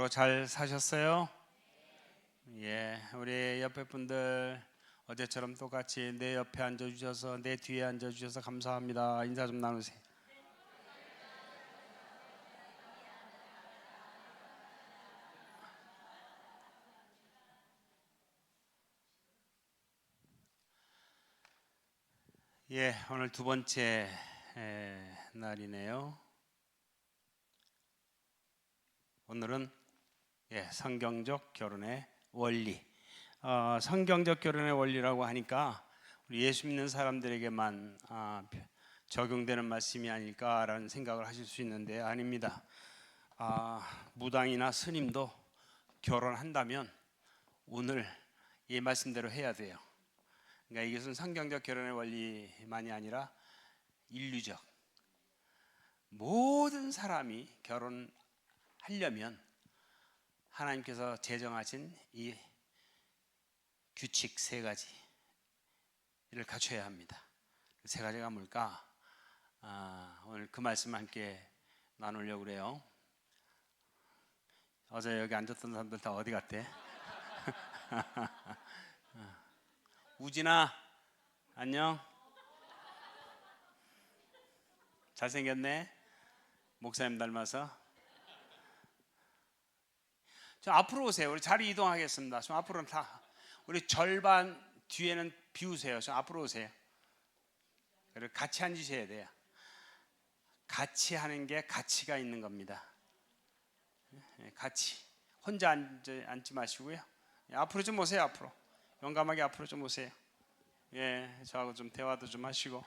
서로 잘 사셨어요? 예, 우리 옆에 분들 어제처럼 똑같이 내 옆에 앉아주셔서 내 뒤에 앉아주셔서 감사합니다. 인사 좀 나누세요. 예, 오늘 두 번째 날이네요. 오늘은 성경적 결혼의 원리. 성경적 결혼의 원리라고 하니까 우리 예수 믿는 사람들에게만 적용되는 말씀이 아닐까라는 생각을 하실 수 있는데 아닙니다. 무당이나 스님도 결혼한다면 오늘 이 말씀대로 해야 돼요. 그러니까 이것은 성경적 결혼의 원리만이 아니라 인류적 모든 사람이 결혼하려면 하나님께서 제정하신 이 규칙 세 가지를 갖춰야 합니다. 세 가지가 뭘까? 오늘 그 말씀 함께 나누려고 그래요. 어제 여기 앉았던 사람들 다 어디 갔대? 우진아 안녕. 잘생겼네. 목사님 닮아서. 좀 앞으로 오세요. 우리 자리 이동하겠습니다. 좀 앞으로는 다 우리 절반 뒤에는 비우세요. 좀 앞으로 오세요. 그리고 같이 앉으셔야 돼요. 같이 하는 게 가치가 있는 겁니다. 같이 혼자 앉지 마시고요. 앞으로 좀 오세요. 앞으로 용감하게 앞으로 좀 오세요. 저하고 좀 대화도 좀 하시고.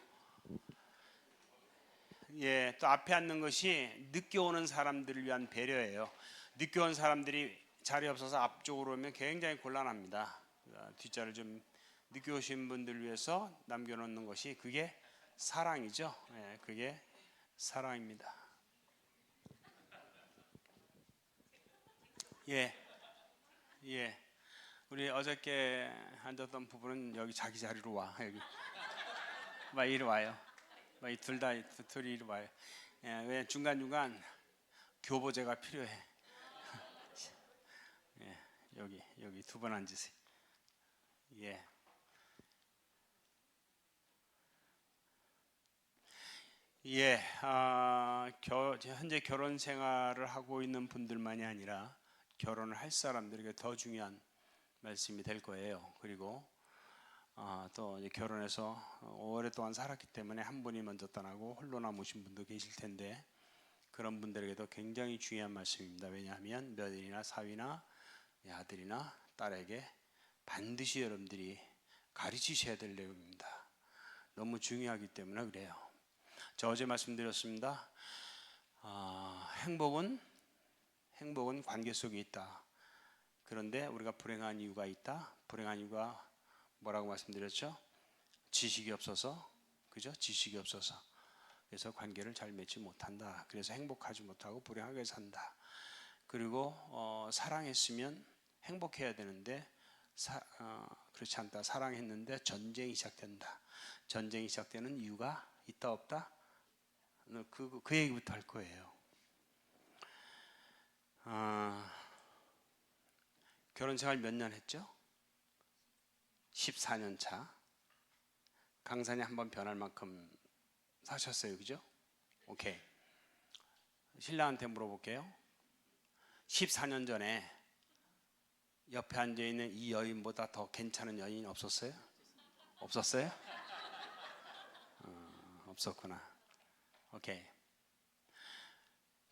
또 앞에 앉는 것이 늦게 오는 사람들을 위한 배려예요. 늦게 온 사람들이 자리 없어서 앞쪽으로 오면 굉장히 곤란합니다. 뒷자리를 좀 늦게 오신 분들을 위해서 남겨놓는 것이 그게 사랑이죠. 그게 사랑입니다. 우리 어저께 앉았던 부부는 여기 자기 자리로 와. 여기 막 이리 와요. 막 둘이 이리 와요. 왜 중간중간 교보제가 필요해. 여기 두 번 앉으세요. 현재 결혼 생활을 하고 있는 분들만이 아니라 결혼을 할 사람들에게 더 중요한 말씀이 될 거예요. 그리고 또 이제 결혼해서 오랫동안 살았기 때문에 한 분이 먼저 떠나고 홀로 남으신 분도 계실 텐데 그런 분들에게도 굉장히 중요한 말씀입니다. 왜냐하면 며느리나 사위나 아들이나 딸에게 반드시 여러분들이 가르치셔야 될 내용입니다. 너무 중요하기 때문에 그래요. 저 어제 말씀드렸습니다. 행복은 관계 속에 있다. 그런데 우리가 불행한 이유가 있다. 불행한 이유가 뭐라고 말씀드렸죠? 지식이 없어서, 그죠? 지식이 없어서. 그래서 관계를 잘 맺지 못한다. 그래서 행복하지 못하고 불행하게 산다. 그리고 사랑했으면 행복해야 되는데 그렇지 않다. 사랑했는데 전쟁이 시작된다. 전쟁이 시작되는 이유가 있다 없다? 그 얘기부터 할 거예요. 결혼 생활 몇 년 했죠? 14년 차. 강산이 한번 변할 만큼 사셨어요, 그죠? 오케이. 신랑한테 물어볼게요. 14년 전에 옆에 앉아있는 이 여인보다 더 괜찮은 여인이 없었어요? 없었어요? 없었구나. 오케이.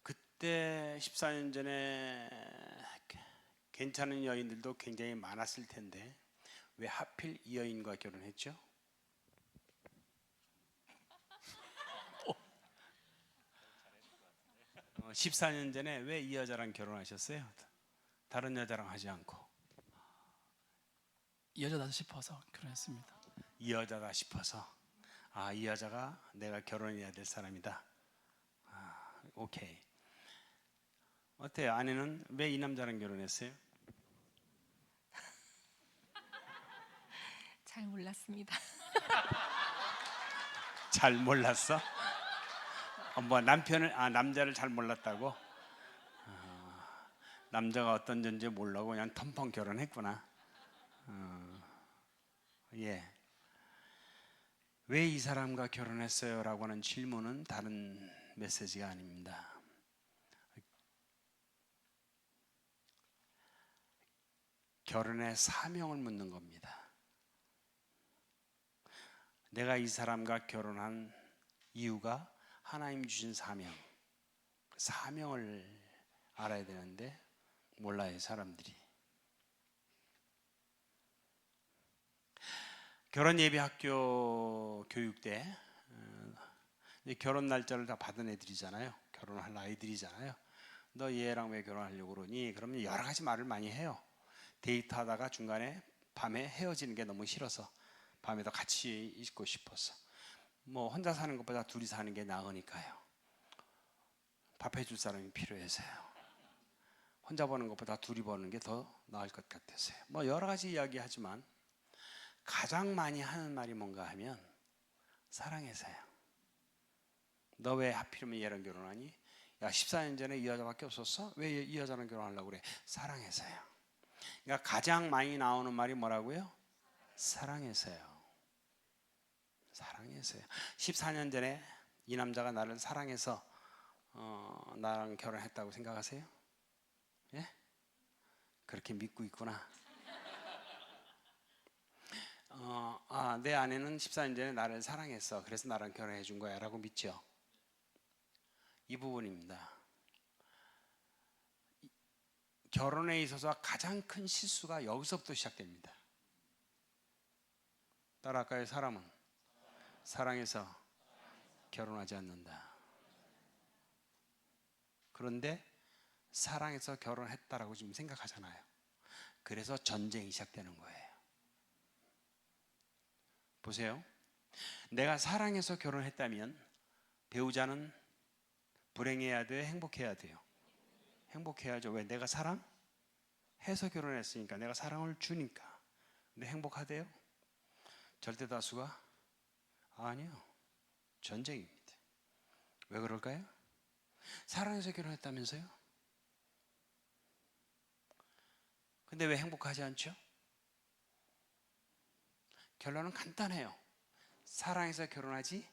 그때 14년 전에 괜찮은 여인들도 굉장히 많았을 텐데 왜 하필 이 여인과 결혼했죠? 14년 전에 왜 이 여자랑 결혼하셨어요? 다른 여자랑 하지 않고. 이 여자다 싶어서 결혼했습니다. 이 여자다 싶어서. 이 여자가 내가 결혼해야 될 사람이다. 오케이. 어때요? 아내는 왜 이 남자랑 결혼했어요? 잘 몰랐습니다. 잘 몰랐어? 남자를 잘 몰랐다고? 남자가 어떤 존재 모르고 그냥 텀펑 결혼했구나. 예. 왜 이 사람과 결혼했어요? 라고 하는 질문은 다른 메시지가 아닙니다. 결혼의 사명을 묻는 겁니다. 내가 이 사람과 결혼한 이유가 하나님 주신 사명, 그 사명을 알아야 되는데 몰라요, 사람들이. 결혼 예비 학교 교육 때 결혼 날짜를 다 받은 애들이잖아요. 결혼할 아이들이잖아요. 너 얘랑 왜 결혼하려고 그러니? 그러면 여러 가지 말을 많이 해요. 데이트하다가 중간에 밤에 헤어지는 게 너무 싫어서, 밤에도 같이 있고 싶어서, 뭐 혼자 사는 것보다 둘이 사는 게 나으니까요. 밥 해줄 사람이 필요해서요. 혼자 버는 것보다 둘이 버는 게 더 나을 것 같아서요. 뭐 여러 가지 이야기하지만 가장 많이 하는 말이 뭔가 하면 사랑해서요. 너 왜 하필이면 얘랑 결혼하니? 야, 14년 전에 이 여자밖에 없었어? 왜 이 여자랑 결혼하려고 그래? 사랑해서요. 그러니까 가장 많이 나오는 말이 뭐라고요? 사랑해서요. 사랑해서요. 14년 전에 이 남자가 나를 사랑해서 나랑 결혼했다고 생각하세요? 예? 그렇게 믿고 있구나. 내 아내는 14년 전에 나를 사랑했어. 그래서 나랑 결혼해 준 거야 라고 믿죠. 이 부분입니다. 결혼에 있어서 가장 큰 실수가 여기서부터 시작됩니다. 따라할까요? 사람은 사랑해서 결혼하지 않는다. 그런데 사랑해서 결혼했다라고 지금 생각하잖아요. 그래서 전쟁이 시작되는 거예요. 보세요. 내가 사랑해서 결혼했다면 배우자는 불행해야 돼요? 행복해야 돼요? 행복해야죠. 왜? 내가 사랑해서 결혼했으니까, 내가 사랑을 주니까. 근데 행복하대요? 절대 다수가 아니요. 전쟁입니다. 왜 그럴까요? 사랑해서 결혼했다면서요? 근데 왜 행복하지 않죠? 결론은 간단해요. 사랑해서 결혼하지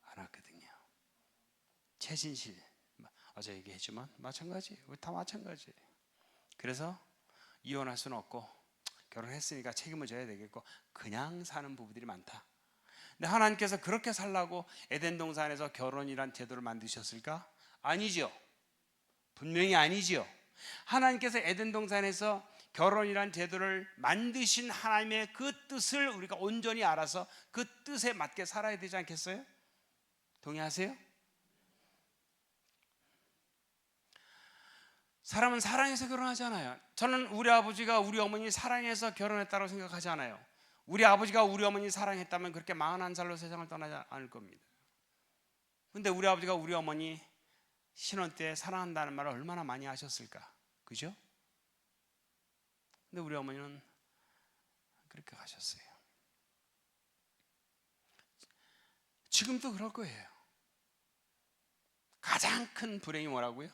않았거든요. 최진실, 어제 얘기했지만 마찬가지, 다 마찬가지. 그래서 이혼할 수는 없고 결혼했으니까 책임을 져야 되겠고 그냥 사는 부부들이 많다. 근데 하나님께서 그렇게 살라고 에덴 동산에서 결혼이란 제도를 만드셨을까? 아니죠. 분명히 아니죠. 하나님께서 에덴 동산에서 결혼이란 제도를 만드신 하나님의 그 뜻을 우리가 온전히 알아서 그 뜻에 맞게 살아야 되지 않겠어요? 동의하세요? 사람은 사랑해서 결혼하잖아요. 저는 우리 아버지가 우리 어머니 사랑해서 결혼했다고 생각하지 않아요. 우리 아버지가 우리 어머니 사랑했다면 그렇게 41살로 세상을 떠나지 않을 겁니다. 근데 우리 아버지가 우리 어머니 신혼 때 사랑한다는 말을 얼마나 많이 하셨을까? 그죠? 근데 우리 어머니는 그렇게 가셨어요. 지금도 그럴 거예요. 가장 큰 불행이 뭐라고요?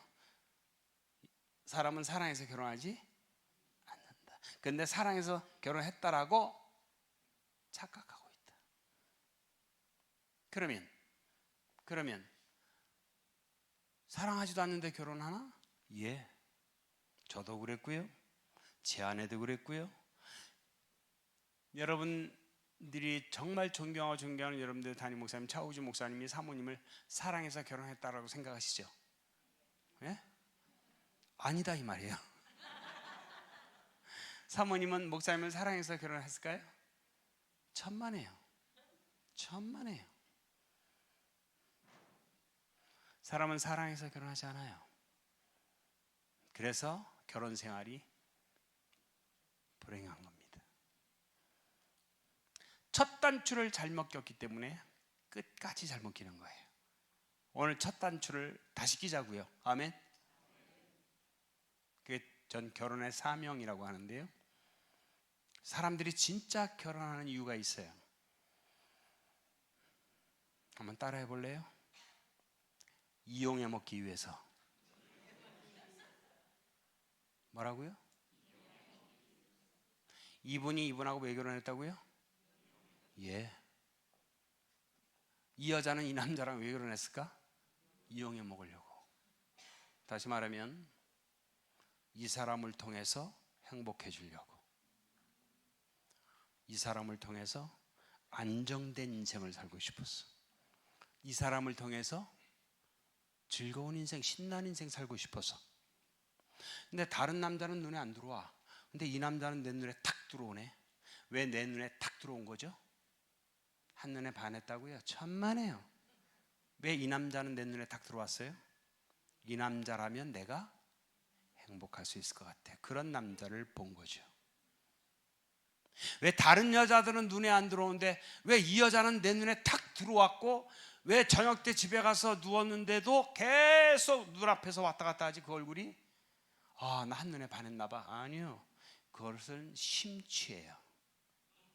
사람은 사랑해서 결혼하지 않는다. 근데 사랑해서 결혼했다라고 착각하고 있다. 그러면 사랑하지도 않는데 결혼하나? 예. 저도 그랬고요. 제 아내도 그랬고요. 여러분들이 정말 존경하는 여러분들 담임 목사님 차우주 목사님이 사모님을 사랑해서 결혼했다라고 생각하시죠? 예? 아니다 이 말이에요. 사모님은 목사님을 사랑해서 결혼했을까요? 천만에요. 사람은 사랑해서 결혼하지 않아요. 그래서 결혼 생활이 불행한 겁니다. 첫 단추를 잘못 꼈기 때문에 끝까지 잘못 끼는 거예요. 오늘 첫 단추를 다시 끼자고요. 아멘. 그게 전 결혼의 사명이라고 하는데요. 사람들이 진짜 결혼하는 이유가 있어요. 한번 따라해 볼래요? 이용해 먹기 위해서. 뭐라고요? 이분이 이분하고 왜 결혼했다고요? 예. 이 여자는 이 남자랑 왜 결혼했을까? 이용해 먹으려고. 다시 말하면 이 사람을 통해서 행복해 주려고, 이 사람을 통해서 안정된 인생을 살고 싶었어. 이 사람을 통해서 즐거운 인생, 신나는 인생 살고 싶어서. 근데 다른 남자는 눈에 안 들어와. 근데 이 남자는 내 눈에 탁 들어오네. 왜 내 눈에 탁 들어온 거죠? 한눈에 반했다고요? 천만에요. 왜 이 남자는 내 눈에 탁 들어왔어요? 이 남자라면 내가 행복할 수 있을 것 같아. 그런 남자를 본 거죠. 왜 다른 여자들은 눈에 안 들어오는데 왜 이 여자는 내 눈에 탁 들어왔고, 왜 저녁 때 집에 가서 누웠는데도 계속 눈앞에서 왔다 갔다 하지? 그 얼굴이 나 한눈에 반했나 봐. 아니요, 그것은 심취예요.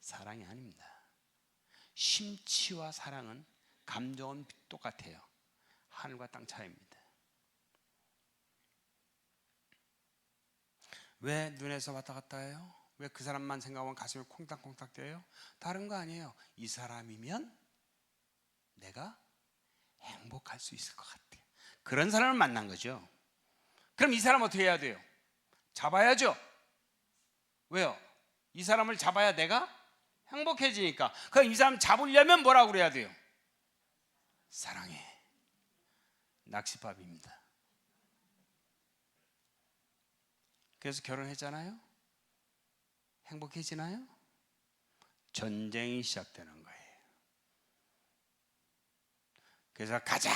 사랑이 아닙니다. 심취와 사랑은, 감정은 똑같아요. 하늘과 땅 차이입니다. 왜 눈에서 왔다 갔다 해요? 왜 그 사람만 생각하면 가슴이 콩닥콩닥 뛰어요? 다른 거 아니에요. 이 사람이면 내가 행복할 수 있을 것 같아요. 그런 사람을 만난 거죠. 그럼 이 사람 어떻게 해야 돼요? 잡아야죠. 왜요? 이 사람을 잡아야 내가 행복해지니까. 그럼 이 사람 잡으려면 뭐라고 그래야 돼요? 사랑해. 낚시밥입니다. 그래서 결혼했잖아요. 행복해지나요? 전쟁이 시작되는 거예요. 그래서 가장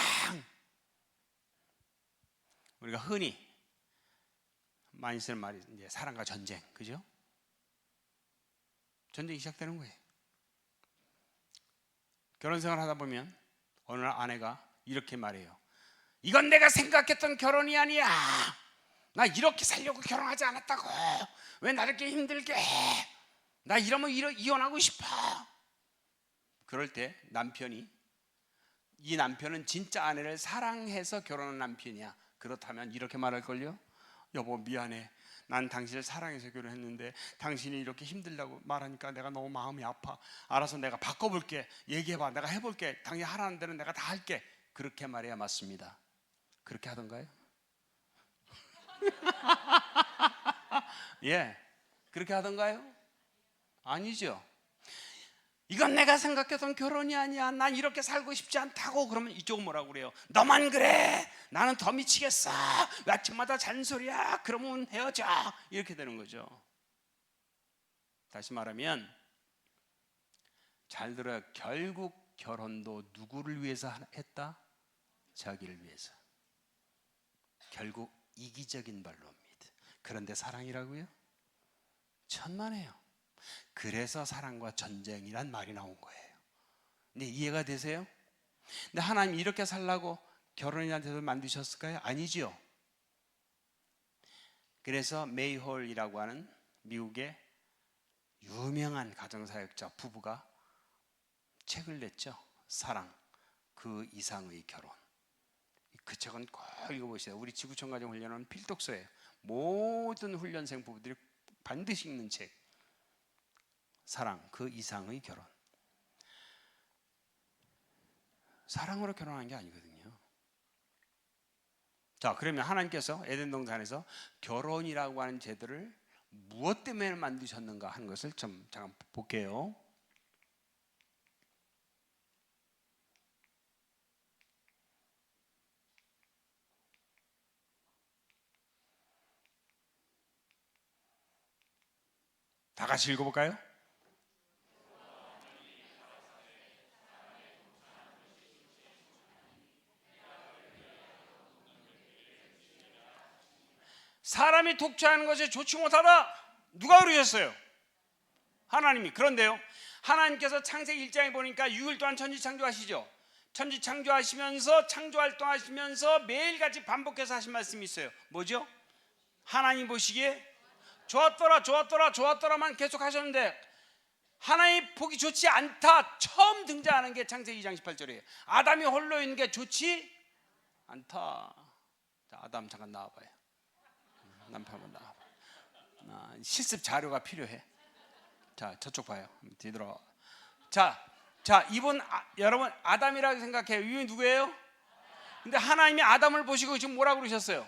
우리가 흔히 많이 쓰는 말이 이제 사랑과 전쟁, 그죠? 전쟁이 시작되는 거예요. 결혼 생활 하다 보면 어느 날 아내가 이렇게 말해요. 이건 내가 생각했던 결혼이 아니야. 나 이렇게 살려고 결혼하지 않았다고. 왜 나를 이렇게 힘들게 해? 나 이러면 이혼하고 싶어. 그럴 때 남편이, 이 남편은 진짜 아내를 사랑해서 결혼한 남편이야. 그렇다면 이렇게 말할걸요. 여보 미안해. 난 당신을 사랑해서 결혼했는데 당신이 이렇게 힘들다고 말하니까 내가 너무 마음이 아파. 알아서 내가 바꿔볼게. 얘기해봐. 내가 해볼게. 당신 하라는 대로 내가 다 할게. 그렇게 말해야 맞습니다. 그렇게 하던가요? 예, 그렇게 하던가요? 아니죠. 이건 내가 생각했던 결혼이 아니야. 난 이렇게 살고 싶지 않다고. 그러면 이쪽은 뭐라고 그래요? 너만 그래. 나는 더 미치겠어. 왜 아침마다 잔소리야. 그러면 헤어져. 이렇게 되는 거죠. 다시 말하면 잘 들어요. 결국 결혼도 누구를 위해서 했다? 자기를 위해서. 결국 이기적인 발로입니다. 그런데 사랑이라고요? 천만에요. 그래서 사랑과 전쟁이란 말이 나온 거예요. 근데 이해가 되세요? 근데 하나님 이렇게 살라고 결혼이라는 제도를 만드셨을까요? 아니죠. 그래서 메이홀이라고 하는 미국의 유명한 가정사역자 부부가 책을 냈죠. 사랑, 그 이상의 결혼. 그 책은 꼭 읽어보세요. 우리 지구촌 가정 훈련은 필독서예요. 모든 훈련생 부부들이 반드시 읽는 책. 사랑, 그 이상의 결혼. 사랑으로 결혼한 게 아니거든요. 자, 그러면 하나님께서 에덴 동산에서 결혼이라고 하는 제도를 무엇 때문에 만드셨는가 하는 것을 좀 잠깐 볼게요. 다 같이 읽어볼까요? 사람이 독주하는 것에 좋지 못하다. 누가 그러셨어요? 하나님이. 그런데요, 하나님께서 창세기 1장에 보니까 6일 동안 천지 창조하시죠. 천지 창조하시면서 창조활동하시면서 매일같이 반복해서 하신 말씀이 있어요. 뭐죠? 하나님 보시기에 좋았더라 좋았더라 좋았더라만 계속 하셨는데 하나님 보기 좋지 않다. 처음 등장하는 게 창세기 2장 18절이에요. 아담이 홀로 있는 게 좋지 않다. 자, 아담 잠깐 나와봐요. 남편 한번 나와봐. 실습 자료가 필요해. 자, 저쪽 봐요. 뒤돌아. 자, 이분 여러분 아담이라고 생각해요. 이분이 누구예요? 근데 하나님이 아담을 보시고 지금 뭐라고 그러셨어요?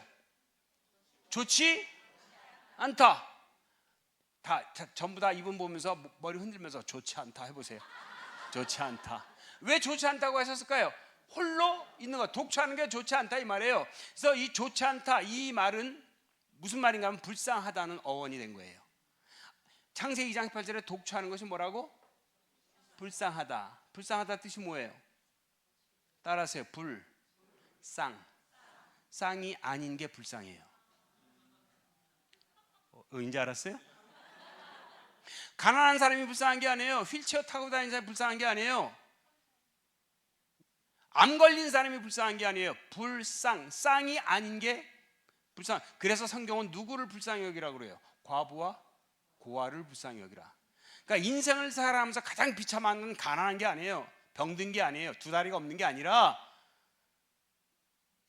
좋지 않다. 전부 다 이분 보면서 머리 흔들면서 좋지 않다 해보세요. 좋지 않다. 왜 좋지 않다고 하셨을까요? 홀로 있는 것, 독처하는 게 좋지 않다 이 말이에요. 그래서 이 좋지 않다 이 말은 무슨 말인가 하면 불쌍하다는 어원이 된 거예요. 창세기 2장 8절에 독처하는 것이 뭐라고? 불쌍하다. 불쌍하다 뜻이 뭐예요? 따라하세요. 쌍이 아닌 게 불쌍해요. 왠지 알았어요? 가난한 사람이 불쌍한 게 아니에요. 휠체어 타고 다니는 사람이 불쌍한 게 아니에요. 암 걸린 사람이 불쌍한 게 아니에요. 쌍이 아닌 게 불쌍. 그래서 성경은 누구를 불쌍히 여기라고 그래요? 과부와 고아를 불쌍히 여기라. 그러니까 인생을 살아가면서 가장 비참한 건 가난한 게 아니에요. 병든 게 아니에요. 두 다리가 없는 게 아니라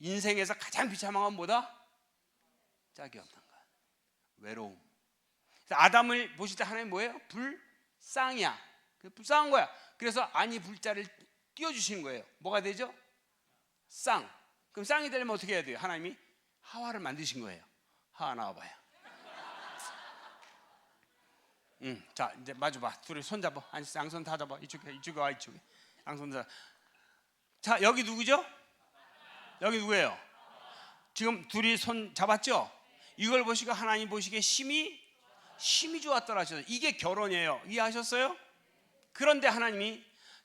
인생에서 가장 비참한 건 뭐다? 짝이 없는 것. 외로움. 그래서 아담을 보실 때 하나님 뭐예요? 불쌍이야. 불쌍한 거야. 그래서 아니 불자를 띄워주시는 거예요. 뭐가 되죠? 쌍. 그럼 쌍이 되려면 어떻게 해야 돼요? 하나님이 하와를 만드신 거예요. 하와 나와봐요. 자 이제 마주봐. 둘이 손 잡아. 아니 양손 다 잡아. 이쪽에 와 이쪽에. 양손 다. 자 여기 누구죠? 여기 누구예요? 지금 둘이 손 잡았죠? 이걸 보시고 하나님 보시기에 심히 좋았더라 하셨어요. 이게 결혼이에요. 이해하셨어요? 그런데 하나님이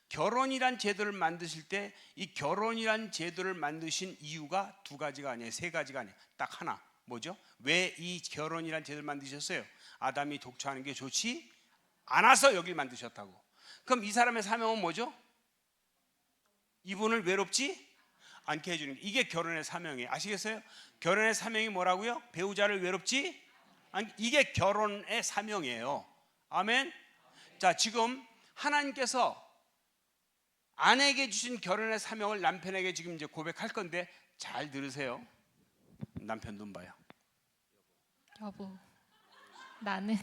결혼이란 제도를 만드실 때 이 결혼이란 제도를 만드신 이유가 두 가지가 아니에요. 세 가지가 아니에요. 딱 하나. 뭐죠? 왜 이 결혼이란 제도를 만드셨어요? 아담이 독처하는 게 좋지 않아서 여길 만드셨다고. 그럼 이 사람의 사명은 뭐죠? 이분을 외롭지 않게 해주는 게. 이게 결혼의 사명이에요. 아시겠어요? 결혼의 사명이 뭐라고요? 배우자를 외롭지 않게. 이게 결혼의 사명이에요. 아멘. 자 지금 하나님께서 아내에게 주신 결혼의 사명을 남편에게 지금 이제 고백할 건데 잘 들으세요. 남편 눈 봐요. 여보, 나는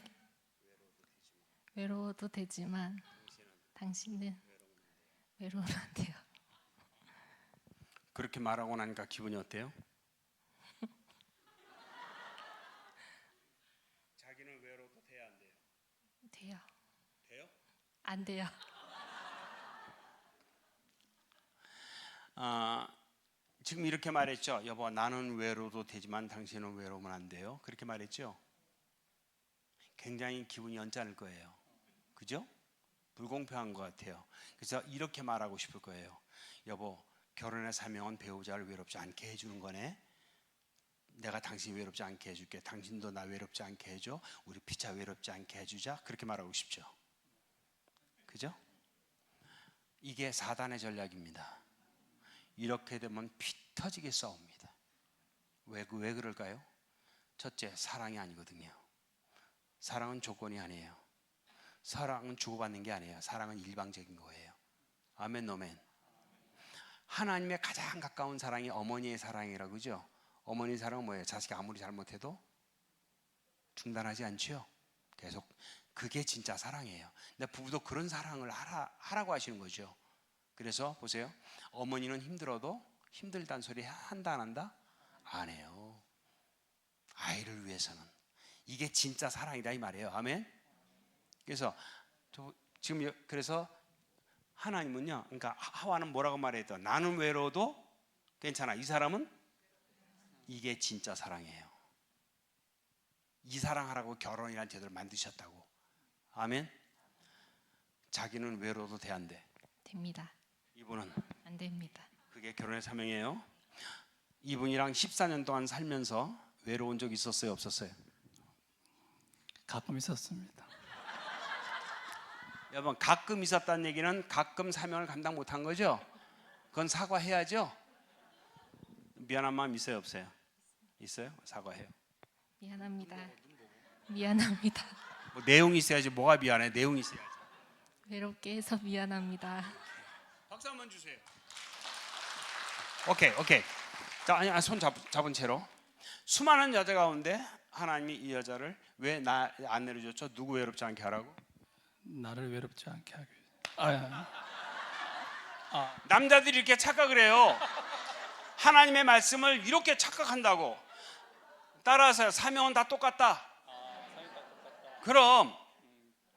외로워도 되지만 당신은 외로우면 안 돼요. 그렇게 말하고 나니까 기분이 어때요? 자기는 외로워도 돼야 안 돼요? 돼요. 돼요? 안 돼요. 지금 이렇게 말했죠. 여보 나는 외로워도 되지만 당신은 외로우면 안 돼요. 그렇게 말했죠. 굉장히 기분이 언짢을 거예요. 그죠? 불공평한 것 같아요. 그래서 이렇게 말하고 싶을 거예요. 여보 결혼의 사명은 배우자를 외롭지 않게 해주는 거네. 내가 당신 외롭지 않게 해줄게. 당신도 나 외롭지 않게 해줘. 우리 피차 외롭지 않게 해주자. 그렇게 말하고 싶죠. 그죠? 이게 사단의 전략입니다. 이렇게 되면 피 터지게 싸웁니다. 왜 그럴까요? 첫째, 사랑이 아니거든요. 사랑은 조건이 아니에요. 사랑은 주고받는 게 아니에요. 사랑은 일방적인 거예요. 아멘 노멘. 하나님의 가장 가까운 사랑이 어머니의 사랑이라고 그러죠. 어머니 사랑은 뭐예요? 자식이 아무리 잘못해도 중단하지 않죠. 계속. 그게 진짜 사랑이에요. 근데 부부도 그런 사랑을 하라고 하시는 거죠. 그래서 보세요. 어머니는 힘들어도 힘들다는 소리 한다 안 한다? 안 해요. 아이를 위해서는. 이게 진짜 사랑이다 이 말이에요. 아멘. 그래서 지금 그래서 하나님은요. 그러니까 하와는 뭐라고 말해도 나는 외로워도 괜찮아. 이 사람은 이게 진짜 사랑이에요. 이 사랑하라고 결혼이라는 제도를 만드셨다고. 아멘. 자기는 외로워도 돼 안 돼? 됩니다. 이분은 안 됩니다. 그게 결혼의 사명이에요. 이분이랑 14년 동안 살면서 외로운 적 있었어요, 없었어요? 가끔 있었습니다. 여러분 가끔 있었다는 얘기는 가끔 사명을 감당 못한 거죠? 그건 사과해야죠. 미안한 마음 있어요, 없어요? 있어요? 사과해요. 미안합니다. 미안합니다. 뭐 내용이 있어야지. 뭐가 미안해? 내용이 있어야지. 외롭게 해서 미안합니다. 박수 한번 주세요. 오케이. 자, 아니 손 잡은 채로 수많은 여자 가운데 하나님이 이 여자를 왜 나 안 내려줬죠? 누구 외롭지 않게 하라고? 나를 외롭지 않게 하기 위해. 남자들이 이렇게 착각을 해요. 하나님의 말씀을 이렇게 착각한다고. 따라서 사명은 다 똑같다. 그럼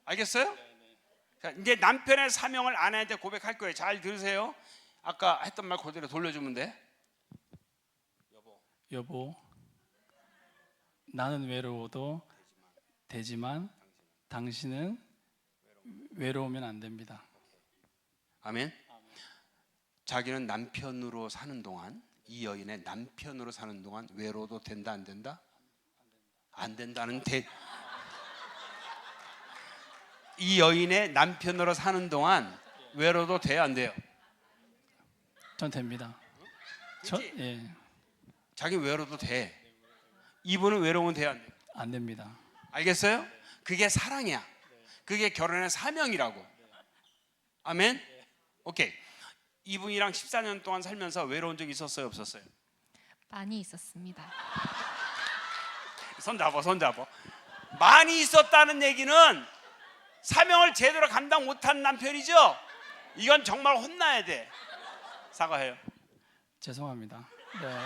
알겠어요? 자, 이제 남편의 사명을 아내한테 고백할 거예요. 잘 들으세요. 아까 했던 말 그대로 돌려주면 돼. 여보, 나는 외로워도 되지만 당신은 외로우면 안 됩니다. 아멘. 자기는 남편으로 사는 동안, 이 여인의 남편으로 사는 동안 외로워도 된다 안 된다? 안 된다는 이 여인의 남편으로 사는 동안 외로워도 돼요 안 돼요? 전 됩니다. 예, 자기 외로워도 돼. 이분은 외로우면 돼요 안 돼요? 안 됩니다. 알겠어요? 그게 사랑이야. 그게 결혼의 사명이라고. 아멘. 오케이. 이분이랑 14년 동안 살면서 외로운 적 있었어요 없었어요? 많이 있었습니다. 손잡아. 많이 있었다는 얘기는 사명을 제대로 감당 못한 남편이죠. 이건 정말 혼나야 돼. 사과해요. 죄송합니다. 네,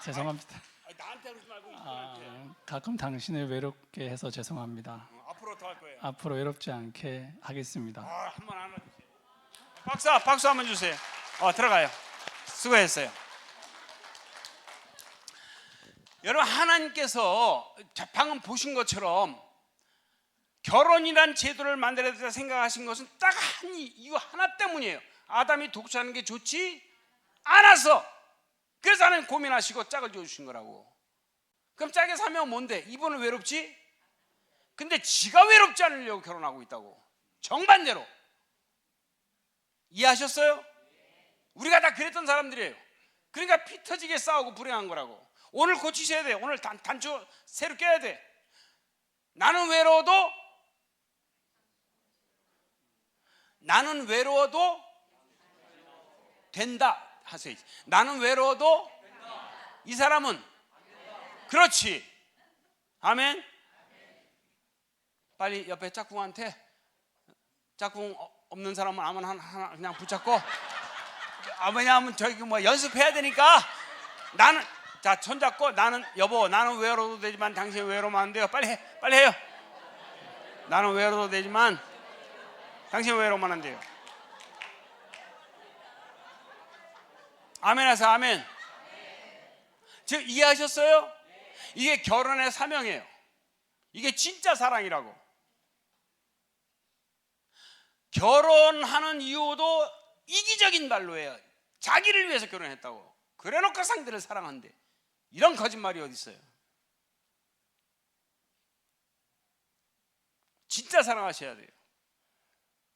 죄송합니다. 나한테 그러지 말고 가끔 당신을 외롭게 해서 죄송합니다. 앞으로 더 할 거예요. 앞으로 외롭지 않게 하겠습니다. 한번 안아주세요. 박수 한번 주세요. 들어가요. 수고했어요. 여러분, 하나님께서 방금 보신 것처럼 결혼이란 제도를 만들어야 된다 생각하신 것은 딱 이거 하나 때문이에요. 아담이 독주하는 게 좋지 않아서. 그래서 하나님 고민하시고 짝을 지어주신 거라고. 그럼 짝의 사명은 뭔데? 이분은 외롭지? 근데 지가 외롭지 않으려고 결혼하고 있다고. 정반대로. 이해하셨어요? 우리가 다 그랬던 사람들이에요. 그러니까 피 터지게 싸우고 불행한 거라고. 오늘 고치셔야 돼요. 오늘 단추 새로 껴야 돼. 나는 외로워도 된다 하세요. 나는 외로워도 이 사람은 그렇지. 아멘. 빨리 옆에 짝꿍한테, 짝꿍 없는 사람은 아무나 하나 그냥 붙잡고, 왜냐하면 저기 연습해야 되니까. 나는 손잡고, 나는 여보, 나는 외로워도 되지만 당신 외로우면 안 돼요. 빨리 해요. 나는 외로워도 되지만 당신 외로우면 안 돼요. 아멘 하세요. 아멘. 즉 이해하셨어요? 이게 결혼의 사명이에요. 이게 진짜 사랑이라고. 결혼하는 이유도 이기적인 말로예요. 자기를 위해서 결혼했다고. 그래놓고 상대를 사랑한대. 이런 거짓말이 어디 있어요? 진짜 사랑하셔야 돼요.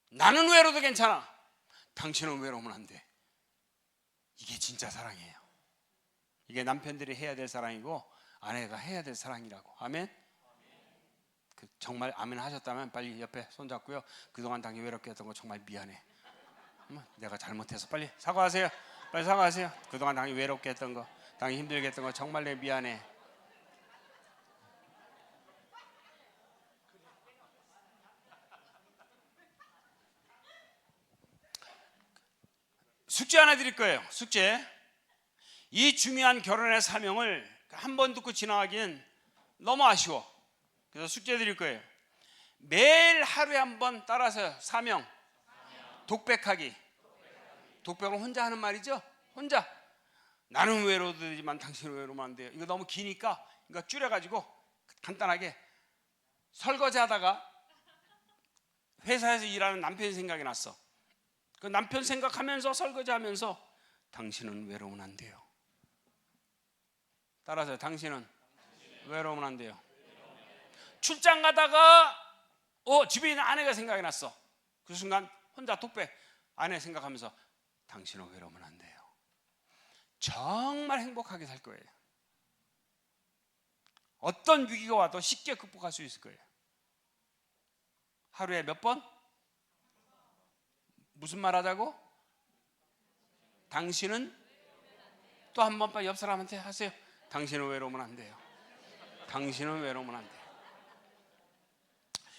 나는 외로워도 괜찮아. 당신은 외로우면 안 돼. 이게 진짜 사랑이에요. 이게 남편들이 해야 될 사랑이고 아내가 해야 될 사랑이라고. 아멘. 정말 아멘 하셨다면 빨리 옆에 손잡고요. 그동안 당신 외롭게 했던 거 정말 미안해. 내가 잘못해서 빨리 사과하세요. 빨리 사과하세요. 그동안 당신 외롭게 했던 거, 당신 힘들게 했던 거 정말 내 미안해. 숙제 하나 드릴 거예요. 숙제. 이 중요한 결혼의 사명을 한 번 듣고 지나가기는 너무 아쉬워. 그래서 숙제 드릴 거예요. 매일 하루에 한 번 따라서 사명. 독백하기. 독백은 혼자 하는 말이죠. 혼자. 나는 외로워도 되지만 당신은 외로우면 안 돼요. 이거 너무 기니까 이거 줄여가지고 간단하게. 설거지하다가 회사에서 일하는 남편이 생각이 났어. 그 남편 생각하면서 설거지하면서 당신은 외로우면 안 돼요. 따라서 당신은 외로우면 안 돼요. 출장 가다가 집에 있는 아내가 생각이 났어. 그 순간 혼자 독백. 아내 생각하면서 당신은 외로우면 안 돼요. 정말 행복하게 살 거예요. 어떤 위기가 와도 쉽게 극복할 수 있을 거예요. 하루에 몇 번? 무슨 말 하자고? 당신은 또 한 번 빨리 옆 사람한테 하세요. 당신은 외로우면 안 돼요. 당신은 외로우면 안 돼.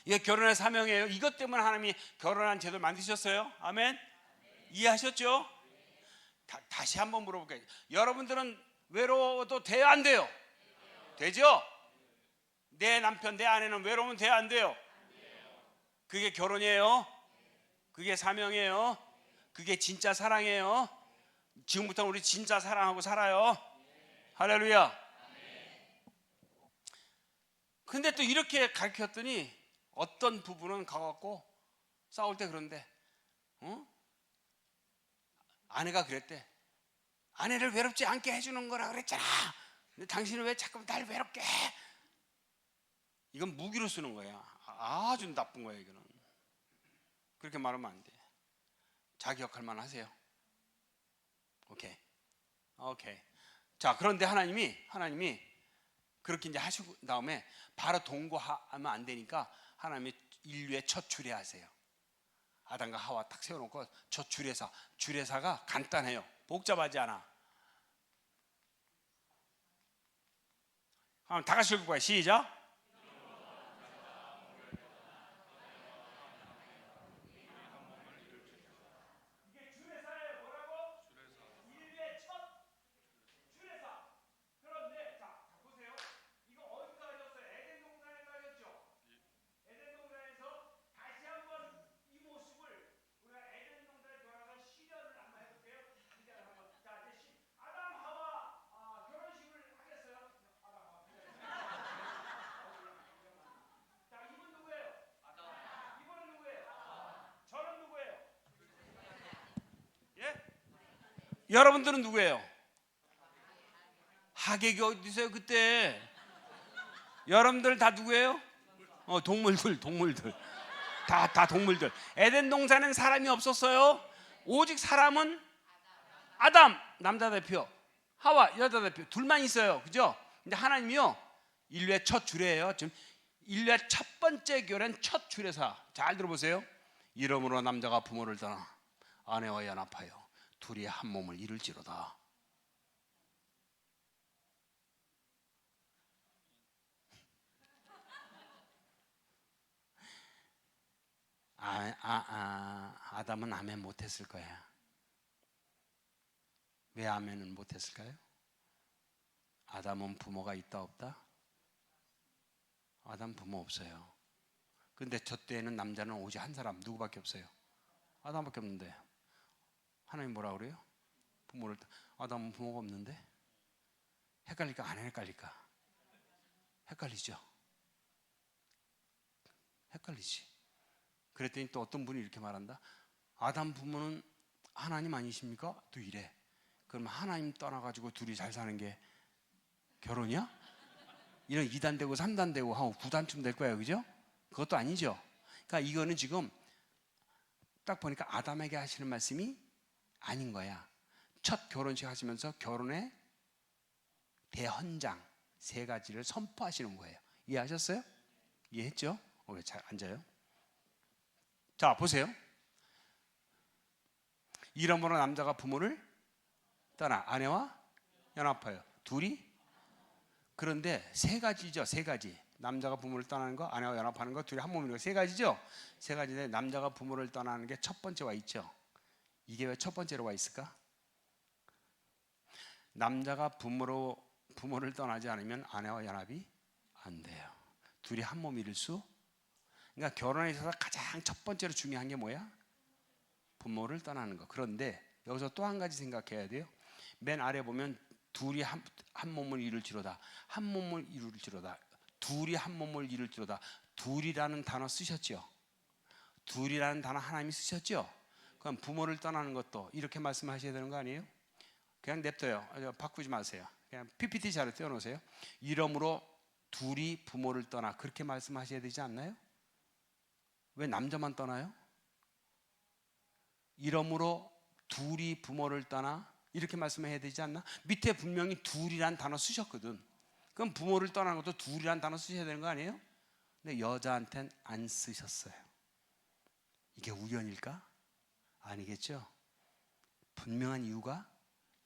이게 결혼의 사명이에요. 이것 때문에 하나님이 결혼한 제도를 만드셨어요. 아멘. 이해하셨죠? 다시 한번 물어볼게요. 여러분들은 외로워도 돼요, 안 돼요? 되죠? 내 남편, 내 아내는 외로우면 돼요, 안 돼요? 그게 결혼이에요. 그게 사명이에요. 그게 진짜 사랑이에요. 지금부터 우리 진짜 사랑하고 살아요. 할렐루야. 근데 또 이렇게 가르쳤더니 어떤 부부는 가갖고 싸울 때 그런데 아내가 그랬대. 아내를 외롭지 않게 해주는 거라 그랬잖아. 근데 당신은 왜 자꾸 날 외롭게 해? 이건 무기로 쓰는 거야. 아주 나쁜 거야 이거는. 그렇게 말하면 안 돼. 자기 역할만 하세요. 오케이. 자, 그런데 하나님이 그렇게 이제 하시고 다음에 바로 동거하면 안 되니까 하나님이 인류의 첫 주례하세요. 아담과 하와 딱 세워놓고 첫 주례사가 간단해요. 복잡하지 않아. 한번 다 같이 읽을 거야. 시작. 여러분들은 누구예요? 하객이 어디 있어요 그때? 여러분들 다 누구예요? 동물들 다 동물들. 에덴 동산엔 사람이 없었어요. 오직 사람은 아담 남자 대표, 하와 여자 대표 둘만 있어요. 그죠? 근데 하나님이요 인류의 첫 주례예요. 지금 인류의 첫 번째 교회는 첫 주례사. 잘 들어보세요. 이러므로 남자가 부모를 떠나 아내와 연합하여 둘이 한 몸을 이룰지로다. 아담은 아멘 못했을 거야. 왜 아멘은 못했을까요? 아담은 부모가 있다 없다? 아담 부모 없어요. 근데 저 때에는 남자는 오직 한 사람 누구밖에 없어요? 아담밖에 없는데 하나님 뭐라 그래요? 부모를 아담은 부모가 없는데? 헷갈릴까 안 헷갈릴까? 헷갈리죠. 헷갈리지. 그랬더니 또 어떤 분이 이렇게 말한다. 아담 부모는 하나님 아니십니까? 또 이래. 그럼 하나님 떠나가지고 둘이 잘 사는 게 결혼이야? 이런 2단 되고 3단 되고 한 9단쯤 될 거예요. 그죠? 그것도 아니죠. 그러니까 이거는 지금 딱 보니까 아담에게 하시는 말씀이 아닌 거야. 첫 결혼식 하시면서 결혼의 대헌장 3가지를 선포하시는 거예요. 이해하셨어요? 이해했죠? 잘 앉아요. 자, 보세요. 이러므로 남자가 부모를 떠나 아내와 연합하여 둘이. 그런데 3가지죠. 3가지. 남자가 부모를 떠나는 거, 아내와 연합하는 거, 둘이 한 몸인 거 3가지죠. 3가지인데 남자가 부모를 떠나는 게 첫 번째 와 있죠. 이게 왜 첫 번째로 와 있을까? 남자가 부모를 떠나지 않으면 아내와 연합이 안 돼요. 둘이 한 몸이 될 수. 그러니까 결혼에 있어서 가장 첫 번째로 중요한 게 뭐야? 부모를 떠나는 거. 그런데 여기서 또 한 가지 생각해야 돼요. 맨 아래 보면 둘이 한 몸을 이룰지로다. 한 몸을 이룰지로다. 둘이 한 몸을 이룰지로다. 둘이라는 단어 쓰셨죠? 둘이라는 단어 하나님이 쓰셨죠? 그럼 부모를 떠나는 것도 이렇게 말씀하셔야 되는 거 아니에요? 그냥 냅둬요. 바꾸지 마세요. 그냥 PPT 자료 띄워놓으세요. 이러므로 둘이 부모를 떠나 그렇게 말씀하셔야 되지 않나요? 왜 남자만 떠나요? 이러므로 둘이 부모를 떠나 이렇게 말씀해야 되지 않나? 밑에 분명히 둘이란 단어 쓰셨거든. 그럼 부모를 떠나는 것도 둘이란 단어 쓰셔야 되는 거 아니에요? 근데 여자한테는 안 쓰셨어요. 이게 우연일까? 아니겠죠? 분명한 이유가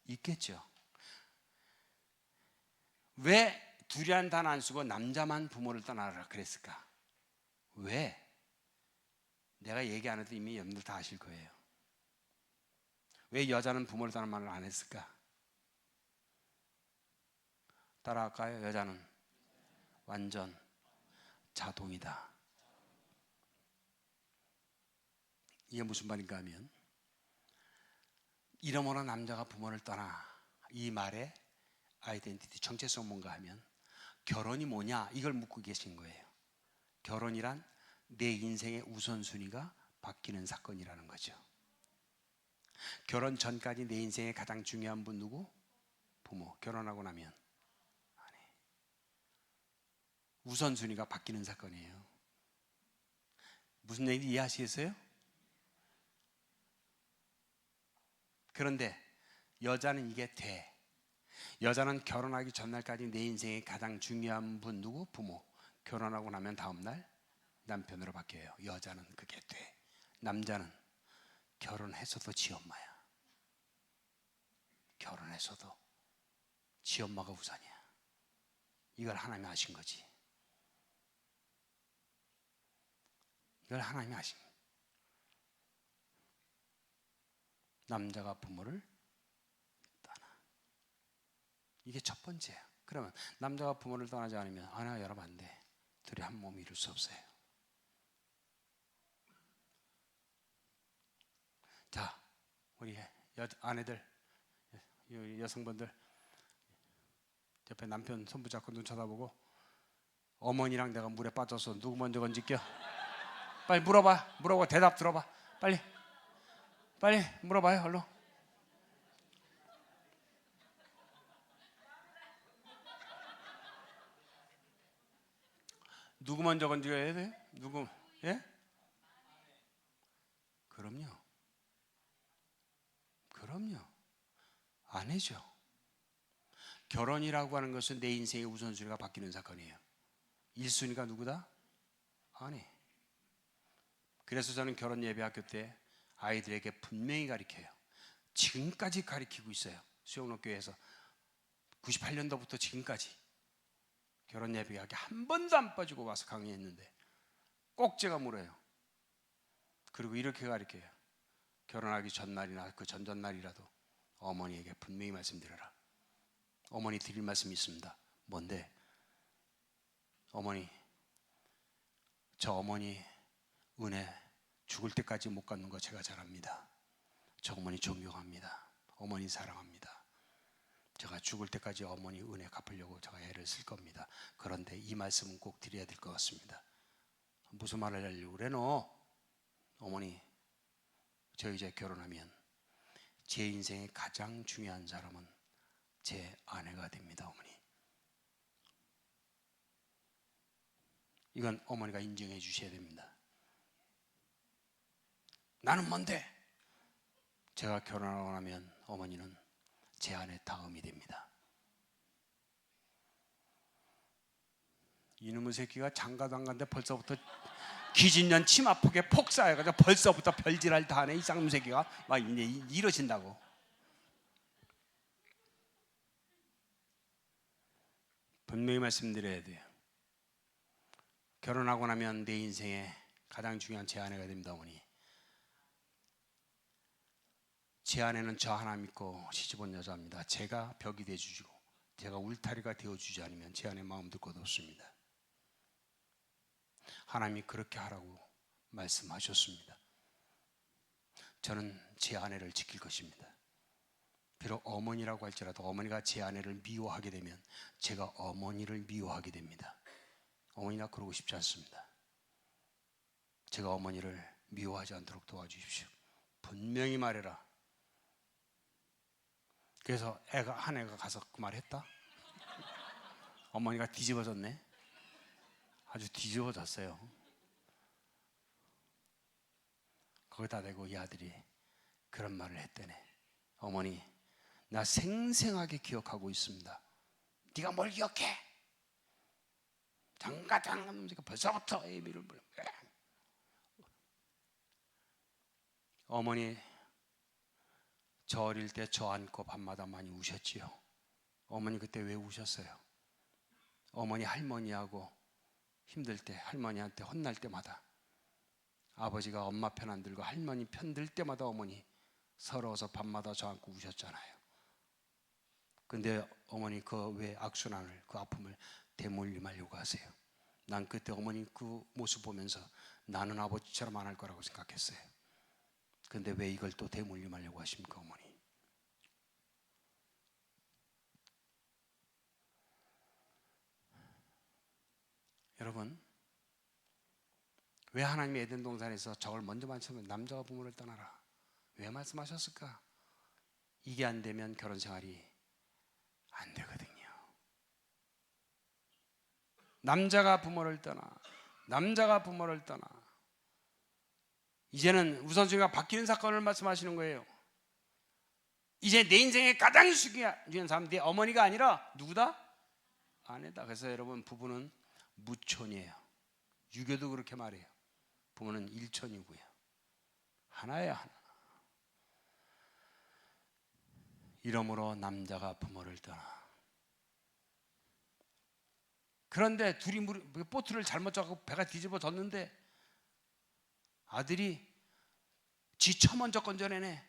있겠죠. 왜 둘이 단 안 쓰고 남자만 부모를 떠나라 그랬을까? 왜? 내가 얘기 안 해도 이미 여러분들 다 아실 거예요. 왜 여자는 부모를 떠나는 말을 안 했을까? 따라할까요? 여자는 완전 자동이다. 이게 무슨 말인가 하면, 이러므로 남자가 부모를 떠나, 이 말의 아이덴티티, 정체성 뭔가 하면 결혼이 뭐냐 이걸 묻고 계신 거예요. 결혼이란 내 인생의 우선순위가 바뀌는 사건이라는 거죠. 결혼 전까지 내 인생의 가장 중요한 분 누구? 부모. 결혼하고 나면 아니, 우선순위가 바뀌는 사건이에요. 무슨 얘기인지 이해하시겠어요? 그런데 여자는 이게 돼. 여자는 결혼하기 전날까지 내 인생의 가장 중요한 분 누구? 부모. 결혼하고 나면 다음날 남편으로 바뀌어요. 여자는 그게 돼. 남자는 결혼했어도 지 엄마야. 결혼했어도 지 엄마가 우선이야. 이걸 하나님이 아신 거지. 이걸 하나님이 아신 거야. 남자가 부모를 떠나. 이게 첫 번째야. 그러면 남자가 부모를 떠나지 않으면 하나 여러분 안 돼. 둘이 한 몸을 이룰 수 없어요. 자, 우리 아내들, 여성분들 옆에 남편 손 붙잡고 눈 쳐다보고, 어머니랑 내가 물에 빠져서 누구 먼저 건질게요? 빨리 물어봐. 대답 들어봐. 빨리 물어봐요. 얼른. 누구 먼저 건져야 돼? 누구? 예? 그럼요. 아니죠. 결혼이라고 하는 것은 내 인생의 우선순위가 바뀌는 사건이에요. 1순위가 누구다? 아니. 그래서 저는 결혼 예배학교 때 아이들에게 분명히 가르쳐요. 지금까지 가르치고 있어요. 수영록교회에서 98년도부터 지금까지 결혼 예배학교 한 번도 안 빠지고 와서 강의했는데 꼭 제가 물어요. 그리고 이렇게 가르쳐요. 결혼하기 전날이나 그 전전날이라도 어머니에게 분명히 말씀드려라. 어머니 드릴 말씀이 있습니다. 뭔데? 어머니, 저 어머니 은혜 죽을 때까지 못 갚는 거 제가 잘 압니다. 저 어머니 존경합니다. 어머니 사랑합니다. 제가 죽을 때까지 어머니 은혜 갚으려고 제가 애를 쓸 겁니다. 그런데 이 말씀은 꼭 드려야 될 것 같습니다. 무슨 말을 하려고 그래 너? 어머니, 저 이제 결혼하면 제 인생의 가장 중요한 사람은 제 아내가 됩니다. 어머니, 이건 어머니가 인정해 주셔야 됩니다. 나는 뭔데? 제가 결혼하고 나면 어머니는 제 아내 다음이 됩니다. 이놈의 새끼가 장가도 안 간데 벌써부터 기진년 치마폭에 폭 쌓여가지고 벌써부터 별짓할 다 하네. 이 쌍놈 새끼가 막 이제 이러신다고. 분명히 말씀드려야 돼요. 결혼하고 나면 내 인생의 가장 중요한 제 아내가 됩니다. 어머니, 제 아내는 저 하나 믿고 시집온 여자입니다. 제가 벽이 되어주시고 제가 울타리가 되어주지 않으면 제 아내 마음 둘 곳 없습니다. 하나님이 그렇게 하라고 말씀하셨습니다. 저는 제 아내를 지킬 것입니다. 비록 어머니라고 할지라도 어머니가 제 아내를 미워하게 되면 제가 어머니를 미워하게 됩니다. 어머니나 그러고 싶지 않습니다. 제가 어머니를 미워하지 않도록 도와주십시오. 분명히 말해라. 그래서 한 애가 가서 그 말 했다? 어머니가 뒤집어졌네. 아주 뒤집어졌어요. 거기다 대고 이 아들이 그런 말을 했대네. 어머니, 나 생생하게 기억하고 있습니다. 네가 뭘 기억해? 장가장 벌써부터 애미를 불러. 어머니, 저 어릴 때 저 안고 밤마다 많이 우셨지요. 어머니 그때 왜 우셨어요? 어머니 할머니하고 힘들 때 할머니한테 혼날 때마다, 아버지가 엄마 편 안 들고 할머니 편 들 때마다 어머니 서러워서 밤마다 저 안고 우셨잖아요. 근데 어머니 그 왜 악순환을, 그 아픔을 되물림하려고 하세요? 난 그때 어머니 그 모습 보면서 나는 아버지처럼 안 할 거라고 생각했어요. 근데 왜 이걸 또 되물림하려고 하십니까, 어머니? 여러분, 왜 하나님이 에덴 동산에서 저걸 먼저 말씀하면 남자가 부모를 떠나라, 왜 말씀하셨을까? 이게 안 되면 결혼 생활이 안 되거든요. 남자가 부모를 떠나, 남자가 부모를 떠나. 이제는 우선순위가 바뀌는 사건을 말씀하시는 거예요. 이제 내 인생의 가장 중요한 사람, 내 어머니가 아니라 누구다? 아내다. 그래서 여러분, 부부는 무촌이에요. 유교도 그렇게 말해요. 부모는 일촌이고요. 하나예요, 하나. 이러므로 남자가 부모를 떠나. 그런데 둘이 보트를 잘못 잡고 배가 뒤집어졌는데 아들이 지 쳐 먼저 건져내네.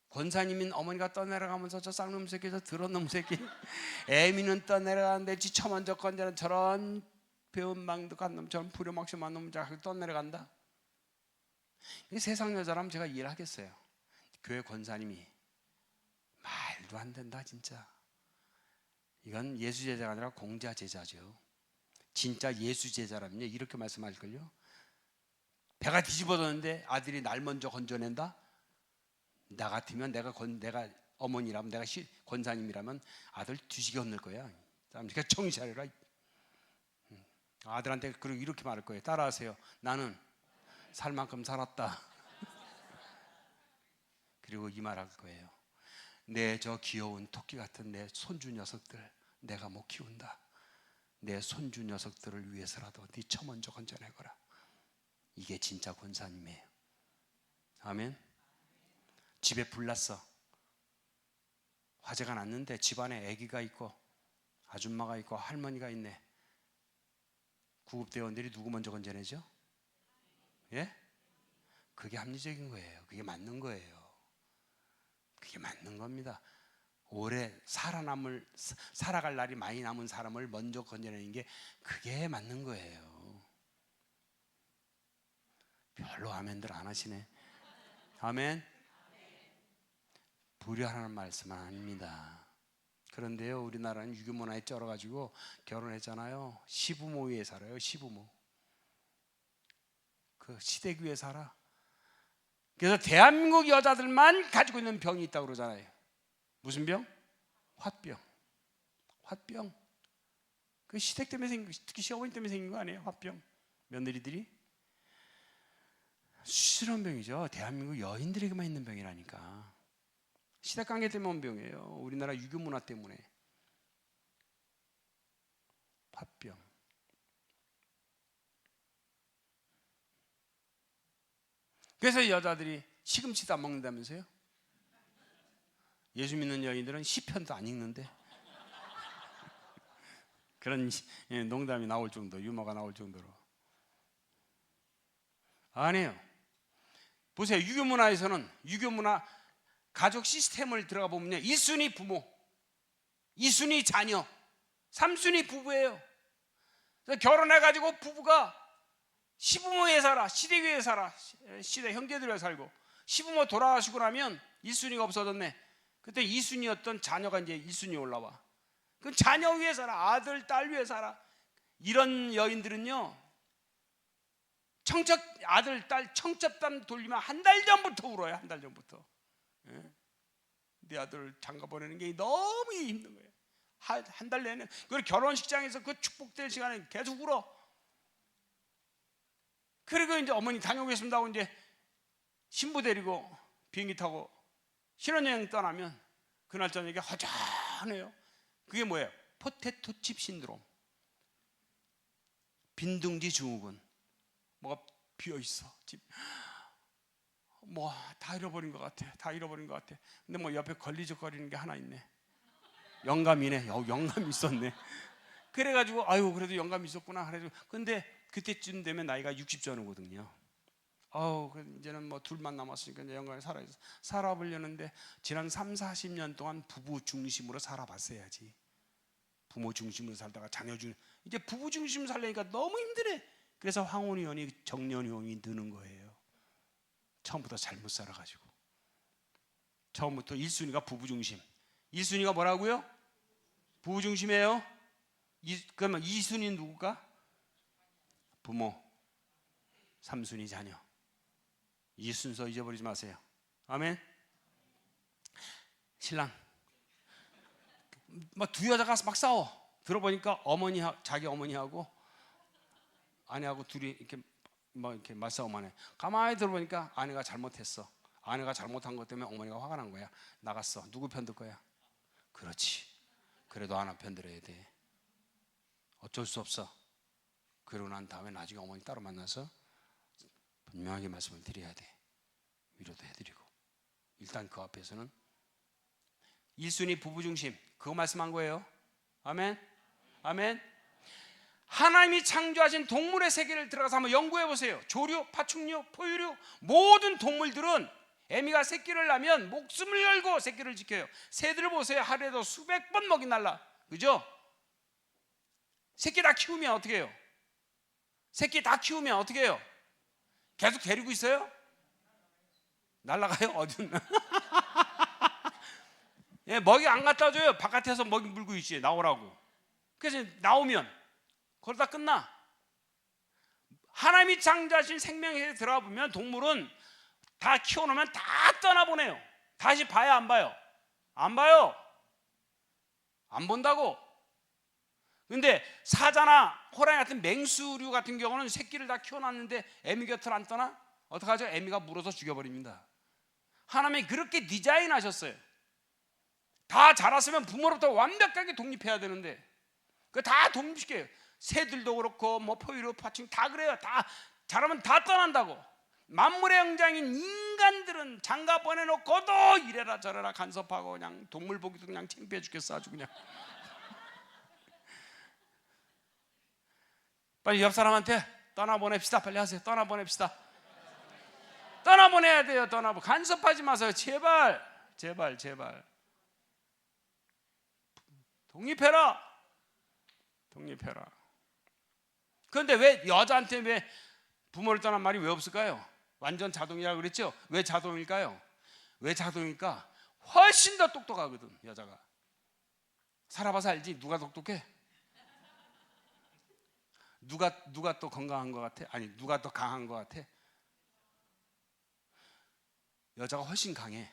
권사님인 어머니가 떠내려가면서 저 쌍놈 새끼, 저 더러운 놈 새끼, 애미는 떠내려가는데 지 쳐 먼저 건져내. 저런 배은망덕한 놈, 저런 부려먹심한 놈 떠내려간다. 세상 여자라면 제가 이해를 하겠어요. 교회 권사님이 말도 안 된다 진짜. 이건 예수 제자가 아니라 공자 제자죠. 진짜 예수 제자라면요 이렇게 말씀할걸요. 배가 뒤집어졌는데 아들이 날 먼저 건져낸다? 나 같으면 내가 어머니라면, 내가 권사님이라면 아들 뒤지게 혼낼 거야. 그러니까 정신 차려라. 아들한테 그리고 이렇게 말할 거예요. 따라하세요. 나는 살 만큼 살았다. 그리고 이 말 할 거예요. 내 저 귀여운 토끼 같은 내 손주 녀석들 내가 못 키운다. 내 손주 녀석들을 위해서라도 네 처 먼저 건져내거라. 이게 진짜 권사님이에요. 아멘. 집에 불났어. 화재가 났는데 집안에 아기가 있고 아줌마가 있고 할머니가 있네. 구급대원들이 누구 먼저 건져내죠? 예? 그게 합리적인 거예요. 그게 맞는 거예요. 그게 맞는 겁니다. 오래 살아갈 날이 많이 남은 사람을 먼저 건져내는 게 그게 맞는 거예요. 별로 아멘들 안 하시네. 아멘. 불효하는 말씀은 아닙니다. 그런데요, 우리나라는 유교 문화에 쩔어가지고 결혼했잖아요. 시부모 위에 살아요. 시부모. 그 시댁 위에 살아. 그래서 대한민국 여자들만 가지고 있는 병이 있다고 그러잖아요. 무슨 병? 화병. 화병. 그 시댁 때문에 생긴, 특히 시어머니 때문에 생긴 거 아니에요? 화병. 며느리들이 수치스러운 병이죠. 대한민국 여인들에게만 있는 병이라니까. 시댁 관계 때문에 온 병이에요. 우리나라 유교 문화 때문에. 화병. 그래서 여자들이 시금치도 안 먹는다면서요? 예수 믿는 여인들은 시편도 안 읽는데. 그런 농담이 나올 정도, 유머가 나올 정도로. 아니에요. 보세요. 유교 문화에서는, 유교 문화 가족 시스템을 들어가 보면요, 1순위 부모, 2순위 자녀, 3순위 부부예요. 그래서 결혼해가지고 부부가 시부모 위에 살아, 시댁 위에 살아, 시댁 형제들 위에 살고, 시부모 돌아가시고 나면 1순위가 없어졌네. 그때 2순위였던 자녀가 이제 1순위에 올라와. 그 자녀 위에 살아, 아들, 딸 위에 살아. 이런 여인들은요, 아들, 딸 청첩장 돌리면 한 달 전부터 울어요. 한 달 전부터. 예? 네 아들 장가 보내는 게 너무 힘든 거예요. 한 달 내내. 그리고 결혼식장에서 그 축복될 시간에 계속 울어. 그리고 이제 어머니 다녀오겠습니다 하고 이제 신부 데리고 비행기 타고 신혼여행 떠나면 그날 저녁에 허전해요. 그게 뭐예요? 포테토칩 신드롬. 빈둥지 증후군. 뭐가 비어있어. 뭐 다 잃어버린 것 같아. 다 잃어버린 것 같아. 근데 뭐 옆에 걸리적거리는 게 하나 있네. 영감이네. 영감이 있었네. 그래가지고 아유 그래도 영감이 있었구나. 그래가지고 근데 그때쯤 되면 나이가 60 전후거든요. 이제는 뭐 둘만 남았으니까 이제 영감이 살아보려는데 지난 30-40년 동안 부부 중심으로 살아봤어야지. 부모 중심으로 살다가 자녀 중 이제 부부 중심으로 살려니까 너무 힘드네. 그래서 황혼이혼이 정년이혼이 느는 거예요. 처음부터 잘못 살아가지고. 처음부터 1순위가 부부 중심. 1순위가 뭐라고요? 부부 중심이에요. 그러면 2순위 누구가? 부모. 3순위 자녀. 이 순서 잊어버리지 마세요. 아멘. 신랑 막 두 여자가 막 싸워. 들어보니까 자기 어머니하고 아내하고 둘이 이렇게 말싸움하네. 가만히 들어보니까 아내가 잘못했어. 아내가 잘못한 것 때문에 어머니가 화가 난 거야. 나갔어. 누구 편 들 거야? 그렇지. 그래도 아내 편 들어야 돼. 어쩔 수 없어. 그러고 난 다음에 나중에 어머니 따로 만나서 분명하게 말씀을 드려야 돼. 위로도 해드리고. 일단 그 앞에서는 1순위 부부 중심. 그거 말씀한 거예요. 아멘. 아멘. 하나님이 창조하신 동물의 세계를 들어가서 한번 연구해 보세요. 조류, 파충류, 포유류 모든 동물들은 애미가 새끼를 낳으면 목숨을 걸고 새끼를 지켜요. 새들을 보세요. 하루에도 수백 번 먹이 날라. 그죠? 새끼 다 키우면 어떻게 해요? 새끼 다 키우면 어떻게 해요? 계속 데리고 있어요? 날라가요? 어디는? 예, 먹이 안 갖다 줘요. 바깥에서 먹이 물고 있지. 나오라고. 그래서 나오면 그러다 끝나. 하나님이 창조하신 생명에 들어가 보면 동물은 다 키워놓으면 다 떠나보내요. 다시 봐야 안 봐요? 안 봐요. 안 본다고. 근데 사자나 호랑이 같은 맹수류 같은 경우는 새끼를 다 키워놨는데 애미 곁을 안 떠나? 어떡하죠? 애미가 물어서 죽여버립니다. 하나님이 그렇게 디자인하셨어요. 다 자랐으면 부모로부터 완벽하게 독립해야 되는데 그거 다 독립시켜요. 새들도 그렇고 뭐 포유류, 파충 다 그래요. 다 자라면 다 떠난다고. 만물의 영장인 인간들은 장가 보내놓고도 이래라 저래라 간섭하고 그냥 동물 보기도 그냥 창피해 죽겠어 아주 그냥. 빨리 옆 사람한테 떠나보냅시다. 빨리 하세요. 떠나보냅시다. 떠나보내야 돼요. 간섭하지 마세요. 제발 제발 제발. 독립해라. 독립해라. 그런데 왜 여자한테 왜 부모를 떠난 말이 왜 없을까요? 완전 자동이라고 그랬죠? 왜 자동일까요? 왜 자동일까? 훨씬 더 똑똑하거든 여자가. 살아봐서 알지? 누가 똑똑해? 누가 또 건강한 것 같아? 아니 누가 더 강한 것 같아? 여자가 훨씬 강해.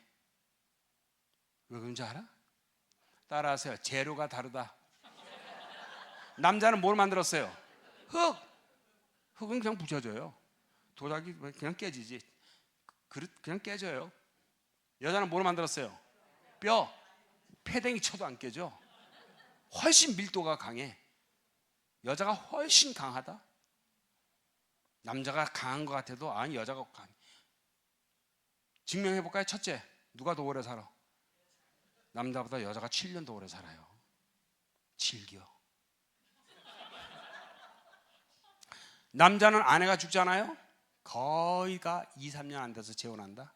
왜 그런지 알아? 따라하세요. 재료가 다르다. 남자는 뭘 만들었어요? 흙은 그냥 부셔져요. 도자기 그냥 깨지지. 그릇 그냥 깨져요. 여자는 뭘 만들었어요? 뼈. 패댕이 쳐도 안 깨져. 훨씬 밀도가 강해. 여자가 훨씬 강하다. 남자가 강한 것 같아도 아니 여자가 강해. 증명해볼까요? 첫째, 누가 더 오래 살아? 남자보다 여자가 7년 더 오래 살아요. 즐겨. 남자는 아내가 죽잖아요. 거의가 2-3년 안 돼서 재혼한다.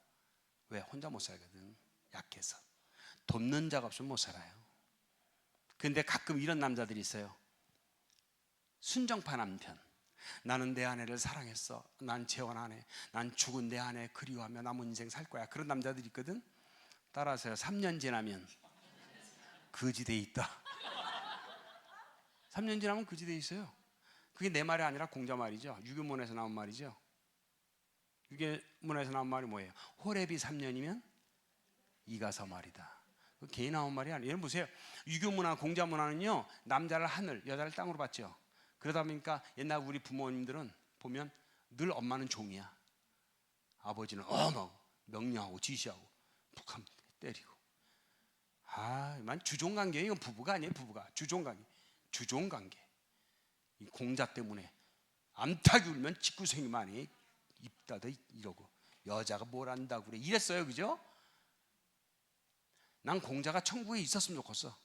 왜? 혼자 못 살거든. 약해서. 돕는 자가 없으면 못 살아요. 근데 가끔 이런 남자들이 있어요. 순정파 남편. 나는 내 아내를 사랑했어. 난 재혼 안 해. 난 죽은 내 아내 그리워하며 남은 인생 살 거야. 그런 남자들이 있거든. 따라서요. 3년 지나면 거지돼 있다. 3년 지나면 거지돼 있어요. 그게 내 말이 아니라 공자 말이죠. 유교문에서 나온 말이죠. 유교문에서 나온 말이 뭐예요? 호랩이 3년이면 이가서 말이다. 그 괜히 나온 말이 아니에요. 여러분 보세요. 유교문화, 공자문화는요. 남자를 하늘, 여자를 땅으로 봤죠. 그러다 보니까 옛날 우리 부모님들은 보면 늘 엄마는 종이야. 아버지는 막 명령하고 지시하고 푹 하면 때리고. 만 주종관계. 이건 부부가 아니에요. 부부가 주종관계. 주종관계. 이 공자 때문에 암탉이 울면 직구생이만이 입 닫아 이러고 여자가 뭘 안다고 그래 이랬어요. 그죠? 난 공자가 천국에 있었으면 좋겠어.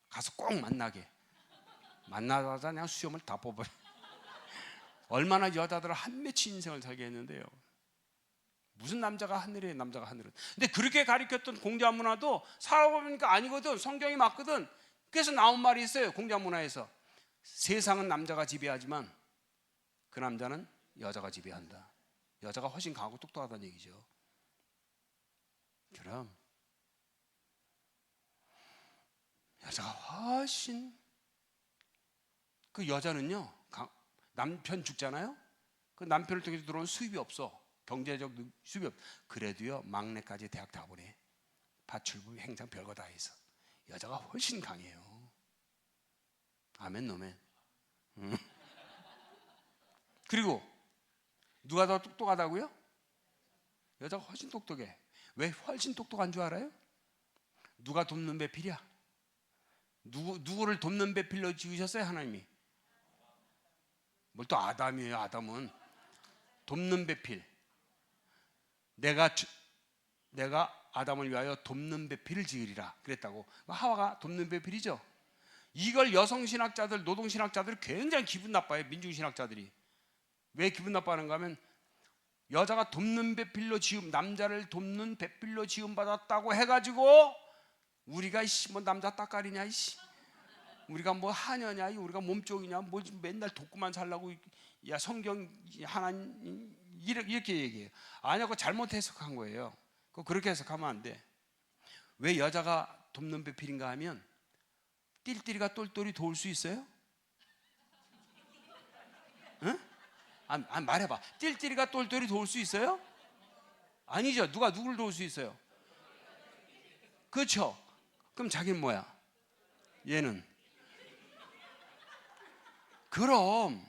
가서 꼭 만나자마자 그냥 수염을 다 뽑아요. 얼마나 여자들을 한 맺힌 인생을 살게 했는데요. 무슨 남자가 하늘에 남자가 하늘은. 근데 그렇게 가르쳤던 공자 문화도 살아보니까 아니거든. 성경이 맞거든. 그래서 나온 말이 있어요. 공자 문화에서 세상은 남자가 지배하지만 그 남자는 여자가 지배한다. 여자가 훨씬 강하고 똑똑하다는 얘기죠. 그럼 여자가 훨씬, 그 여자는요 남편 죽잖아요. 그 남편을 통해서 들어오는 수입이 없어. 경제적 수입이 없어. 그래도요 막내까지 대학 다 보내. 파출부 행장 별거 다 해서 여자가 훨씬 강해요. 아멘 노멘. 그리고 누가 더 똑똑하다고요? 여자가 훨씬 똑똑해. 왜 훨씬 똑똑한 줄 알아요? 누가 돕는 배필이야? 누구를 돕는 배필로 지으셨어요? 하나님이. 뭘 또 아담이에요. 아담은 돕는 배필. 내가 아담을 위하여 돕는 배필을 지으리라 그랬다고. 하와가 돕는 배필이죠. 이걸 여성신학자들, 노동신학자들이 굉장히 기분 나빠요. 민중신학자들이. 왜 기분 나빠하는가 하면 여자가 돕는 배필로 지음, 남자를 돕는 배필로 지음 받았다고 해가지고 우리가 뭐 남자 따까리냐, 우리가 뭐 하녀냐, 우리가 몸종이냐, 뭐 맨날 돕고만 살라고, 야 성경 하나님 이렇게 얘기해요. 아니야, 그거 잘못 해석한 거예요. 그거 그렇게 해석하면 안 돼. 왜 여자가 돕는 배필인가 하면 띨띨이가 똘똘이 도울 수 있어요? 응? 말해봐. 띨띨이가 똘똘이 도울 수 있어요? 아니죠. 누가 누구를 도울 수 있어요? 그렇죠. 그럼 자기는 뭐야? 얘는. 그럼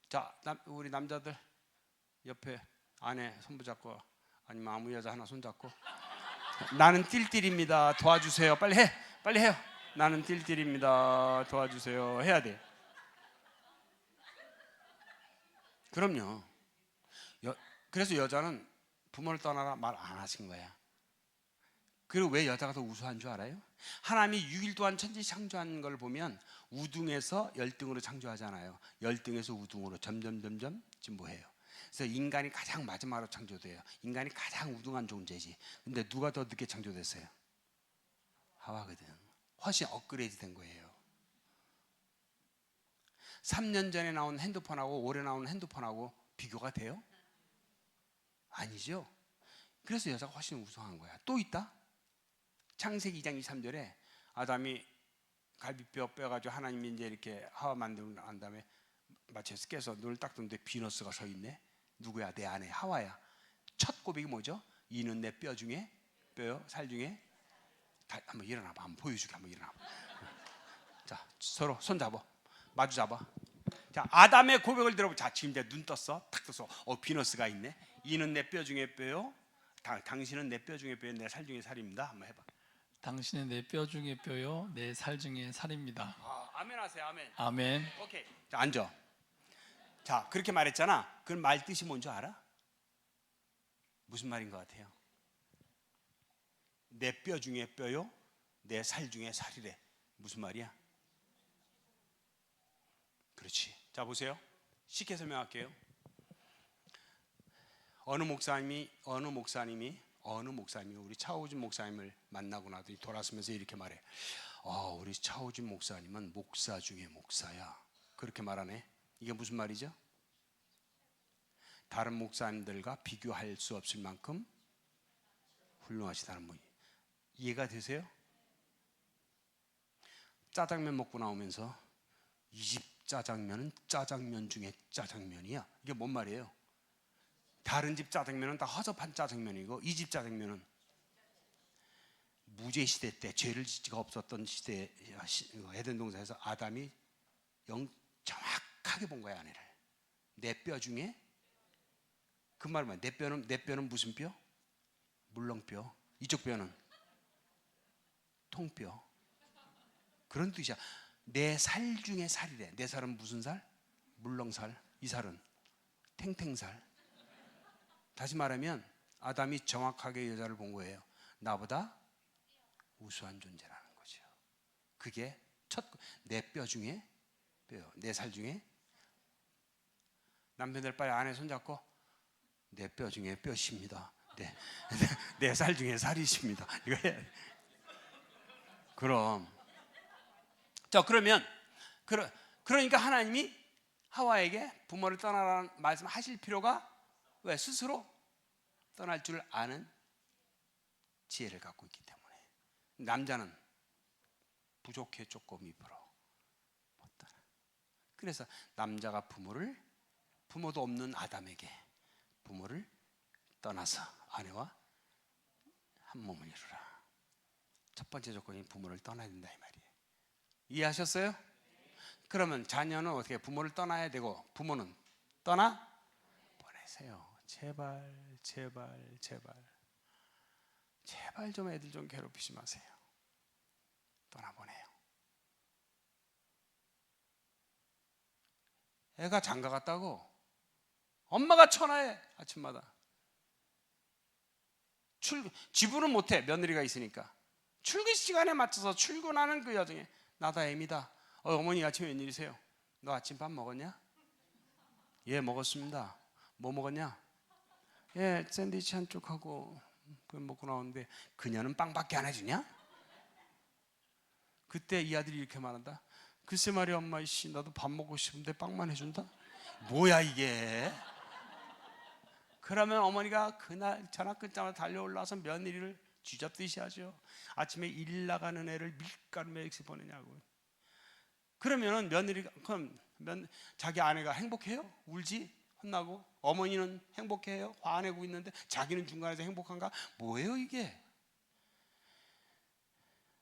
자, 우리 남자들 옆에 아내 손붙잡고, 아니면 아무 여자 하나 손잡고, 나는 띨띨입니다. 도와주세요. 빨리 해. 빨리 해요. 나는 띨띨입니다. 도와주세요. 해야 돼. 그럼요. 그래서 여자는 부모를 떠나라 말 안 하신 거야. 그리고 왜 여자가 더 우수한 줄 알아요? 하나님이 6일 동안 천지 창조한 걸 보면 우등에서 열등으로 창조하잖아요. 열등에서 우등으로 점점 진보해요. 그래서 인간이 가장 마지막으로 창조돼요. 인간이 가장 우등한 존재지. 근데 누가 더 늦게 창조됐어요? 하와거든. 훨씬 업그레이드 된 거예요. 3년 전에 나온 핸드폰하고 올해 나온 핸드폰하고 비교가 돼요? 아니죠. 그래서 여자가 훨씬 우수한 거야. 또 있다. 창세기 2장 23절에 아담이 갈비뼈 빼가지고 하나님이 이제 이렇게 하와 만들고 난 다음에 마치 깨서 눈을 딱 뜨는데 비너스가 서 있네. 누구야? 내 아내 하와야. 첫 고백이 뭐죠? 이는 내 뼈 중에 뼈요, 살 중에. 한번 일어나봐. 한번 보여주게. 한번 일어나봐. 자, 서로 손 잡아. 마주 잡아. 자, 아담의 고백을 들어보자. 자, 지금 이제 눈 떴어. 탁 떴어. 비너스가 있네. 이는 내 뼈 중에 뼈요. 당신은 내 뼈 중에 뼈요, 내 살 중에 살입니다. 한번 해봐. 당신은 내 뼈 중에 뼈요, 내 살 중에 살입니다. 아멘 하세요. 아멘. 아멘. 오케이. 자, 앉아. 자, 그렇게 말했잖아. 그 말 뜻이 뭔지 알아? 무슨 말인 것 같아요? 내 뼈 중에 뼈요, 내 살 중에 살이래. 무슨 말이야? 그렇지. 자, 보세요. 쉽게 설명할게요. 어느 목사님이 우리 차오준 목사님을 만나고 나더니 돌아서면서 이렇게 말해. 우리 차오준 목사님은 목사 중에 목사야. 그렇게 말하네. 이게 무슨 말이죠? 다른 목사님들과 비교할 수 없을 만큼 훌륭하시다는 분. 이해가 되세요? 짜장면 먹고 나오면서 이 집 짜장면은 짜장면 중에 짜장면이야. 이게 뭔 말이에요? 다른 집 짜장면은 다 허접한 짜장면이고 이 집 짜장면은 무죄 시대 때 죄를 짓지가 없었던 시대 에덴 동산에서 아담이 정확하게 본 거야. 아내를. 내 뼈 중에. 그 말은 뭐야? 내 뼈는 무슨 뼈? 물렁뼈. 이쪽 뼈는 통뼈. 그런 뜻이야. 내 살 중에 살이래. 내 살은 무슨 살? 물렁살. 이 살은 탱탱살. 다시 말하면 아담이 정확하게 여자를 본 거예요. 나보다 우수한 존재라는 거죠. 그게 내 뼈 중에 뼈요. 내 살 중에. 남편들 빨리 아내 손잡고 내 뼈 중에 뼈십니다. 내 살 중에 살이십니다. 이거 해야 돼. 그럼 자 그러면 그러니까 하나님이 하와에게 부모를 떠나라는 말씀하실 필요가 왜? 스스로 떠날 줄 아는 지혜를 갖고 있기 때문에. 남자는 부족해 조금 입으로 못 떠나. 그래서 남자가 부모도 없는 아담에게 부모를 떠나서 아내와 한 몸을 이루라. 첫 번째 조건이 부모를 떠나야 된다 이 말이에요. 이해하셨어요? 그러면 자녀는 어떻게 부모를 떠나야 되고 부모는 떠나 보내세요. 제발 좀 애들 좀 괴롭히지 마세요. 떠나보내요. 애가 장가 갔다고 엄마가 전화해. 아침마다 지불은 못해. 며느리가 있으니까. 출근 시간에 맞춰서 출근하는 그 여정에 나다 애미다. 어머니 아침에 웬일이세요? 너 아침밥 먹었냐? 예 먹었습니다. 뭐 먹었냐? 예 샌드위치 한 쪽하고 그걸 먹고 나오는데 그녀는 빵밖에 안 해주냐? 그때 이 아들이 이렇게 말한다. 글쎄 말이야 엄마 씨 나도 밥 먹고 싶은데 빵만 해준다? 뭐야 이게? 그러면 어머니가 그날 전화 끊자마자 달려올라와서 며느리를 쥐잡듯이 하죠. 아침에 일 나가는 애를 밀가루 맥스 보내냐고. 그러면은 며느리가 그럼 자기 아내가 행복해요? 울지? 혼나고? 어머니는 행복해요? 화내고 있는데 자기는 중간에서 행복한가? 뭐예요 이게?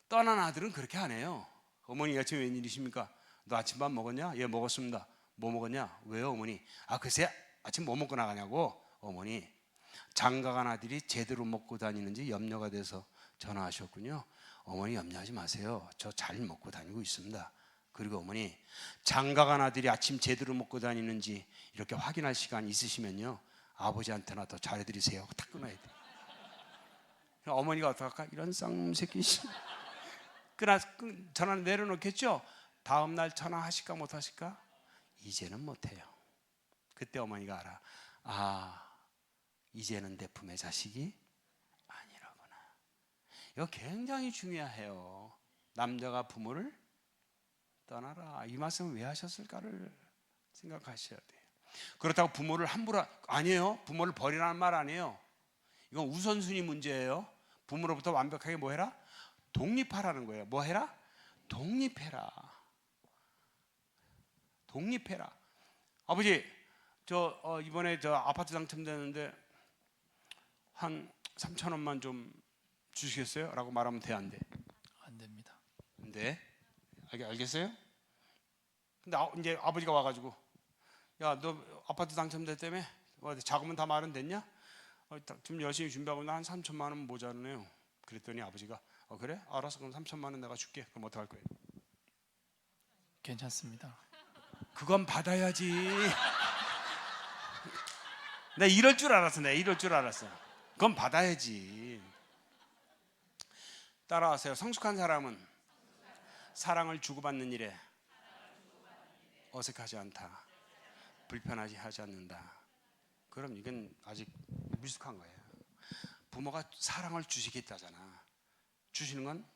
떠난 아들은 그렇게 안 해요. 어머니 아침에 웬일이십니까? 너 아침밥 먹었냐? 예 먹었습니다. 뭐 먹었냐? 왜요 어머니? 글쎄 아침 뭐 먹고 나가냐고. 어머니 장가간 아들이 제대로 먹고 다니는지 염려가 돼서 전화하셨군요. 어머니 염려하지 마세요. 저 잘 먹고 다니고 있습니다. 그리고 어머니 장가간 아들이 아침 제대로 먹고 다니는지 이렇게 확인할 시간 있으시면요 아버지한테나 더 잘해드리세요. 탁 끊어야 돼. 어머니가 어떡할까? 이런 쌍놈 새끼. 전화 내려놓겠죠? 다음날 전화하실까 못하실까? 이제는 못해요. 그때 어머니가 알아. 이제는 내 품의 자식이 아니라구나. 이거 굉장히 중요해요. 남자가 부모를 떠나라. 이 말씀을 왜 하셨을까를 생각하셔야 돼요. 그렇다고 부모를 함부로 아니에요. 부모를 버리라는 말 아니에요. 이건 우선순위 문제예요. 부모로부터 완벽하게 뭐 해라? 독립하라는 거예요. 뭐 해라? 독립해라. 아버지 이번에 아파트 당첨됐는데 한 3,000원만 좀 주시겠어요? 라고 말하면 돼 안 돼? 안 됩니다. 안 돼? 알겠어요? 근데 이제 아버지가 와가지고 야 너 아파트 당첨됐다며? 자금은 다 마련됐냐? 좀 열심히 준비하고 한 3천만 원 모자르네요. 그랬더니 아버지가 그래? 알았어 그럼 3천만 원 내가 줄게. 그럼 어떡할 거예요? 괜찮습니다. 그건 받아야지. 내가 이럴 줄 알았어. 그건 받아야지. 따라하세요. 성숙한 사람은 사랑을 주고받는 일에 어색하지 않다. 불편하지 하지 않는다. 그럼 이건 아직 미숙한 거예요. 부모가 사랑을 주시겠다잖아. 주시는 건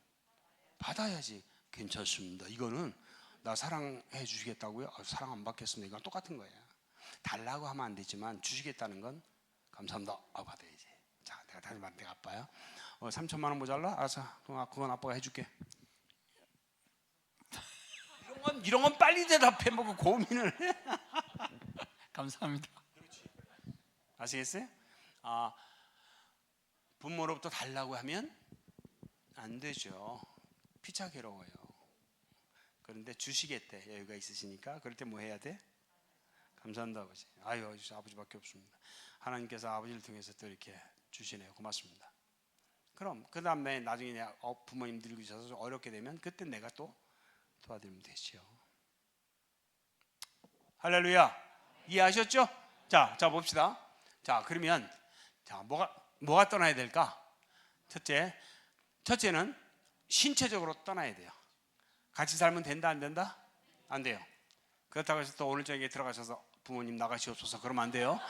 받아야지. 괜찮습니다. 이거는 나 사랑해 주시겠다고요? 사랑 안 받겠습니다. 이건 똑같은 거예요. 달라고 하면 안 되지만 주시겠다는 건 감사합니다. 받아야지. 자, 내가 다시 내가 아빠야. 3천만 원 모자라? 알았어. 그건 아빠가 해줄게. 이런 건 빨리 대답해 먹고 고민을 해. 감사합니다. 아시겠어요? 부모로부터 달라고 하면 안 되죠. 피차 괴로워요. 그런데 주시겠대. 여유가 있으시니까. 그럴 때 뭐 해야 돼? 감사합니다 아버지. 아버지밖에 없습니다. 하나님께서 아버지를 통해서 또 이렇게 주시네요. 고맙습니다. 그럼 그 다음에 나중에 부모님 늙으셔서 어렵게 되면 그때 내가 또 도와드리면 되죠. 할렐루야. 이해하셨죠? 자 봅시다. 자 그러면 뭐가 떠나야 될까? 첫째는 신체적으로 떠나야 돼요. 같이 살면 된다 안 된다? 안 돼요. 그렇다고 해서 또 오늘 저녁에 들어가셔서 부모님 나가시옵소서 그러면 안 돼요.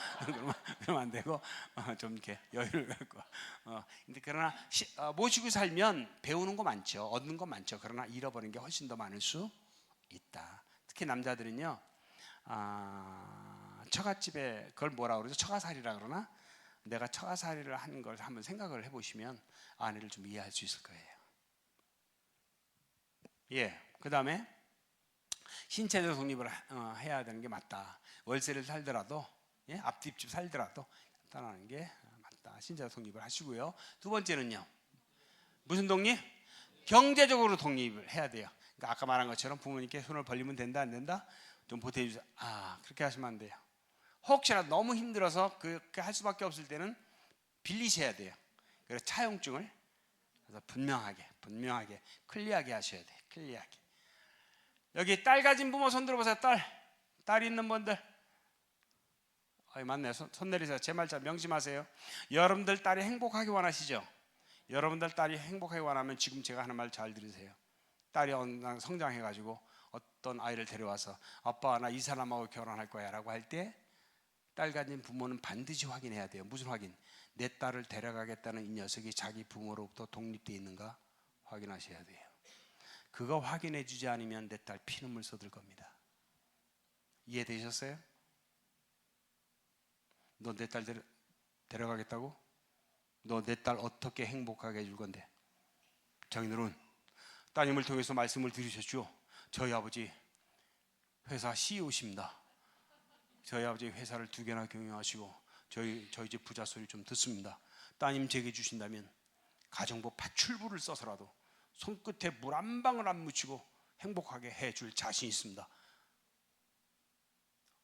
그러면 안 되고 좀 이렇게 여유를 갖고. 근데 그러나 모시고 살면 배우는 거 많죠. 얻는 거 많죠. 그러나 잃어버리는 게 훨씬 더 많을 수 있다. 특히 남자들은요. 처갓집에 그걸 뭐라 그러죠? 처가살이라 그러나? 내가 처가살이를 하는 걸 한번 생각을 해보시면 아내를 좀 이해할 수 있을 거예요. 예. 그 다음에 신체적 독립을 해야 되는 게 맞다. 월세를 살더라도, 예? 앞집집 살더라도 떠나는 게 맞다. 신체적 독립을 하시고요. 두 번째는요. 무슨 독립? 경제적으로 독립을 해야 돼요. 그러니까 아까 말한 것처럼 부모님께 손을 벌리면 된다 안 된다? 좀 보태주세요. 그렇게 하시면 안 돼요. 혹시라도 너무 힘들어서 그렇게 할 수밖에 없을 때는 빌리셔야 돼요. 그래서 차용증을 그래서 분명하게 클리어하게 하셔야 돼요. 클리어하게. 여기 딸 가진 부모 손 들어보세요. 딸 있는 분들. 맞네. 손 내리세요. 제 말 잘 명심하세요. 여러분들 딸이 행복하게 원하시죠? 여러분들 딸이 행복하게 원하면 지금 제가 하는 말 잘 들으세요. 딸이 성장해가지고 어떤 아이를 데려와서 아빠 나 이 사람하고 결혼할 거야 라고 할 때 딸 가진 부모는 반드시 확인해야 돼요. 무슨 확인? 내 딸을 데려가겠다는 이 녀석이 자기 부모로부터 독립되어 있는가 확인하셔야 돼요. 그거 확인해 주지 않으면 내 딸 피눈물 쏟을 겁니다. 이해되셨어요? 너 내 딸 데려가겠다고? 너 내 딸 어떻게 행복하게 해줄 건데? 장인어른, 따님을 통해서 말씀을 들으셨죠? 저희 아버지 회사 CEO십니다. 저희 아버지 회사를 2개나 경영하시고 저희 집 부자 소리 좀 듣습니다. 따님 제게 주신다면 가정부 파출부를 써서라도 손끝에 물 한 방울 안 묻히고 행복하게 해줄 자신 있습니다.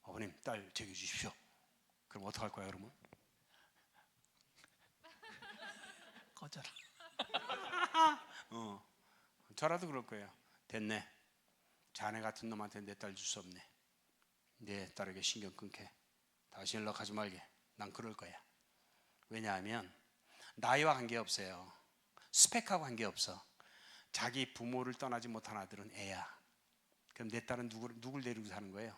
아버님 딸 제게 주십시오. 그럼 어떡할 거야 여러분? 꺼져라. 저라도 그럴 거예요. 됐네. 자네 같은 놈한테 내 딸 줄 수 없네. 내 딸에게 신경 끊게. 다시 연락하지 말게. 난 그럴 거야. 왜냐하면 나이와 관계없어요. 스펙하고 관계없어. 자기 부모를 떠나지 못한 아들은 애야. 그럼 내 딸은 누굴 데리고 사는 거예요?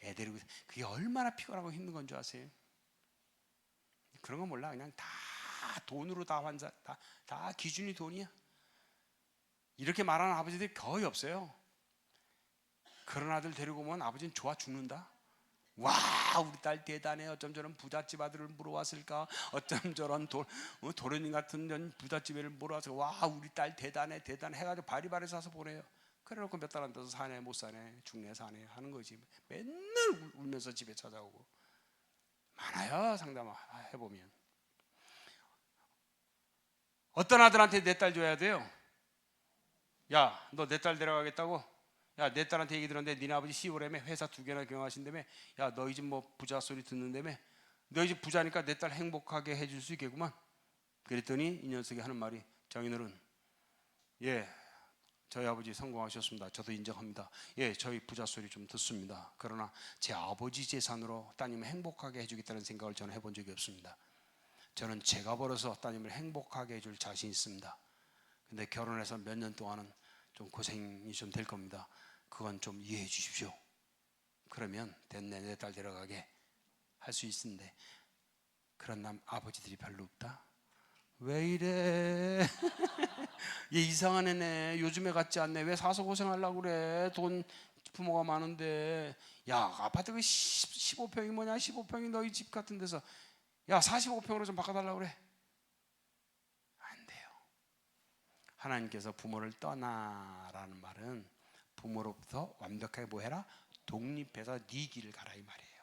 애 데리고. 그게 얼마나 피곤하고 힘든 건 줄 아세요? 그런 거 몰라. 그냥 다 돈으로 다 기준이 돈이야. 이렇게 말하는 아버지들이 거의 없어요. 그런 아들 데리고 오면 아버지는 좋아 죽는다. 와 우리 딸 대단해. 어쩜 저런 부잣집 아들을 물어왔을까. 어쩜 저런 도련님 같은 부잣집 애를 물어와서 와 우리 딸 대단해 해가지고 바리바리 사서 보내요. 그래놓고 몇 달 안 돼서 사네 못 사네 죽네 사네 하는 거지. 맨날 울면서 집에 찾아오고 많아요. 상담해보면. 어떤 아들한테 내 딸 줘야 돼요? 야 너 내 딸 데려가겠다고? 야 내 딸한테 얘기 들었는데 니네 아버지 CEO라며 회사 2개나 경영하신다며. 야 너희 집 뭐 부자 소리 듣는다며. 너희 집 부자니까 내 딸 행복하게 해줄 수 있겠구만. 그랬더니 이 녀석이 하는 말이 장인어른 예 저희 아버지 성공하셨습니다. 저도 인정합니다. 예 저희 부자 소리 좀 듣습니다. 그러나 제 아버지 재산으로 따님을 행복하게 해주겠다는 생각을 저는 해본 적이 없습니다. 저는 제가 벌어서 따님을 행복하게 해줄 자신 있습니다. 근데 결혼해서 몇 년 동안은 좀 고생이 좀 될 겁니다. 그건 좀 이해해 주십시오. 그러면 됐네 내 딸 데려가게 할 수 있는데 그런 아버지들이 별로 없다. 왜 이래? 얘 이상한 애네. 요즘에 같지 않네. 왜 사서 고생하려고 그래? 돈 부모가 많은데. 야 아파트 그 15평이 뭐냐? 15평이 너희 집 같은 데서 야 45평으로 좀 바꿔달라고 그래. 안 돼요. 하나님께서 부모를 떠나라는 말은 부모로부터 완벽하게 뭐 해라? 독립해서 네 길을 가라 이 말이에요.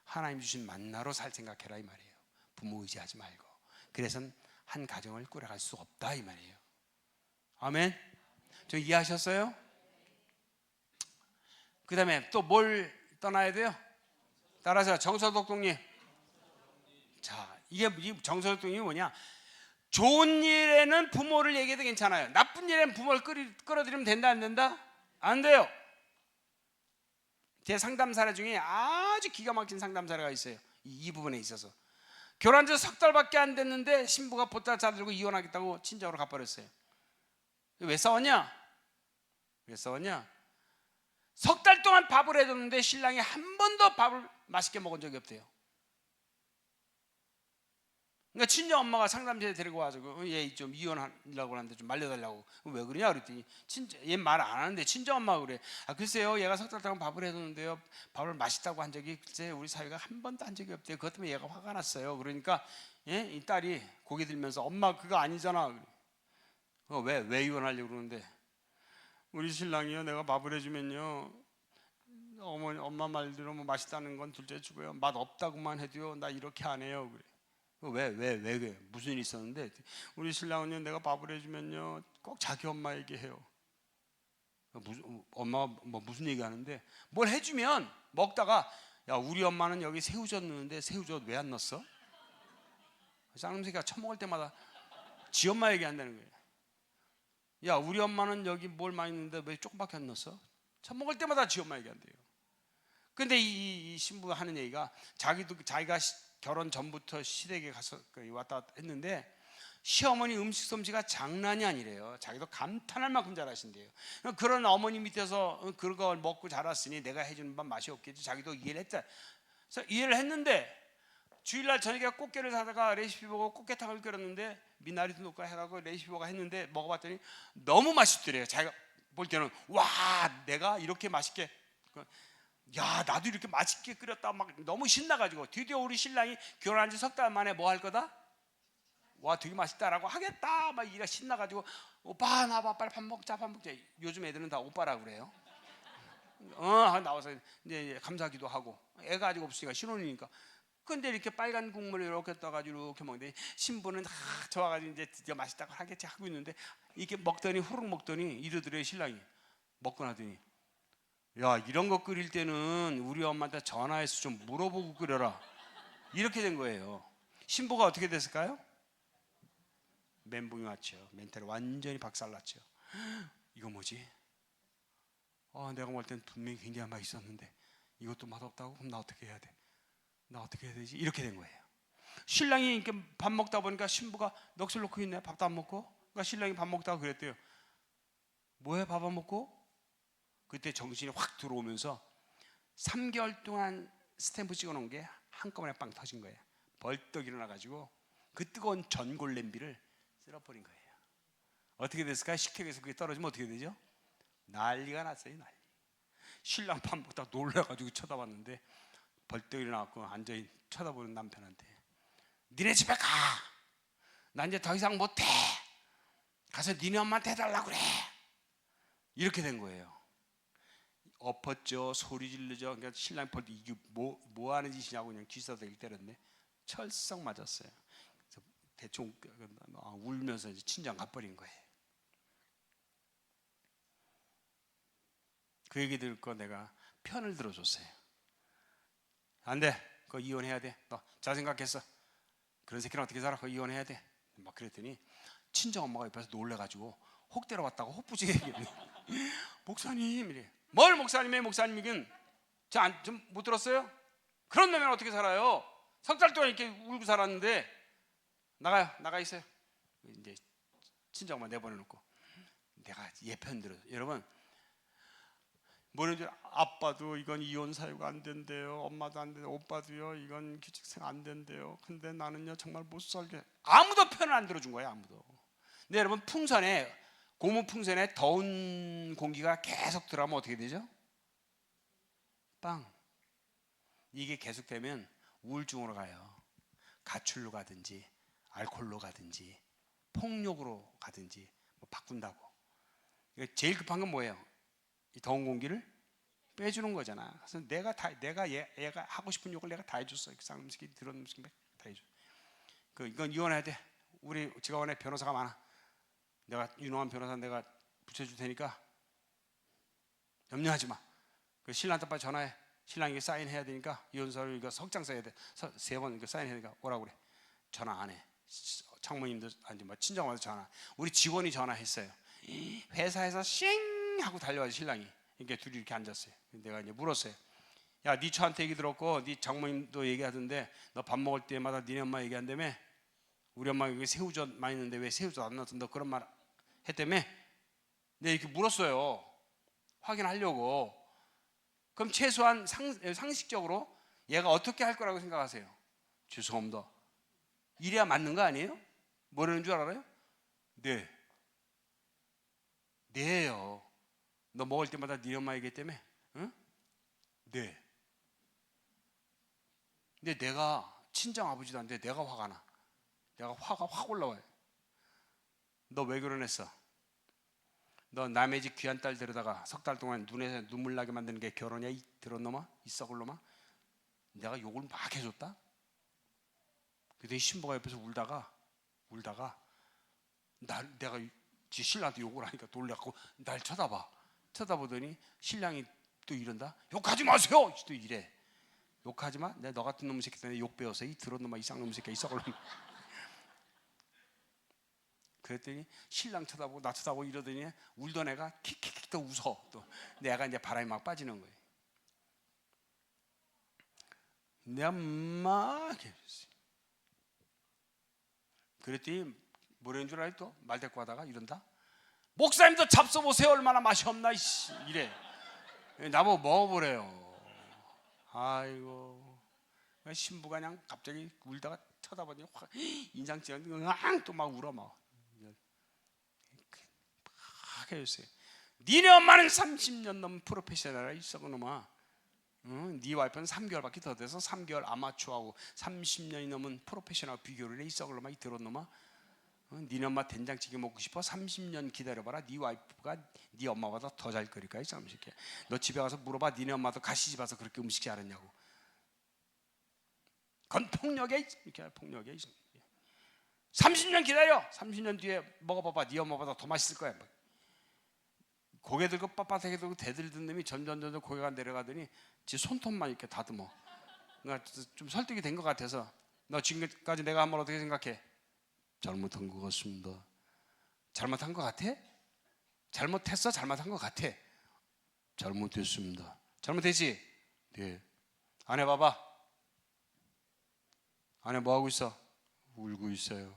하나님 주신 만나로 살 생각해라 이 말이에요. 부모 의지하지 말고. 그래서는 한 가정을 꾸려갈 수 없다 이 말이에요. 아멘. 좀 이해하셨어요? 그 다음에 또 뭘 떠나야 돼요? 따라서 정서적 독립. 자, 이게 정서적 독립이 뭐냐? 좋은 일에는 부모를 얘기해도 괜찮아요. 나쁜 일에는 부모를 끌어들이면 된다 안 된다? 안 돼요. 제 상담 사례 중에 아주 기가 막힌 상담 사례가 있어요. 이 부분에 있어서 결혼한 지 3달밖에 안 됐는데 신부가 보따리 싸들고 이혼하겠다고 친정으로 가버렸어요. 왜 싸웠냐? 왜 싸웠냐? 석 달 동안 밥을 해줬는데 신랑이 한 번도 밥을 맛있게 먹은 적이 없대요. 그러니까 친정 엄마가 상담실에 데리고 와서 얘 좀 이혼하려고 하는데 좀 말려달라고. 왜 그러냐 그랬더니 얘 말 안 하는데 친정 엄마가 그래. 아 글쎄요, 얘가 석 달 동안 밥을 해줬는데요, 밥을 맛있다고 한 적이 글쎄 우리 사위가 한 번도 한 적이 없대요. 그것 때문에 얘가 화가 났어요. 그러니까 이 딸이 고개 들면서 엄마 그거 아니잖아. 왜 이혼하려고 그러는데, 우리 신랑이요, 내가 밥을 해주면요, 엄마 말대로 뭐 맛있다는 건 둘째 주고요, 맛 없다고만 해도요 나 이렇게 안 해요. 그래. 왜 무슨 일이 있었는데, 우리 신랑은요 내가 밥을 해주면요 꼭 자기 엄마 얘기해요. 엄마가 뭐 무슨 얘기하는데, 뭘 해주면 먹다가 야 우리 엄마는 여기 새우젓 넣는데 새우젓 왜 안 넣었어? 쌍놈 새끼가 처먹을 때마다 지 엄마 얘기한다는 거예요. 야 우리 엄마는 여기 뭘 많이 넣는데 왜 조금밖에 안 넣었어? 처먹을 때마다 지 엄마 얘기한대요. 근데 이 신부가 하는 얘기가, 자기가 결혼 전부터 시댁에 가서 왔다 갔다 했는데 시어머니 음식 솜씨가 장난이 아니래요. 자기도 감탄할 만큼 잘하신대요. 그런 어머니 밑에서 그런 걸 먹고 자랐으니 내가 해주는 밥 맛이 없겠지, 자기도 이해를 했다. 그래서 이해를 했는데 주일날 저녁에 꽃게를 사다가 레시피 보고 꽃게탕을 끓였는데 미나리도 넣고 해가지고 레시피 보고 했는데 먹어봤더니 너무 맛있더래요. 자기가 볼 때는 와 내가 이렇게 맛있게, 야 나도 이렇게 맛있게 끓였다 막 너무 신나가지고, 드디어 우리 신랑이 결혼한 지 석 달 만에 뭐 할 거다? 와 되게 맛있다라고 하겠다 막 이래 신나가지고, 오빠 나와봐 빨리 밥 먹자. 요즘 애들은 다 오빠라고 그래요. 나와서 이제 감사하기도 하고, 애가 아직 없으니까 신혼이니까. 근데 이렇게 빨간 국물을 이렇게 떠가지고 이렇게 먹는데 신부는 좋아가지고 이제 드디어 맛있다고 하겠지 하고 있는데, 이렇게 먹더니 후루룩 먹더니 이러더래요. 신랑이 먹고 나더니, 야 이런 거 끓일 때는 우리 엄마한테 전화해서 좀 물어보고 끓여라, 이렇게 된 거예요. 신부가 어떻게 됐을까요? 멘붕이 왔죠. 멘탈이 완전히 박살났죠. 이거 뭐지? 내가 먹을 땐 분명히 굉장히 맛있었는데 이것도 맛없다고? 그럼 나 어떻게 해야 돼? 나 어떻게 해야 되지? 이렇게 된 거예요. 신랑이 이렇게 밥 먹다 보니까 신부가 넋을 놓고 있네. 밥도 안 먹고. 그러니까 신랑이 밥 먹다가 그랬대요. 뭐해 밥 안 먹고? 그때 정신이 확 들어오면서 3개월 동안 스탬프 찍어놓은 게 한꺼번에 빵 터진 거예요. 벌떡 일어나가지고 그 뜨거운 전골 냄비를 쓸어버린 거예요. 어떻게 됐을까요? 식탁에서 그게 떨어지면 어떻게 되죠? 난리가 났어요. 난리. 신랑 밥 먹다가 놀라가지고 쳐다봤는데 벌떡 일어나고 앉아있 쳐다보는 남편한테, 니네 집에 가. 나 이제 더 이상 못해. 가서 니네 엄마한테 해달라고 그래. 이렇게 된 거예요. 엎었죠. 소리 지르죠. 그러니까 신랑이 볼 때 이게 뭐 하는 짓이냐고 그냥 쥐싸대기를 때렸네. 철썩 맞았어요. 그래서 대충 울면서 이제 친정 가버린 거예요. 그 얘기 듣고 내가 편을 들어줬어요. 안 돼. 그거 이혼해야 돼. 너 잘 생각했어. 그런 새끼랑 어떻게 살아? 그거 이혼해야 돼. 막 그랬더니 친정 엄마가 옆에서 놀래가지고 혹 데려왔다고 혹부지게 얘기했네. 목사님 이래. 뭘 목사님이긴 좀 못 들었어요? 그런 놈이랑 어떻게 살아요? 석 달 동안 이렇게 울고 살았는데. 나가 있어요. 이제 친정 엄마 내보내놓고 내가 얘 편 들어. 여러분 뭐든지 아빠도 이건 이혼 사유가 안 된대요. 엄마도 안 된대요. 오빠도요 이건 규칙생 안 된대요. 근데 나는요 정말 못 살게. 아무도 편을 안 들어준 거예요. 아무도. 근데 여러분 고무 풍선에 더운 공기가 계속 들어가면 어떻게 되죠? 빵. 이게 계속되면 우울증으로 가요. 가출로 가든지 알코올로 가든지 폭력으로 가든지 뭐 바꾼다고. 제일 급한 건 뭐예요? 이 더운 공기를 빼주는 거잖아. 그래서 내가 얘가 하고 싶은 욕을 내가 다 해줬어. 쌍놈새끼 들은 새끼 다 해줘. 이건 이혼해야 돼. 우리 지가원에 변호사가 많아. 내가 유능한 변호사 내가 붙여줄 테니까 염려하지 마. 그 신랑한테 빨리 전화해. 신랑이 사인해야 되니까 이혼서를 이거 석장 써야 돼. 3번 이거 사인해야 되니까 오라고 그래. 전화 안 해. 장모님도 아니 뭐 친정한테 전화. 우리 직원이 전화했어요. 회사에서 싱 하고 달려와서 신랑이 이렇게 둘이 이렇게 앉았어요. 내가 이제 물었어요. 야, 네 처한테 얘기 들었고 네 장모님도 얘기하던데 너 밥 먹을 때마다 니네 엄마 얘기한다며? 우리 엄마 여기 새우젓 많이 있는데 왜 새우젓 안 넣었어? 너 그런 말 했다며? 내가 이렇게 물었어요. 확인하려고. 그럼 최소한 상식적으로 얘가 어떻게 할 거라고 생각하세요? 죄송합니다. 이래야 맞는 거 아니에요? 뭐라는 줄 알아요? 네. 네요. 너 먹을 때마다 네 엄마 얘기 때문에? 응? 네. 근데 내가 친정 아버지도 안 돼. 내가 화가 나. 내가 화가 확 올라와요. 너 왜 결혼했어? 너 남의 집 귀한 딸 데려다가 석 달 동안 눈에서 눈물 나게 만드는 게 결혼이야? 이 더러운 놈아? 이 썩을 놈아? 내가 욕을 막 해줬다? 그때 신부가 옆에서 울다가 내가 지 신랑한테 욕을 하니까 놀래갖고 날 쳐다보더니 신랑이 또 이런다. 욕하지 마세요. 또 이래. 욕하지 마. 내가 너 같은 놈 새끼 때문에 욕 배워서 이 더러운 놈아, 이 쌍놈 새끼야, 이 썩을 놈. 그랬더니 신랑 쳐다보고 나 쳐다보고 이러더니 울던 애가 킥킥킥 또 웃어. 또 내가 이제 바람이 막 빠지는 거예요. 내가 막 그랬더니 뭐라는 줄 알아요? 또 말대꾸 하다가 이런다. 목사님도 잡숴보세요. 얼마나 맛이 없나 이래. 나보고 먹어보래요. 아이고, 신부가 그냥 갑자기 울다가 쳐다보더니 확 인상 찌가 또 막 울어 막 해주세요. 니네 엄마는 30년 넘은 프로페셔널이야, 이 썩은 놈아. 네 와이프는 3개월밖에 더 돼서 3개월 아마추어하고 30년이 넘은 프로페셔널 비교를 해, 이 썩을 놈아, 이 더러운 놈아. 니네 엄마 된장찌개 먹고 싶어? 30년 기다려봐라. 네 와이프가 네 엄마보다 더 잘 끓일 거야, 이 사람 새끼야. 너 집에 가서 물어봐. 니네 엄마도 가시집 와서 그렇게 음식 잘했냐고. 그건 폭력이야, 이렇게. 폭력이야. 30년 기다려. 30년 뒤에 먹어봐봐. 네 엄마보다 더 맛있을 거야. 고개 들고 빳빳하게 들고 대들던 놈이 점점 고개가 내려가더니 지 손톱만 이렇게 다듬어. 그러니까 좀 설득이 된 것 같아서, 너 지금까지 내가 한 말 어떻게 생각해? 잘못한 것 같습니다. 잘못한 것 같아? 잘못했어? 잘못한 것 같아? 잘못했습니다. 잘못했지? 네. 아내 봐봐. 아내 뭐하고 있어? 울고 있어요.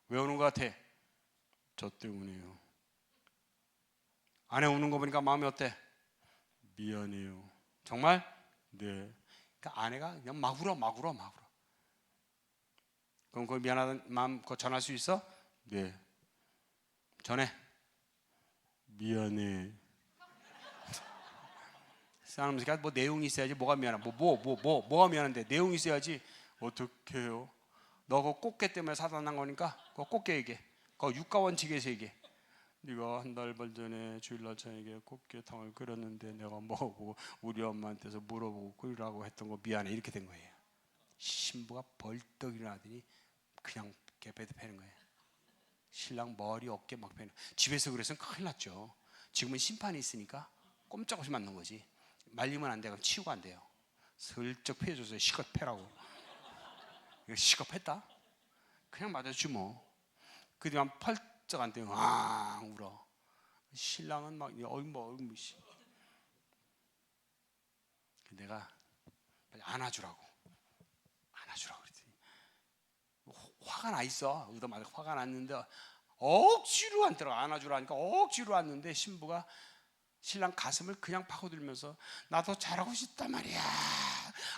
왜 우는 것 같아? 저 때문에요. 아내 우는 거 보니까 마음이 어때? 미안해요. 정말? 네. 그러니까 아내가 그냥 막 울어. 그럼 그 미안하다는 마음 그거 전할 수 있어? 네. 전해. 미안해. 사람 새끼가 뭐 내용이 있어야지. 뭐가 미안해? 뭐가 미안한데? 내용이 있어야지. 어떡해요? 너 그 꽃게 때문에 사단난 거니까 그 꽃게 얘기해. 그 육가원칙에서 얘기해. 네가 한 달 반 전에 주일날 저녁에 꽃게탕을 끓였는데 내가 먹어보고 우리 엄마한테서 물어보고 끓이라고 했던 거 미안해. 이렇게 된 거예요. 신부가 벌떡 일어나더니 그냥 개패드 패는 거예요. 신랑 머리 어깨 막 패는. 집에서 그래서는 큰일 났죠. 지금은 심판이 있으니까 꼼짝없이 맞는 거지. 말리면 안 돼요. 치우고 안 돼요. 슬쩍 패줘서 시컷 패라고. 이거 시컷 패다? 그냥 맞아주지 뭐. 그 뒤에 펄쩍 안 돼요. 울어. 신랑은 막 어이구 씨. 내가 빨리 안아주라고 그랬더니 화가 나 있어. 의도마다 화가 났는데 억지로 안 들어. 안아주라니까 억지로 왔는데 신부가 신랑 가슴을 그냥 파고들면서 나도 잘하고 싶단 말이야.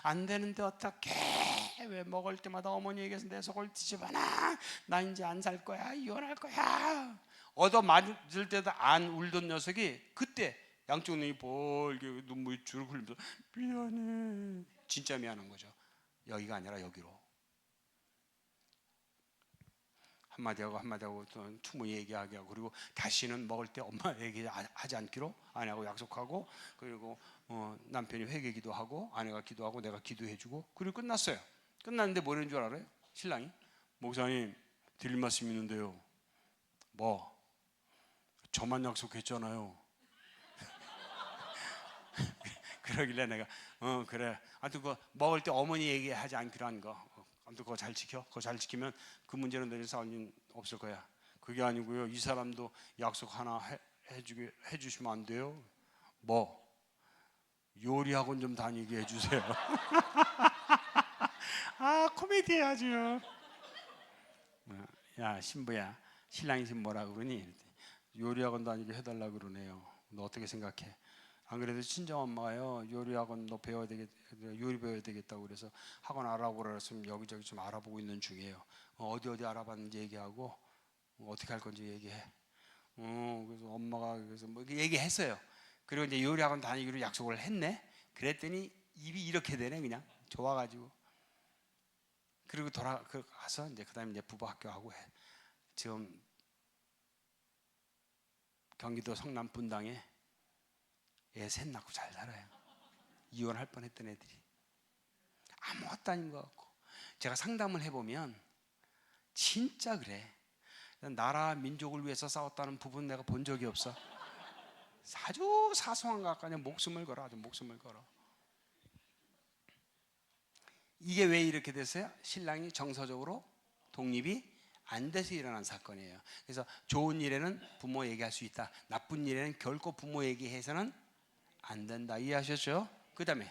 안 되는데 어떡해. 왜 먹을 때마다 어머니에게서 내 속을 뒤집어놔. 나 이제 안 살 거야. 이혼할 거야. 얻어맞을 때도 안 울던 녀석이 그때 양쪽 눈이 벌게 눈물이 줄 흘리면서 미안해. 진짜 미안한 거죠. 여기가 아니라 여기로. 한마디하고 또 충분히 얘기하게 하고, 그리고 다시는 먹을 때 엄마 얘기하지 않기로 아내하고 약속하고, 그리고 남편이 회개 기도하고 아내가 기도하고 내가 기도해주고, 그리고 끝났어요. 끝났는데 뭐라는 줄 알아요? 신랑이 목사님 드릴 말씀 있는데요. 뭐? 저만 약속했잖아요. 그러길래 내가 그래. 아무튼 그 먹을 때 어머니 얘기하지 않기로 한 거. 아무튼 그거 잘 지켜. 그거 잘 지키면 그 문제는 내일 싸울 일 없을 거야. 그게 아니고요. 이 사람도 약속 하나 해주시면 안 돼요? 뭐? 요리학원 좀 다니게 해주세요. 아, 코미디 아주. 야, 신부야. 신랑이 지금 뭐라 그러니? 요리학원 다니게 해달라 그러네요. 너 어떻게 생각해? 안 그래도 친정 엄마가요, 요리학원 너 배워야 되겠, 요리 배워야 되겠다고 그래서 학원 알아보라 그랬으면 여기저기 좀 알아보고 있는 중이에요. 어디 알아봤는지 얘기하고 어떻게 할 건지 얘기해. 그래서 엄마가 그래서 뭐 이렇게 얘기했어요. 그리고 이제 요리학원 다니기로 약속을 했네. 그랬더니 입이 이렇게 되네, 그냥 좋아가지고. 그리고 가서 이제 그다음에 이제 부부 학교하고 해. 지금 경기도 성남 분당에 애 셋 낳고 잘 살아요. 이혼할 뻔했던 애들이 아무것도 아닌 것 같고. 제가 상담을 해보면 진짜 그래. 나라 민족을 위해서 싸웠다는 부분 내가 본 적이 없어. 아주 사소한 것 같고 그냥 목숨을 걸어, 아주 목숨을 걸어. 이게 왜 이렇게 됐어요? 신랑이 정서적으로 독립이 안 돼서 일어난 사건이에요. 그래서 좋은 일에는 부모 얘기할 수 있다, 나쁜 일에는 결코 부모 얘기해서는 안 된다. 이해하셨죠? 그 다음에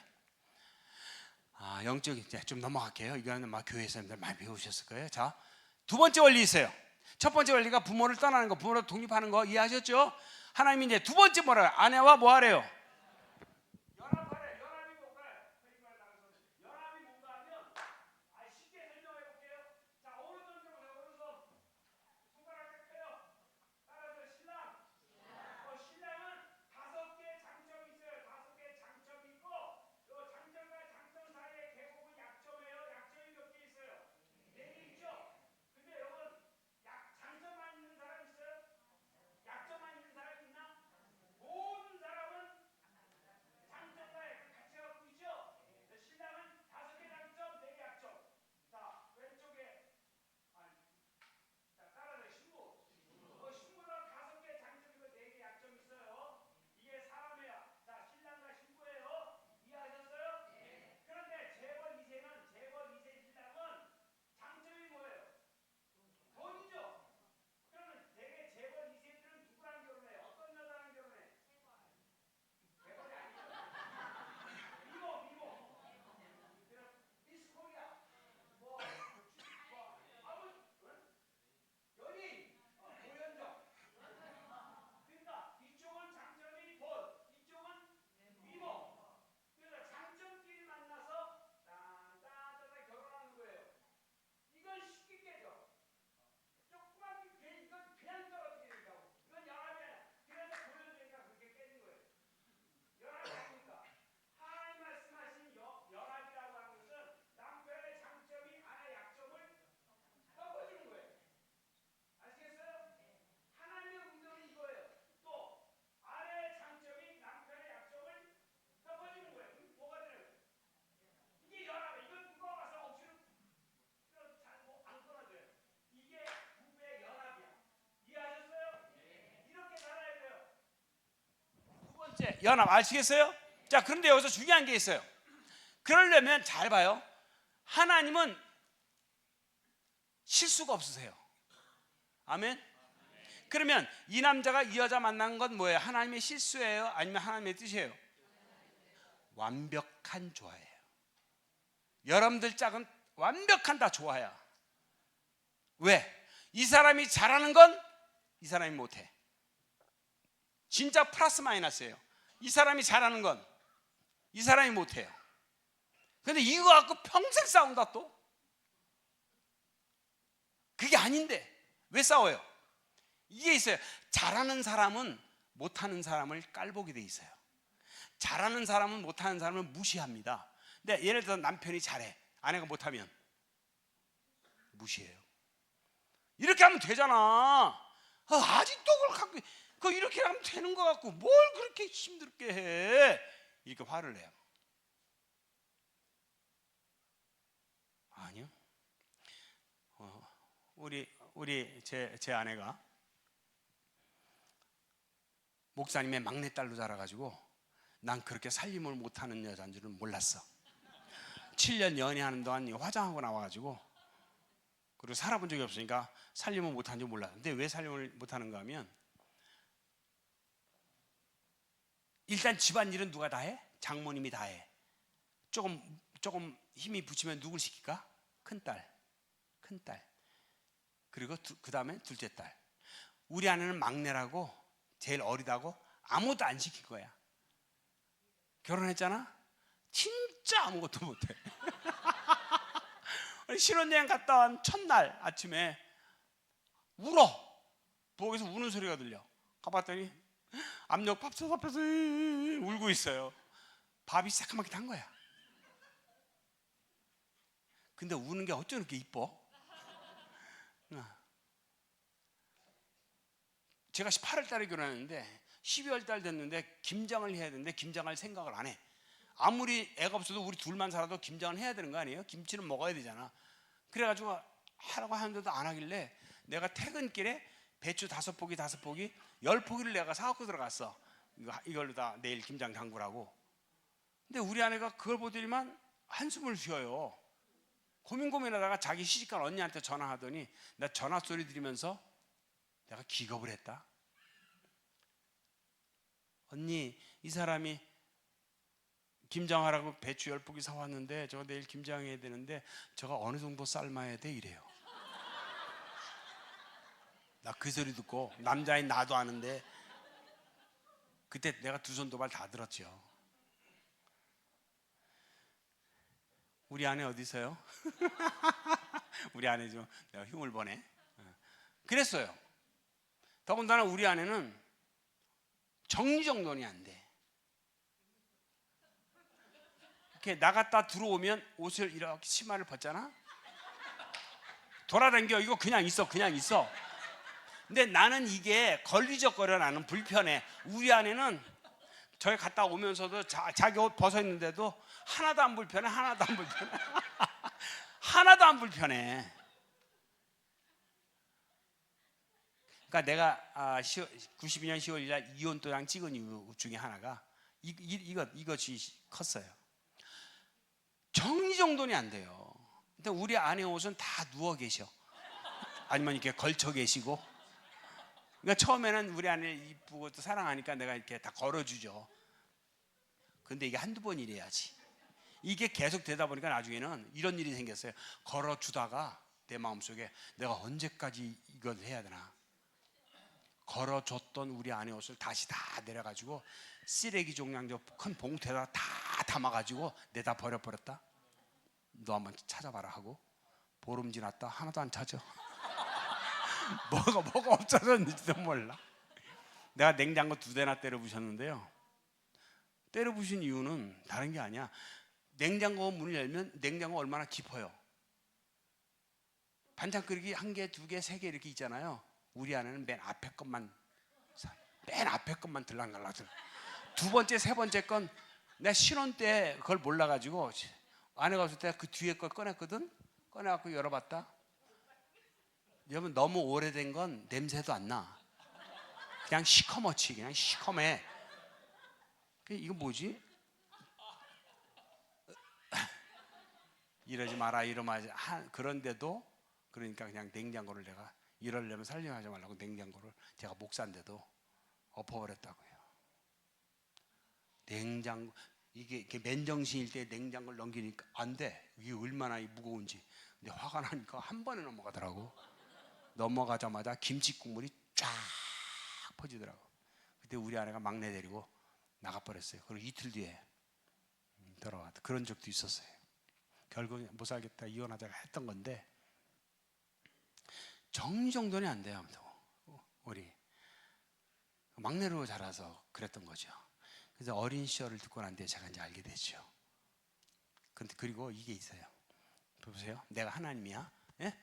영적인, 좀 넘어갈게요. 이거는 막 교회 사람들 많이 배우셨을 거예요. 자, 두 번째 원리 있어요. 첫 번째 원리가 부모를 떠나는 거, 부모로 독립하는 거. 이해하셨죠? 하나님이 이제 두 번째 뭐래요? 아내와 뭐 하래요? 연합하래. 연합이 뭘까요? 연합이 뭔가 하면 쉽게 설명해 볼게요. 자, 오른손 들어보세요. 오른손 손가락 펴요. 따라서 신랑. 신랑은 5개의 장점이 있어요. 5개의 장점이 있고, 요 장점과 장점 사이의 계곡은 약점이에요. 약점이 몇 개 있어요? 4개 있죠? 근데 여러분, 장점만 있는 사람 있어요? 약점만 있는 사람 있나? 모든 사람은 장점과 약점 같이 갖고 있죠? 신랑은 5개 장점, 4개 약점. 자, 왼쪽에 따라서 신부. 신부는 5개 장점이고 4개 약점이 있어요. 이게 사람이야. 자, 신랑과 신부예요. 이해하셨어요? 그런데 재벌 2세 신랑은 장점이 뭐예요? 돈이죠. 그러면 대개 재벌 2세들은 누구랑 결혼해? 어떤 여자랑 결혼해? 재벌이 아니죠. 미모. 미스 코리아. 연예인. 고현정. 그러니까 이쪽은 장점이 돈, 이쪽은 미모. 그래서 장점끼리 만나서 딴딴딴 결혼하는 거예요. 이건 쉽게 깨져. 조그만 이건 그냥 떨어지게 된다고. 이건 연합이 아니야. 그래서 보여주니까 그렇게 깨진 거예요. 연합이 아닙니까? 하나님 말씀하신 연합이라고 하는 것은 남편의 장점이 아내의 약점을 덮어주는 거예요. 아시겠어요? 하나님의 의도는 이거예요. 또 아내의 장점이 남편의 약점을 덮어주는 거예요. 그럼 뭐가 되는 거예요? 이게 연합이에요. 이건 누가 와서 억지로 안 끊어져요. 이게 부부의 연합이야. 이해하셨어요? 이렇게 살아야 돼요. 두 번째 연합 아시겠어요? 자, 그런데 여기서 중요한 게 있어요. 그러려면 잘 봐요. 하나님은 실수가 없으세요. 아멘. 그러면 이 남자가 이 여자 만난 건 뭐예요? 하나님의 실수예요? 아니면 하나님의 뜻이에요? 완벽한 조화예요. 여러분들 짝은 완벽한 다 조화야. 왜? 이 사람이 잘하는 건 이 사람이 못해. 진짜 플러스 마이너스예요. 이 사람이 잘하는 건 이 사람이 못해요. 근데 이거 갖고 평생 싸운다 또? 그게 아닌데 왜 싸워요? 이게 있어요. 잘하는 사람은 못하는 사람을 깔보게 돼 있어요. 잘하는 사람은 못하는 사람을 무시합니다. 근데 예를 들어 남편이 잘해, 아내가 못하면 무시해요. 이렇게 하면 되잖아. 아직도 그걸 갖고 이렇게 하면 되는 거 같고 뭘 그렇게 힘들게 해? 이렇게 화를 내요. 아니요. 제 아내가 목사님의 막내딸로 자라가지고 난 그렇게 살림을 못하는 여자인 줄은 몰랐어. 7년 연애하는 동안 화장하고 나와가지고, 그리고 살아본 적이 없으니까 살림을 못하는 줄 몰랐어. 근데 왜 살림을 못하는가 하면, 일단 집안일은 누가 다 해? 장모님이 다 해. 조금 힘이 붙이면 누굴 시킬까? 큰딸. 그리고 그 다음에 둘째 딸. 우리 아내는 막내라고 제일 어리다고 아무도 안 시킬 거야. 결혼했잖아? 진짜 아무것도 못해. 신혼여행 갔다 온 첫날 아침에 울어. 부엌에서 우는 소리가 들려. 가봤더니 압력밥솥 앞에서 울고 있어요. 밥이 새까맣게 탄 거야. 근데 우는 게 어쩜 이렇게 이뻐? 제가 18월 달에 결혼했는데 12월 달 됐는데 김장을 해야 되는데 김장할 생각을 안 해. 아무리 애가 없어도 우리 둘만 살아도 김장을 해야 되는 거 아니에요? 김치는 먹어야 되잖아. 그래가지고 하라고 하는데도 안 하길래 내가 퇴근길에 배추 5포기 10포기를 내가 사갖고 들어갔어. 이걸로 다 내일 김장 담그라고. 근데 우리 아내가 그걸 보더니만 한숨을 쉬어요. 고민하다가 자기 시집간 언니한테 전화하더니 나 전화 소리 들으면서 내가 기겁을 했다. 언니, 이 사람이 김장하라고 배추 10포기 사왔는데 저거 내일 김장해야 되는데 저거 어느 정도 삶아야 돼? 이래요. 나 그 소리 듣고 남자인 나도 아는데 그때 내가 두 손 두 발 다 들었죠. 우리 아내 어디 있어요? 우리 아내 좀 내가 흉을 보내. 그랬어요. 더군다나 우리 아내는 정리정돈이 안 돼. 이렇게 나갔다 들어오면 옷을 이렇게 치마를 벗잖아. 돌아다녀. 이거 그냥 있어. 근데 나는 이게 걸리적거려. 나는 불편해. 우리 아내는 저기 갔다 오면서도 자기 옷 벗어 있는데도 하나도 안 불편해. 하나도 안 불편해. 그러니까 내가 92년 10월 1일 이혼 도장 찍은 이유 중에 하나가 이것이 컸어요. 정리정돈이 안 돼요. 근데 우리 아내 옷은 다 누워 계셔. 아니면 이렇게 걸쳐 계시고. 그러니까 처음에는 우리 아내 이쁘고 또 사랑하니까 내가 이렇게 다 걸어주죠. 근데 이게 한두 번 이래야지. 이게 계속 되다 보니까 나중에는 이런 일이 생겼어요. 걸어주다가 내 마음속에 내가 언제까지 이걸 해야 되나. 걸어줬던 우리 아내 옷을 다시 다 내려가지고 쓰레기 종량제 큰 봉투에다 다 담아가지고 내다 버려버렸다. 너 한번 찾아봐라 하고 보름 지났다. 하나도 안 찾아. 뭐가 없어졌는지도 몰라. 내가 냉장고 2대나 때려 부셨는데요. 때려 부신 이유는 다른 게 아니야. 냉장고 문을 열면 냉장고 얼마나 깊어요. 반찬 끓이기 1개, 2개, 3개 이렇게 있잖아요. 우리 아내는 맨 앞에 것만 들락날락. 두 번째, 세 번째 건 내가 신혼 때 그걸 몰라가지고 아내가 없을 때 그 뒤에 걸 꺼냈거든. 꺼내갖고 열어봤다. 여러분 너무 오래된 건 냄새도 안 나. 그냥 시커멓지. 그냥 시커매. 이거 뭐지? 이러지 마라. 그런데도 그러니까 그냥 냉장고를 내가 이러려면 살림하지 말라고 냉장고를 제가 목사인데도 엎어버렸다고요. 냉장고 이게 맨정신일 때 냉장고를 넘기니까 안 돼. 이게 얼마나 무거운지. 근데 화가 나니까 한 번에 넘어가더라고. 넘어가자마자 김치 국물이 쫙 퍼지더라고. 그때 우리 아내가 막내 데리고 나가버렸어요. 그리고 이틀 뒤에 돌아왔다. 그런 적도 있었어요. 결국 못 살겠다 이혼하자가 했던 건데 정리정돈이 안 돼요. 우리 막내로 자라서 그랬던 거죠. 그래서 어린 시절을 듣고 난 뒤에 제가 이제 알게 됐죠. 근데 그리고 이게 있어요. 보세요. 내가 하나님이야. 예?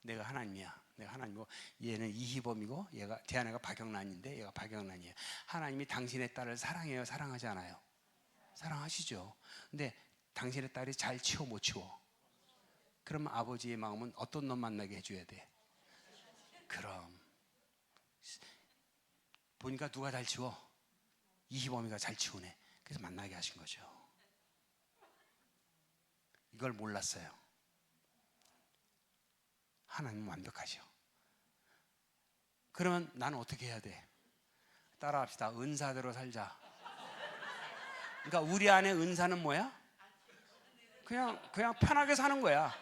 내가 하나님이야. 내가 하나님이고 얘는 이희범이고 얘가 제 아내가 박영란인데 얘가 박영란이에요. 하나님이 당신의 딸을 사랑해요? 사랑하지 않아요? 사랑하시죠. 근데 당신의 딸이 잘 치워 못 치워? 그러면 아버지의 마음은 어떤 놈 만나게 해줘야 돼? 그럼 보니까 누가 잘 치워? 이희범이가 잘 치우네. 그래서 만나게 하신 거죠. 이걸 몰랐어요. 하나님은 완벽하죠. 그러면 나는 어떻게 해야 돼? 따라합시다. 은사대로 살자. 그러니까 우리 안에 은사는 뭐야? 그냥 편하게 사는 거야.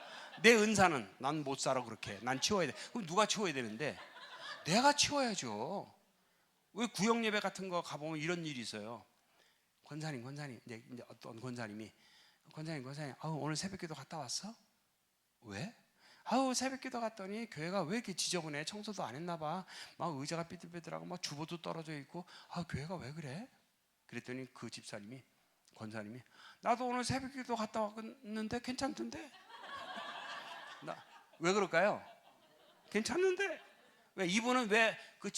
내 은사는 난 못 살아 그렇게. 난 치워야 돼. 그럼 누가 치워야 되는데? 내가 치워야죠. 왜 구역 예배 같은 거 가보면 이런 일이 있어요. 권사님 이제 어떤 권사님, 아우 오늘 새벽기도 갔다 왔어? 왜? 아우 새벽기도 갔더니 교회가 왜 이렇게 지저분해? 청소도 안 했나 봐. 막 의자가 삐뚤삐뚤하고 막 주보도 떨어져 있고, 아 교회가 왜 그래? 그랬더니 그 집사님이, 권사님이, 나도 오늘 새벽기도 갔다 왔는데 괜찮던데. 왜 그럴까요? 괜찮는데 왜 이분은 왜 그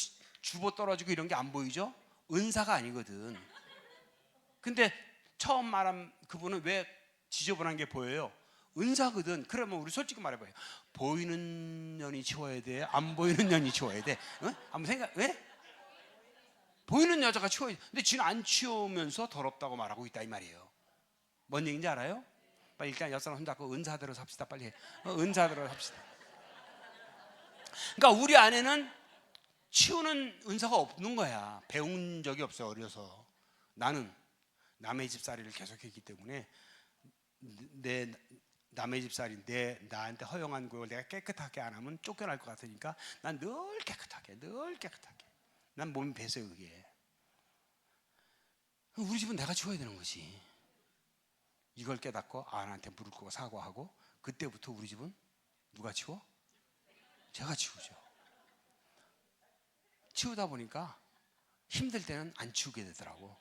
주보 떨어지고 이런 게 안 보이죠? 은사가 아니거든. 근데 처음 말한 그분은 왜 지저분한 게 보여요? 은사거든. 그러면 우리 솔직히 말해봐요. 보이는 년이 치워야 돼? 안 보이는 년이 치워야 돼? 어? 한번 생각. 왜? 보이는 여자가 치워야 돼. 근데 지는 안 치우면서 더럽다고 말하고 있다 이 말이에요. 뭔 얘기인지 알아요? 빨리 일단 여사람 손잡고 은사대로 삽시다. 빨리 은사대로 삽시다. 그러니까 우리 안에는 치우는 은사가 없는 거야. 배운 적이 없어요. 어려서. 나는 남의 집살이를 계속했기 때문에 내 남의 집살이 나한테 허용한 걸 내가 깨끗하게 안 하면 쫓겨날 것 같으니까 난 늘 깨끗하게. 난 몸이 배서요 그게. 우리 집은 내가 치워야 되는 거지. 이걸 깨닫고 아내한테 무릎 꿇고 사과하고, 그때부터 우리 집은 누가 치워? 제가 치우죠. 치우다 보니까 힘들 때는 안 치우게 되더라고.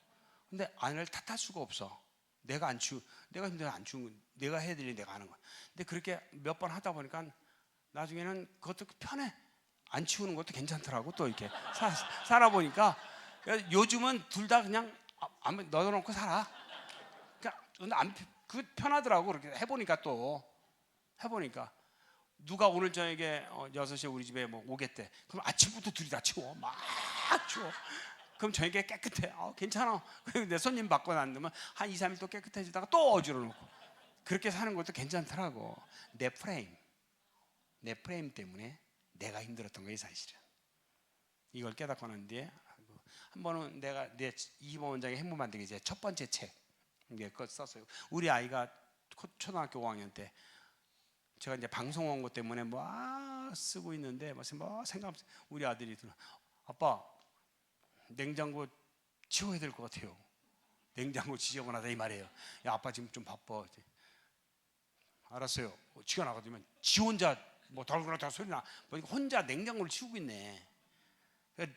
근데 아내를 탓할 수가 없어. 내가 힘들어 안 치우는 건 내가 해야 될 일 내가 하는 거야. 근데 그렇게 몇 번 하다 보니까 나중에는 그것도 편해. 안 치우는 것도 괜찮더라고. 또 이렇게 살아보니까 요즘은 둘 다 그냥 넣어놓고 살아. 그러니까 그 편하더라고. 그렇게 해보니까 누가 오늘 저녁에 6시에 우리 집에 뭐 오겠대. 그럼 아침부터 둘이 다 치워. 막 치워. 그럼 저녁에 깨끗해. 괜찮아. 그리고 내 손님 받고 난 다음에 한 2, 3일 또 깨끗해지다가 또 어지러 놓고. 그렇게 사는 것도 괜찮더라고. 내 프레임 때문에 내가 힘들었던 거예요 사실은. 이걸 깨닫고 난 뒤에 한 번은 내가 내 이모 원장의 행복 만들기 제 첫 번째 책 그거 썼어요. 우리 아이가 초등학교 5학년 때 제가 이제 방송 원고 때문에 쓰고 있는데 생각하면서 우리 아들이 아빠 냉장고 치워야 될 것 같아요. 냉장고 지저분하다 이 말이에요. 야 아빠 지금 좀 바빠. 알았어요. 지가 나가면 지 혼자 덜그락덜 소리 나. 혼자 냉장고를 치우고 있네.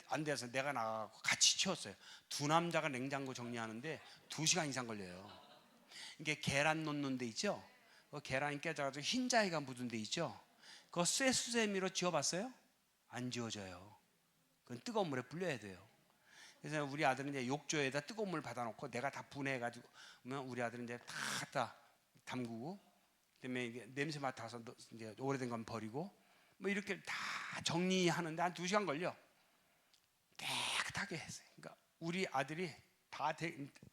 안 돼서 내가 나가고 같이 치웠어요. 두 남자가 냉장고 정리하는데 2시간 이상 걸려요. 이게 계란 놓는 데 있죠? 그 계란이 깨져가지고 흰자위가 묻은 데 있죠? 그거 쇠수세미로 지워봤어요? 안 지워져요. 그건 뜨거운 물에 불려야 돼요. 그래서 우리 아들은 이제 욕조에다 뜨거운 물 받아놓고 내가 다 분해해가지고 우리 아들은 이제 다 갖다 담그고, 그다음에 이게 냄새 맡아서 이제 오래된 건 버리고 이렇게 다 정리하는데 한 2시간 걸려. 깨끗하게 했어요. 그러니까 우리 아들이 다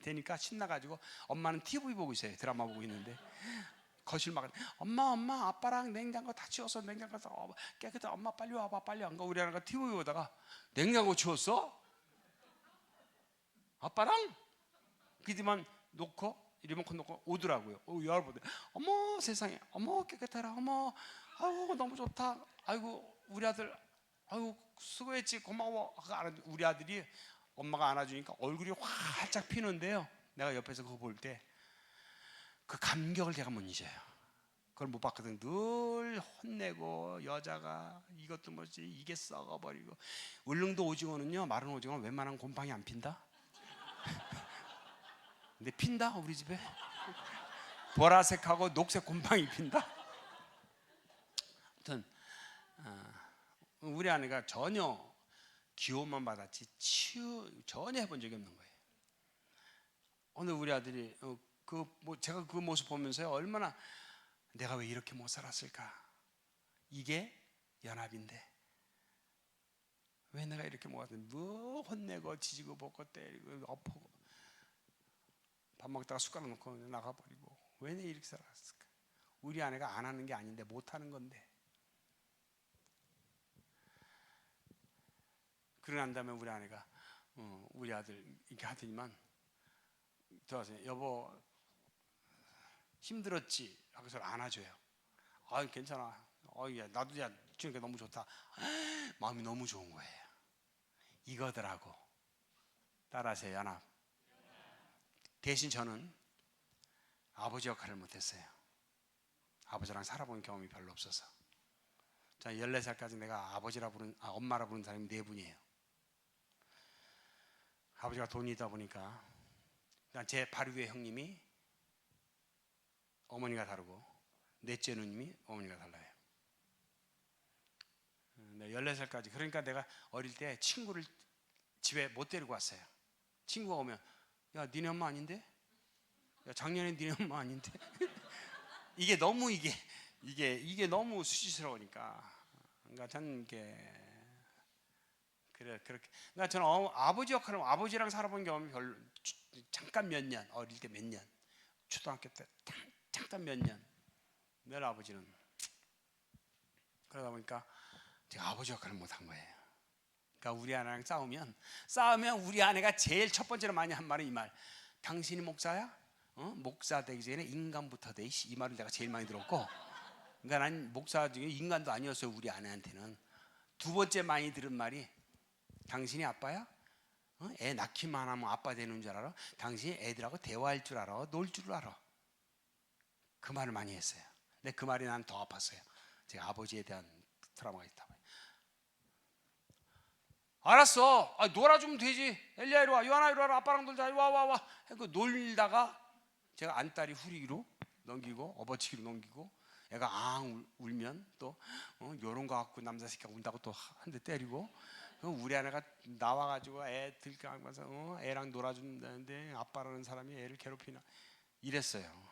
되니까 신나가지고 엄마는 TV 보고 있어요. 드라마 보고 있는데 거실 막 엄마 아빠랑 냉장고 다 치웠어. 냉장고 깨끗해. 엄마 빨리 와봐 빨리. 안 가. 우리 아내가 TV 보다가 냉장고 치웠어? 아빠랑? 그지만 놓고 리모컨 놓고 오더라고요. 열어보대. 어머 세상에. 어머 깨끗해라. 어머 아이고 너무 좋다. 아이고 우리 아들 아이고 수고했지 고마워. 우리 아들이 엄마가 안아주니까 얼굴이 활짝 피는데요. 내가 옆에서 그거 볼 때 그 감격을 제가 못 잊어요. 그걸 못 봤거든. 늘 혼내고 여자가 이것도 뭐지 이게 썩어버리고. 울릉도 오징어는요, 마른 오징어는 웬만한 곰팡이 안 핀다. 근데 핀다 우리 집에. 보라색하고 녹색 곰팡이 핀다. 아무튼 우리 아내가 전혀 기호만 받았지 전혀 해본 적이 없는 거예요. 오늘 우리 아들이 제가 그 모습 보면서요, 얼마나 내가 왜 이렇게 못 살았을까. 이게 연합인데 왜 내가 이렇게 못 살았을까. 혼내고 지지고 볶고 때리고 엎고 밥 먹다가 숟가락 놓고 나가버리고 왜 내가 이렇게 살았을까. 우리 아내가 안 하는 게 아닌데 못 하는 건데. 그러고 난 다음에 우리 아내가 우리 아들 이렇게 하더니만 들어와서 여보 힘들었지 하고서 안아줘요. 괜찮아. 야, 나도 야 주니까 너무 좋다. 마음이 너무 좋은 거예요. 이거더라고. 따라하세요. 연합. 대신 저는 아버지 역할을 못했어요. 아버지랑 살아본 경험이 별로 없어서. 저는 14살까지 내가 엄마라 부르는 사람이 4분이에요. 아버지가 돈이 있다 보니까 제 바로 위에 형님이 어머니가 다르고 넷째 누님이 어머니가 달라요. 14살까지. 그러니까 내가 어릴 때 친구를 집에 못 데리고 왔어요. 친구가 오면 야 니네 엄마 아닌데? 야 작년에 니네 엄마 아닌데? 이게 너무 이게 너무 수치스러우니까. 그러니까 저는 이게 그렇게. 그러니까 저는 아버지 역할은 아버지랑 살아본 경험이 별로 잠깐 몇 년, 어릴 때 몇 년, 초등학교 때 잠깐 몇 년. 내 아버지는 그러다 보니까 제가 아버지 역할을 못한 거예요. 그러니까 우리 아내랑 싸우면 우리 아내가 제일 첫 번째로 많이 한 말은 이 말. 당신이 목사야? 목사 되기 전에 인간부터 돼. 이 말을 내가 제일 많이 들었고, 그러니까 난 목사 중에 인간도 아니었어요. 우리 아내한테는. 두 번째 많이 들은 말이 당신이 아빠야? 애 낳기만 하면 아빠 되는 줄 알아? 당신이 애들하고 대화할 줄 알아? 놀 줄 알아? 그 말을 많이 했어요. 근데 그 말이 난 더 아팠어요. 제가 아버지에 대한 트라우마가 있다. 알았어. 놀아주면 되지. 엘리야 이리 와. 요한아 이리 와라. 아빠랑 놀자. 와. 그 놀다가 제가 안딸이 후리기로 넘기고 업어치기로 넘기고 애가 울면 또 요런 거 갖고 남자 새끼가 운다고 또 한 대 때리고 우리 아내가 나와가지고 애 들켜안고서 애랑 놀아준다는데 아빠라는 사람이 애를 괴롭히나 이랬어요.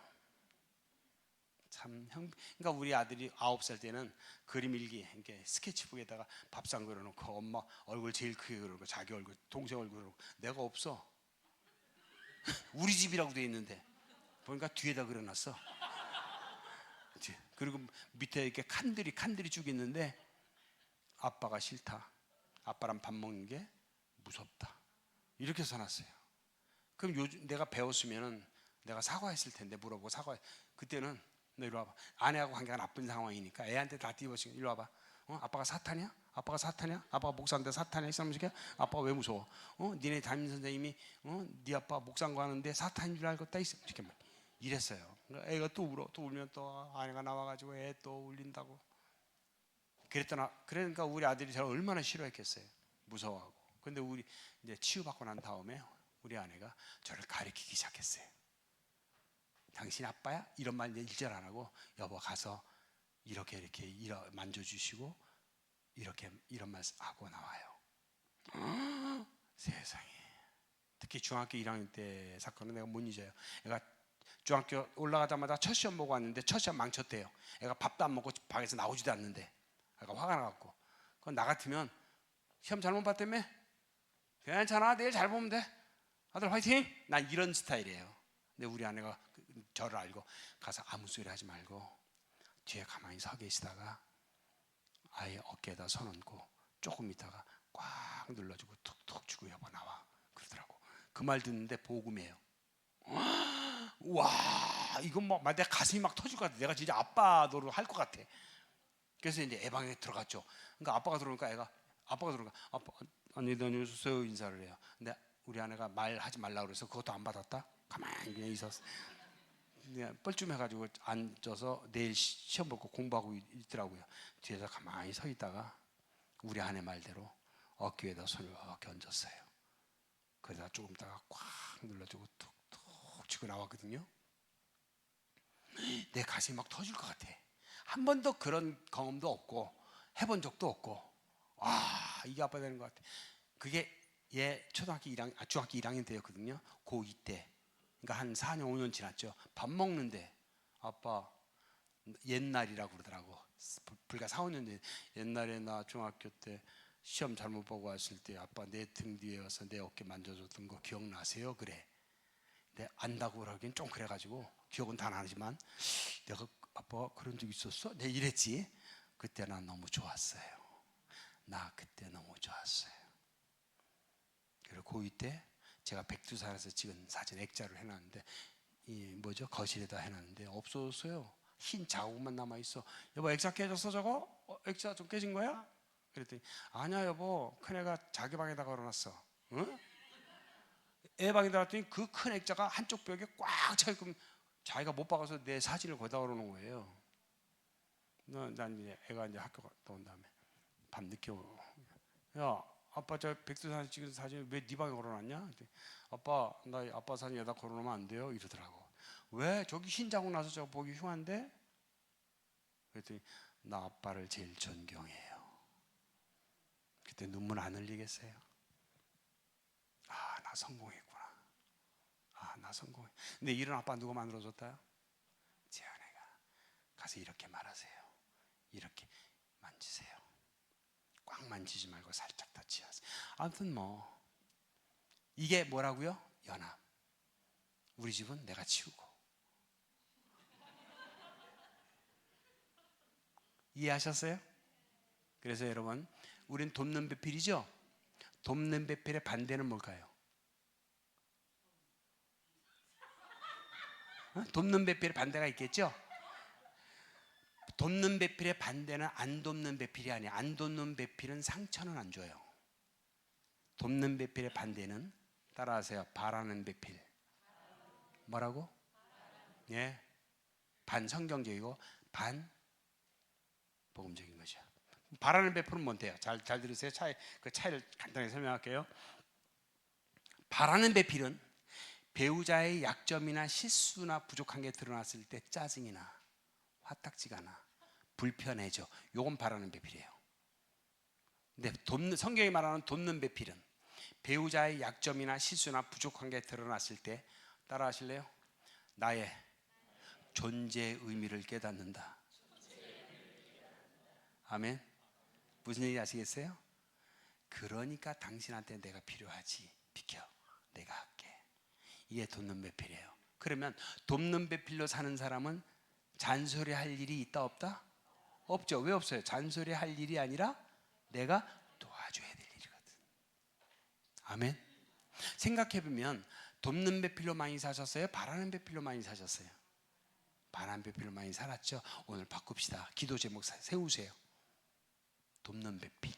참 그러니까 우리 아들이 9살 때는 그림 일기 이렇게 스케치북에다가 밥상 그려놓고 엄마 얼굴 제일 크게 그려놓고 자기 얼굴 동생 얼굴 그려놓고 내가 없어. 우리 집이라고 돼 있는데 보니까 뒤에다 그려놨어. 그리고 밑에 이렇게 칸들이 쭉 있는데 아빠가 싫다. 아빠랑 밥 먹는 게 무섭다. 이렇게 써놨어요. 그럼 요즘 내가 배웠으면은 내가 사과했을 텐데 물어보고 그때는 너 이리 와봐. 아내하고 관계가 나쁜 상황이니까 애한테 다 뒤집어쓰고 이리 와봐. 아빠가 사탄이야? 아빠가 목사인데 사탄이야? 이 사람 새끼야? 아빠가 왜 무서워? 니네 담임 선생님이 네 아빠 목사인 거 하는데 사탄인 줄 알겠다 이렇게 이랬어요. 그러니까 애가 또 울어. 또 울면 또 아내가 나와가지고 애 또 울린다고. 그러니까 우리 아들이 저를 얼마나 싫어했겠어요. 무서워하고. 근데 우리 이제 치유받고 난 다음에 우리 아내가 저를 가르치기 시작했어요. 당신 아빠야? 이런 말 1절 안 하고 여보 가서 이렇게 만져주시고 이렇게 이런 말 하고 나와요. 세상에. 특히 중학교 1학년 때 사건은 내가 못 잊어요. 애가 중학교 올라가자마자 첫 시험 보고 왔는데 첫 시험 망쳤대요. 애가 밥도 안 먹고 방에서 나오지도 않는데 애가 화가 나갖고 그건 나 같으면 시험 잘못 봤다며? 괜찮아 내일 잘 보면 돼. 아들 화이팅! 난 이런 스타일이에요. 근데 우리 아내가 저를 알고 가서 아무 소리 하지 말고 뒤에 가만히 서 계시다가 아예 어깨에다 손 얹고 조금 있다가 꽉 눌러주고 툭툭 주고 여보 나와 그러더라고. 그 말 듣는데 복음이에요. 와 이건 내 가슴이 막 터질 것 같아. 내가 진짜 아빠 노릇 할 것 같아. 그래서 이제 애 방에 들어갔죠. 그러니까 아빠가 들어오니까 아빠 안녕히 다녀오셨어요 인사를 해요. 근데 우리 아내가 말하지 말라고 그래서 그것도 안 받았다. 가만히 그냥 있었어. 그냥 뻘쭘해가지고 앉아서 내일 시험 보고 공부하고 있더라고요. 뒤에서 가만히 서 있다가 우리 아내 말대로 어깨에다 손을 이렇게 얹었어요. 그러다 조금 있다가 꽉 눌러주고 툭툭 치고 나왔거든요. 내 가슴이 막 터질 것 같아. 한 번도 그런 경험도 없고 해본 적도 없고 와 이게 아빠 되는 것 같아. 그게 중학교 1학년 때였거든요. 고2 때. 그러니까 한 4년 5년 지났죠. 밥 먹는데 아빠 옛날이라고 그러더라고. 불과 4, 5년 전 옛날에 나 중학교 때 시험 잘못 보고 왔을 때 아빠 내 등 뒤에 와서 내 어깨 만져줬던 거 기억나세요? 그래. 근데 안다고 그러긴 좀 그래가지고 기억은 다 나지만 내가 아빠가 그런 적 있었어? 내가 이랬지. 그때 난 너무 좋았어요. 나 그때 너무 좋았어요. 그리고 고2 때 제가 백두산에서 찍은 사진 액자를 해놨는데 거실에다 해놨는데 없어졌어요. 흰 자국만 남아있어. 여보 액자 깨졌어 저거? 액자 좀 깨진 거야? 그랬더니 아니야 여보 큰애가 자기 방에다 걸어놨어. 응? 애 방에 들어갔더니 그 큰 액자가 한쪽 벽에 꽉 차있고 자기가 못 박아서 내 사진을 거기다 걸어놓은 거예요. 난 이제 애가 이제 학교 갔다 온 다음에 밤 늦게 야 아빠 저 백두산 찍은 사진 왜 네 방에 걸어놨냐? 그랬더니, 아빠 나 아빠 사진 여기다 걸어놓으면 안 돼요 이러더라고. 왜? 저기 흰 자국 나서 저 보기 흉한데? 그랬더니 나 아빠를 제일 존경해요. 그때 눈물 안 흘리겠어요? 아, 나 성공했구나. 아, 나 성공해. 근데 이런 아빠 누가 만들어줬다? 재현이가. 가서 이렇게 말하세요. 이렇게 만지세요. 꽉 만지지 말고 살짝 터치하세요. 아무튼 뭐 이게 뭐라고요? 연합. 우리 집은 내가 치우고. 이해하셨어요? 그래서 여러분, 우린 돕는 배필이죠? 돕는 배필의 반대는 뭘까요? 돕는 배필의 반대가 있겠죠? 돕는 배필의 반대는 안 돕는 배필이 아니에요. 안 돕는 배필은 상처는 안 줘요. 돕는 배필의 반대는 따라하세요. 바라는 배필. 뭐라고? 예, 반 성경적이고 반 복음적인 거죠. 바라는 배필은 뭔데요? 잘 들으세요. 그 차이를 간단히 설명할게요. 바라는 배필은 배우자의 약점이나 실수나 부족한 게 드러났을 때 짜증이나 화딱지가 나 불편해져. 요건 바라는 배필이에요. 근데 성경이 말하는 돕는 배필은 배우자의 약점이나 실수나 부족한 게 드러났을 때 따라 하실래요? 나의 존재의 의미를 깨닫는다. 아멘. 무슨 얘기 아시겠어요? 그러니까 당신한테 내가 필요하지. 비켜. 내가 할게. 이게 돕는 배필이에요. 그러면 돕는 배필로 사는 사람은 잔소리할 일이 있다 없다? 없죠. 왜 없어요? 잔소리할 일이 아니라 내가 도와줘야 될 일이거든. 아멘. 생각해보면 돕는 배필로 많이 사셨어요? 바라는 배필로 많이 사셨어요? 바라는 배필로 많이 살았죠. 오늘 바꿉시다. 기도 제목 세우세요. 돕는 배필.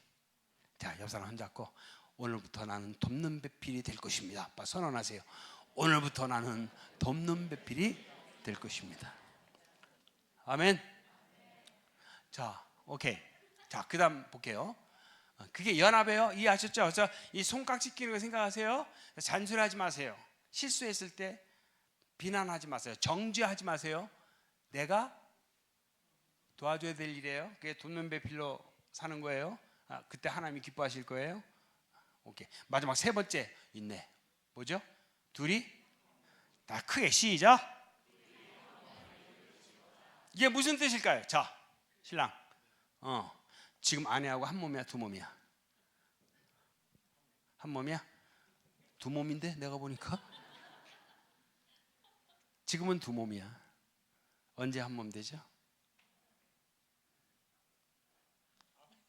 자, 옆 사람 손잡고 오늘부터 나는 돕는 배필이 될 것입니다. 아빠 선언하세요. 오늘부터 나는 돕는 배필이 될 것입니다. 아멘. 자, 오케이. 자, 그 다음 볼게요. 그게 연합이에요. 이해하셨죠? 그래서 이 손깍지 끼는 거 생각하세요. 잔소리하지 마세요. 실수했을 때 비난하지 마세요. 정죄하지 마세요. 내가 도와줘야 될 일이에요. 그게 돕는 배필로 사는 거예요. 그때 하나님이 기뻐하실 거예요. 오케이. 마지막 세 번째 있네. 뭐죠? 둘이 다 크게 시작. 이게 무슨 뜻일까요? 자, 신랑. 지금 아내하고 한 몸이야, 두 몸이야? 한 몸이야? 두 몸인데 내가 보니까 지금은 두 몸이야. 언제 한 몸 되죠?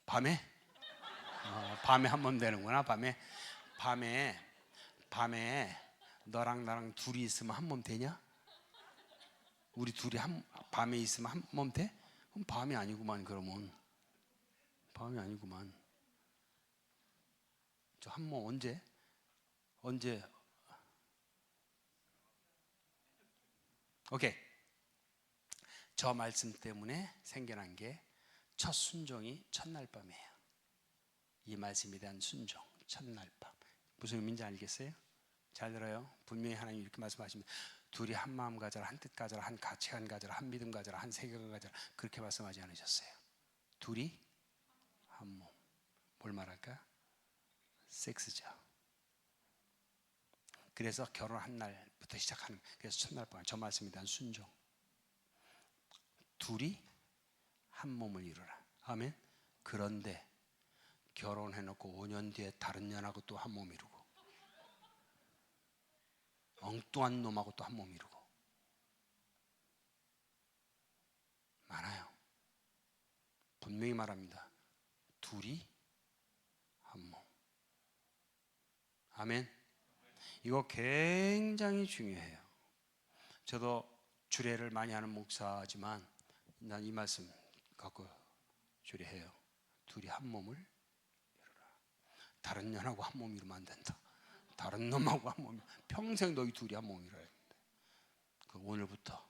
밤에? 밤에 한 몸 되는구나. 밤에 너랑 나랑 둘이 있으면 한 몸 되냐? 우리 둘이 밤에 있으면 한 몸 돼? 그럼 밤이 아니구만. 그러면 밤이 아니구만. 저 한 몸 언제? 오케이. 저 말씀 때문에 생겨난 게 첫 순종이 첫날 밤이에요. 이 말씀에 대한 순종, 첫날 밤. 무슨 의미인지 알겠어요? 잘 들어요. 분명히 하나님 이렇게 말씀하십니다. 둘이 한 마음 가져라, 한 뜻 가져라, 한 가치관 가져라, 한 믿음 가져라, 한 세계관 가져라. 그렇게 말씀하지 않으셨어요. 둘이 한 몸. 뭘 말할까? 섹스죠. 그래서 결혼한 날부터 시작하는, 그래서 첫날 밤, 저 말씀에 대한 순종. 둘이 한 몸을 이루라. 아멘. 그런데 결혼해놓고 5년 뒤에 다른 년하고 또 한 몸 이루고, 엉뚱한 놈하고 또 한 몸 이루고 많아요. 분명히 말합니다. 둘이 한 몸. 아멘. 이거 굉장히 중요해요. 저도 주례를 많이 하는 목사지만 난 이 말씀 갖고 주례해요. 둘이 한 몸을 이루라. 다른 년하고 한 몸 이루면 안 된다. 다른 놈하고 한 몸이, 평생 너희 둘이 한 몸이라 했는데, 그 오늘부터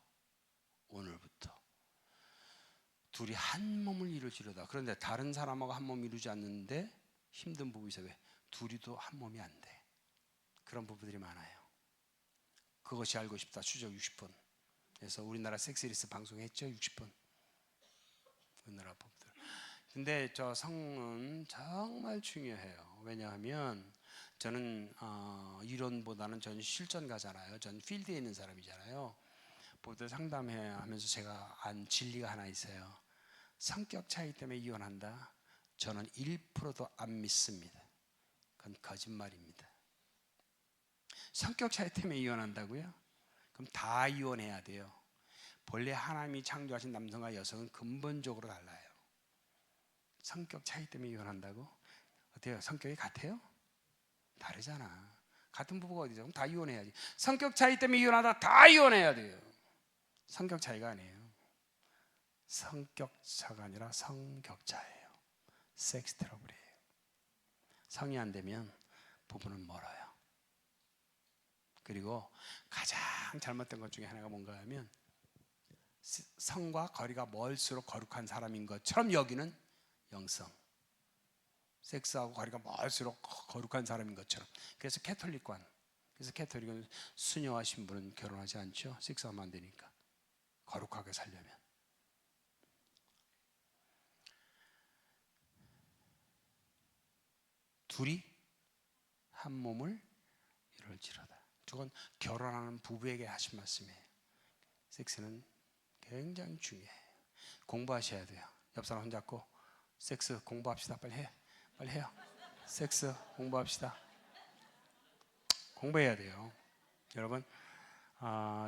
둘이 한 몸을 이루지로다. 그런데 다른 사람하고 한 몸 이루지 않는데 힘든 부부 있어요. 왜? 둘이도 한 몸이 안 돼. 그런 부부들이 많아요. 그것이 알고 싶다. 추적 60분. 그래서 우리나라 섹스리스 방송했죠. 60분. 우리나라 부부들. 근데 저 성은 정말 중요해요. 왜냐하면 저는 이론보다는 전 실전가잖아요. 전 필드에 있는 사람이잖아요. 부부들 상담하면서 제가 안 진리가 하나 있어요. 성격 차이 때문에 이혼한다? 저는 1%도 안 믿습니다. 그건 거짓말입니다. 성격 차이 때문에 이혼한다고요? 그럼 다 이혼해야 돼요. 본래 하나님이 창조하신 남성과 여성은 근본적으로 달라요. 성격 차이 때문에 이혼한다고? 어때요? 성격이 같아요? 다르잖아. 같은 부부가 어디죠? 그럼 다 이혼해야지. 성격 차이 때문에 이혼하다 다 이혼해야 돼요. 성격 차이가 아니에요. 성격차가 아니라 성격차예요. 섹스 트러블이에요. 성이 안 되면 부부는 멀어요. 그리고 가장 잘못된 것 중에 하나가 뭔가 하면 성과 거리가 멀수록 거룩한 사람인 것처럼 여기는 영성. 섹스하고 거리가 멀수록 거룩한 사람인 것처럼. 그래서 캐톨릭은 수녀와 신부는 결혼하지 않죠. 섹스하면 안 되니까. 거룩하게 살려면. 둘이 한 몸을 이룰지로다. 그건 결혼하는 부부에게 하신 말씀이에요. 섹스는 굉장히 중요해요. 공부하셔야 돼요. 옆 사람 손잡고 섹스 공부합시다. 빨리 해요. 섹스 공부합시다. 공부해야 돼요. 여러분,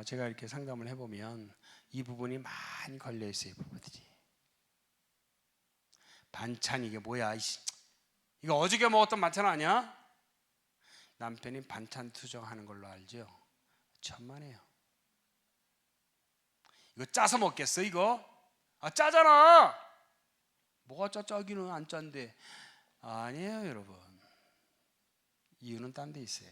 제가 이렇게 상담을 해보면 이 부분이 많이 걸려있어요. 이 부부들이. 반찬 이게 뭐야? 이거 어저께 먹었던 반찬 아니야? 남편이 반찬 투정하는 걸로 알죠? 천만에요. 이거 짜서 먹겠어 이거? 짜잖아. 뭐가 짜기는 안 짠데. 아니에요 여러분. 이유는 딴 데 있어요.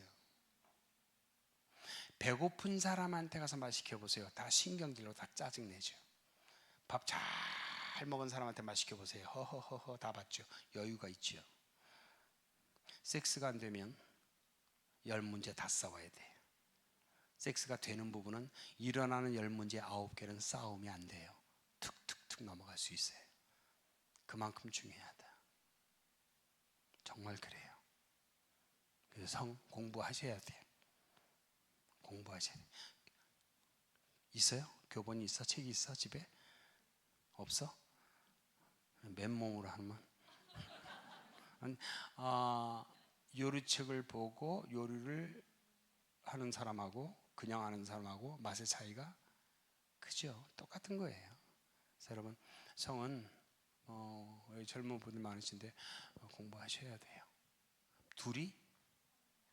배고픈 사람한테 가서 말 시켜보세요. 다 신경질로 다 짜증내죠. 밥 잘 먹은 사람한테 말 시켜보세요. 허허허허 다 받죠. 여유가 있죠. 섹스가 안 되면 10문제 다 싸워야 돼요. 섹스가 되는 부분은 일어나는 10문제 9개는 싸움이 안 돼요. 툭툭툭 넘어갈 수 있어요. 그만큼 중요하다. 정말 그래요. 그래서 성 공부하셔야 돼요. 공부하셔야 돼요. 있어요? 교본이 있어? 책이 있어? 집에? 없어? 맨몸으로 하면 요리책을 보고 요리를 하는 사람하고 그냥 하는 사람하고 맛의 차이가 크죠. 똑같은 거예요. 그래서 여러분 성은 젊은 분들 많으신데 공부하셔야 돼요. 둘이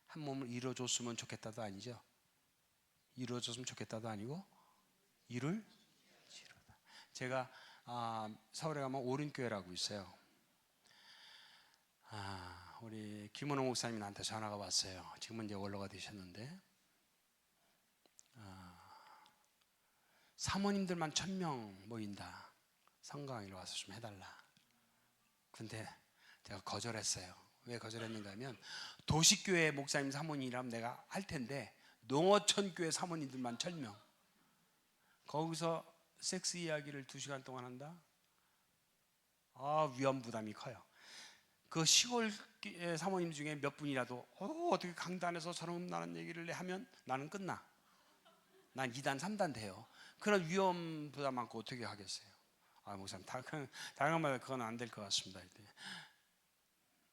한 몸을 이루어줬으면 좋겠다도 아니죠. 이루어줬으면 좋겠다도 아니고 이룰지로다. 제가 서울에 가면 오륜교회라고 있어요. 우리 김은호 목사님이 나한테 전화가 왔어요. 지금은 이제 원로가 되셨는데 사모님들만 1000명 모인다. 성강의로 와서 좀 해달라. 근데 제가 거절했어요. 왜 거절했는가 하면 도시교회 목사님 사모님이라면 내가 할 텐데 농어촌교회 사모님들만 1000명 거기서 섹스 이야기를 2시간 동안 한다? 위험 부담이 커요. 그 시골 사모님 중에 몇 분이라도 어떻게 강단에서 저런 음란한 얘기를 하면 나는 끝나. 난 2단 3단 돼요. 그런 위험 부담 많고 어떻게 하겠어요? 목사님 다른 말로 그건 안 될 것 같습니다.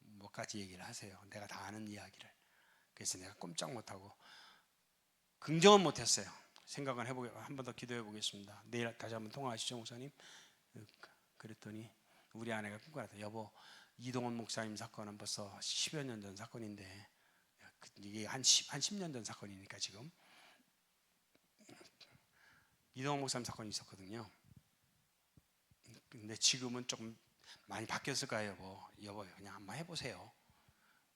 뭐까지 얘기를 하세요. 내가 다 아는 이야기를. 그래서 내가 꼼짝 못하고 긍정은 못했어요. 생각은 한 번 더 기도해 보겠습니다. 내일 다시 한번 통화하시죠 목사님. 그랬더니 우리 아내가 꿈꿔놨다. 여보 이동원 목사님 사건은 벌써 10여 년 전 사건인데 이게 한 10년 전 사건이니까 지금 이동원 목사님 사건이 있었거든요. 근데 지금은 조금 많이 바뀌었을까요 여보? 여보 그냥 한번 해보세요.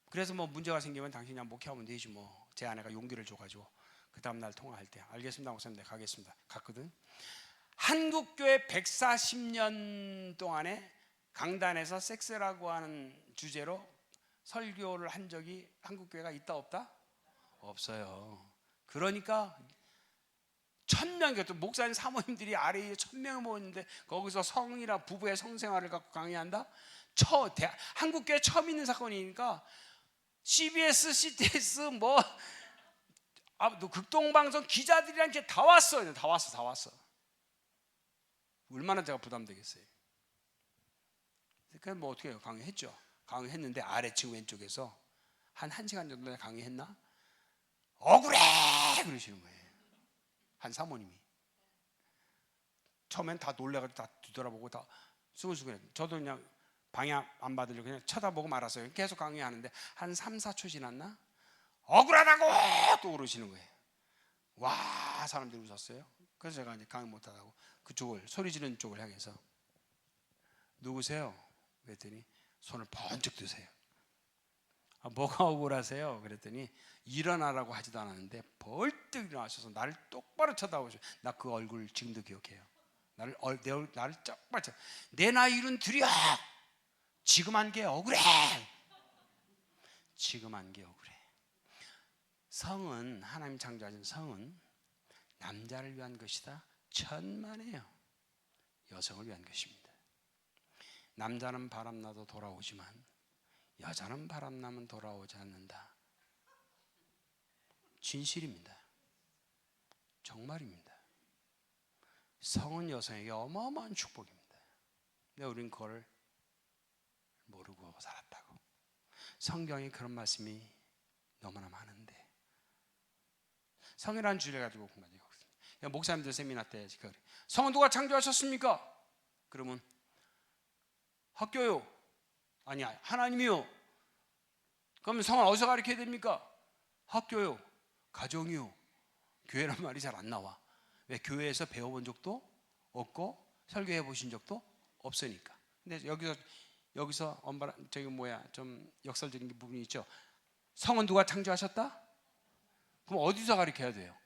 그래서 뭐 문제가 생기면 당신이 그냥 목회하면 되지 뭐. 제 아내가 용기를 줘가지고 그 다음날 통화할 때 알겠습니다 목사님, 네 가겠습니다. 갔거든. 한국교회 140년 동안에 강단에서 섹스라고 하는 주제로 설교를 한 적이 한국교회가 있다 없다? 없어요. 그러니까 1000명, 또 목사님 사모님들이 아래에 1000명이 모였는데 거기서 성이나 부부의 성생활을 갖고 강의한다? 한국교회 처음 있는 사건이니까 CBS, CTS 극동방송 기자들이랑 이렇게 다 왔어요. 다 왔어. 얼마나 제가 부담되겠어요. 그러니까 뭐 어떻게 해요? 강의했죠. 강의했는데 아래층 왼쪽에서 한 1시간 정도 강의했나? 억울해! 그러시는 거예요. 한 사모님이. 처음엔 다 놀래가지고 다 뒤돌아보고 다 수근수근해. 저도 그냥 방해 안 받으려고 그냥 쳐다보고 말았어요. 계속 강의하는데 한 3, 4초 지났나? 억울하다고 또 그러시는 거예요. 와, 사람들이 웃었어요. 그래서 제가 이제 강의 못하다고 그쪽을, 소리 지르는 쪽을 향해서 누구세요? 그랬더니 손을 번쩍 드세요. 뭐가 억울하세요? 그랬더니 일어나라고 하지도 않았는데 벌떡 일어나셔서 나를 똑바로 쳐다보셔. 나 그 얼굴 지금도 기억해요. 나를 똑바로 쳐. 내 나이는 들여. 지금 한 게 억울해. 지금 한 게 억울해. 성은, 하나님 창조하신 성은 남자를 위한 것이다? 천만에요. 여성을 위한 것입니다. 남자는 바람나도 돌아오지만 여자는 바람나면 돌아오지 않는다. 진실입니다. 정말입니다. 성은 여성에게 어마어마한 축복입니다. 근데 우린 그걸 모르고 살았다고. 성경에 그런 말씀이 너무나 많은데, 성이라는 주제 가지고 공부하는 거 있습니다. 목사님들 세미나 때 성은 누가 창조하셨습니까? 그러면 학교요. 아니야, 하나님이요. 그러면 성은 어디서 가르쳐야 됩니까? 학교요. 가정이요. 교회란 말이 잘 안 나와. 왜? 교회에서 배워본 적도 없고 설교해 보신 적도 없으니까. 근데 여기서 좀 역설적인 부분이 있죠. 성은 누가 창조하셨다? 그럼 어디서 가르쳐야 돼요?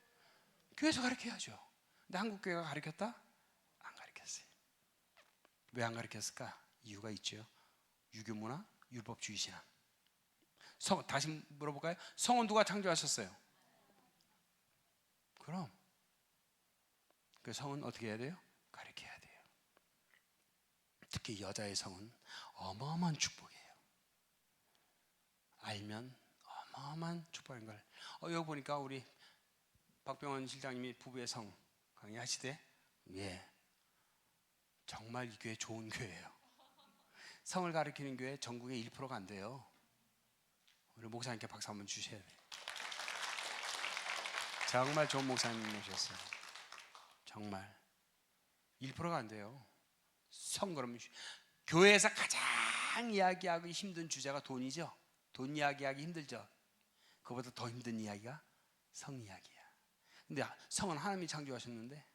교회에서 가르쳐야죠. 근데 한국 교회가 가르쳤다? 안 가르쳤어요. 왜 안 가르쳤을까? 이유가 있죠. 유교문화, 율법주의 신앙. 다시 물어볼까요? 성은 누가 창조하셨어요? 그럼 그 성은 어떻게 해야 돼요? 가르쳐야 돼요. 특히 여자의 성은 어마어마한 축복이에요. 알면 어마어마한 축복인 걸. 여기 보니까 우리 박병원 실장님이 부부의 성 강의하시대. 예, 정말 이 교회 좋은 교회예요. 성을 가르치는 교회 전국에 1%가 안 돼요. 우리 목사님께 박수 한번 주셔야 돼요. 정말 좋은 목사님 모셨어요. 정말 1%가 안 돼요. 그러면 교회에서 가장 이야기하기 힘든 주제가 돈이죠. 돈 이야기하기 힘들죠. 그보다 더 힘든 이야기가 성 이야기야. 근데 성은 하나님이 창조하셨는데,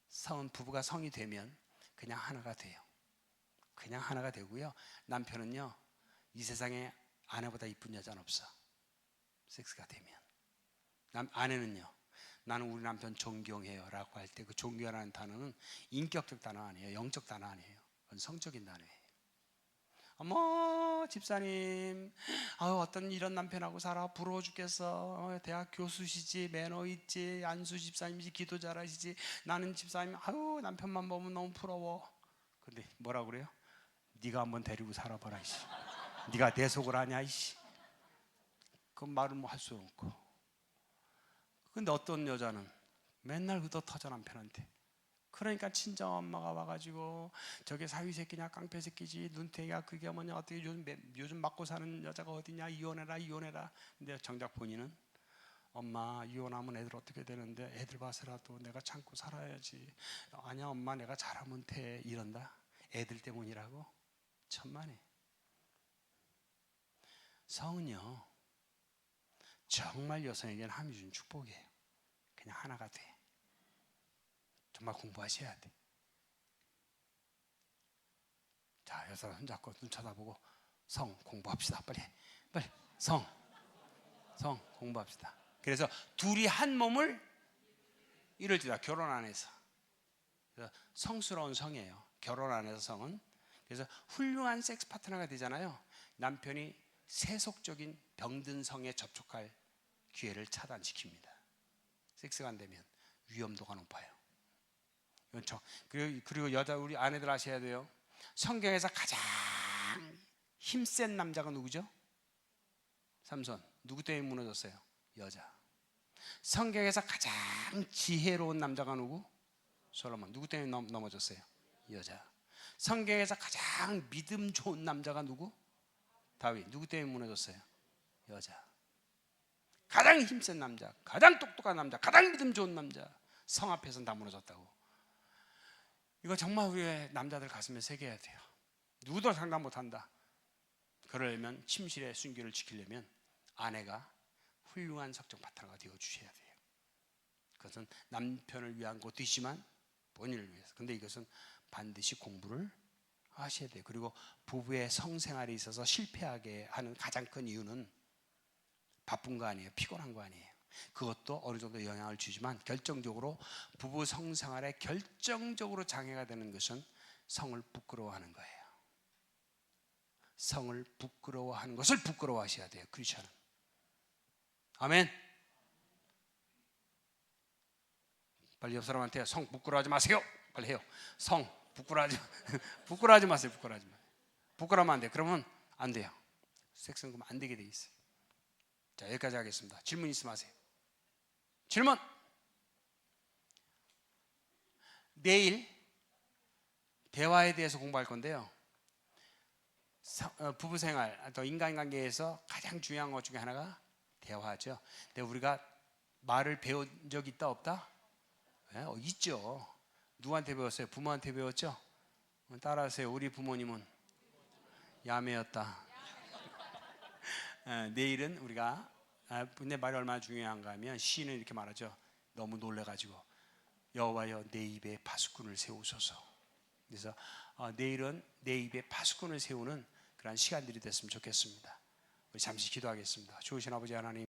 성은 부부가 성이 되면 그냥 하나가 돼요. 그냥 하나가 되고요. 남편은요, 이 세상에 아내보다 이쁜 여자는 없어. 섹스가 되면. 아내는요, 나는 우리 남편 존경해요 라고 할 때 그 존경이라는 단어는 인격적 단어 아니에요. 영적 단어 아니에요. 그건 성적인 단어예요. 어머, 집사님, 어떤 이런 남편하고 살아, 부러워 죽겠어. 대학 교수시지, 매너 있지, 안수 집사님이지, 기도 잘하시지. 나는 집사님, 남편만 보면 너무 부러워. 근데 뭐라 그래요? 네가 한번 데리고 살아봐라, 이씨. 네가 내 속을 아냐, 이씨. 그 말은 뭐 할 수 없고. 근데 어떤 여자는 맨날 그도 터져 남편한테. 그러니까 친정 엄마가 와가지고 저게 사위새끼냐 깡패새끼지, 눈탱이가 그게 뭐냐, 어떻게 요즘 맞고 사는 여자가 어디냐, 이혼해라. 근데 정작 본인은 엄마, 이혼하면 애들 어떻게 되는데 애들 봐서라도 내가 참고 살아야지. 아니야 엄마, 내가 잘하면 돼. 이런다. 애들 때문이라고. 천만에. 성은요, 정말 여성에게는 하나님이 준 축복이에요. 그냥 하나가 돼. 정말 공부하셔야 돼. 자, 여자 손잡고 눈 쳐다보고 성 공부합시다. 빨리 빨리 성 공부합시다. 그래서 둘이 한 몸을 이룰지라. 결혼 안에서. 그래서 성스러운 성이에요. 결혼 안에서 성은. 그래서 훌륭한 섹스 파트너가 되잖아요. 남편이 세속적인 병든 성에 접촉할 기회를 차단시킵니다. 섹스가 안 되면 위험도가 높아요. 그렇죠. 그리고 여자 우리 아내들 아셔야 돼요. 성경에서 가장 힘센 남자가 누구죠? 삼손. 누구 때문에 무너졌어요? 여자. 성경에서 가장 지혜로운 남자가 누구? 솔로몬. 누구 때문에 넘어졌어요? 여자. 성경에서 가장 믿음 좋은 남자가 누구? 다윗. 누구 때문에 무너졌어요? 여자. 가장 힘센 남자, 가장 똑똑한 남자, 가장 믿음 좋은 남자, 성 앞에서는 다 무너졌다고. 이거 정말 우리의 남자들 가슴에 새겨야 돼요. 누구도 상담 못한다. 그러려면 침실의 순결을 지키려면 아내가 훌륭한 석정 파트너가 되어 주셔야 돼요. 그것은 남편을 위한 것도 있지만 본인을 위해서. 근데 이것은 반드시 공부를 하셔야 돼요. 그리고 부부의 성생활에 있어서 실패하게 하는 가장 큰 이유는 바쁜 거 아니에요. 피곤한 거 아니에요. 그것도 어느 정도 영향을 주지만 결정적으로 부부 성생활에 결정적으로 장애가 되는 것은 성을 부끄러워하는 거예요. 성을 부끄러워하는 것을 부끄러워하셔야 돼요. 크리스천은. 아멘. 빨리 옆 사람한테 성 부끄러워하지 마세요. 빨리 해요. 성 부끄러워하지 마세요. 부끄러우면 안 돼요. 그러면 안 돼요. 섹스는 그러면 안 되게 돼 있어요. 자, 여기까지 하겠습니다. 질문 있으면 하세요. 질문. 내일 대화에 대해서 공부할 건데요. 부부생활, 또 인간관계에서 가장 중요한 것 중에 하나가 대화죠. 근데 우리가 말을 배운 적 있다 없다? 네, 있죠. 누구한테 배웠어요? 부모한테 배웠죠? 따라하세요. 우리 부모님은 야매였다. 내일은 우리가 내 말이 얼마나 중요한가 하면 시인은 이렇게 말하죠. 너무 놀래가지고 여호와여 내 입에 파수꾼을 세우소서. 그래서 내일은 내 입에 파수꾼을 세우는 그런 시간들이 됐으면 좋겠습니다. 우리 잠시 기도하겠습니다. 좋으신 아버지 하나님,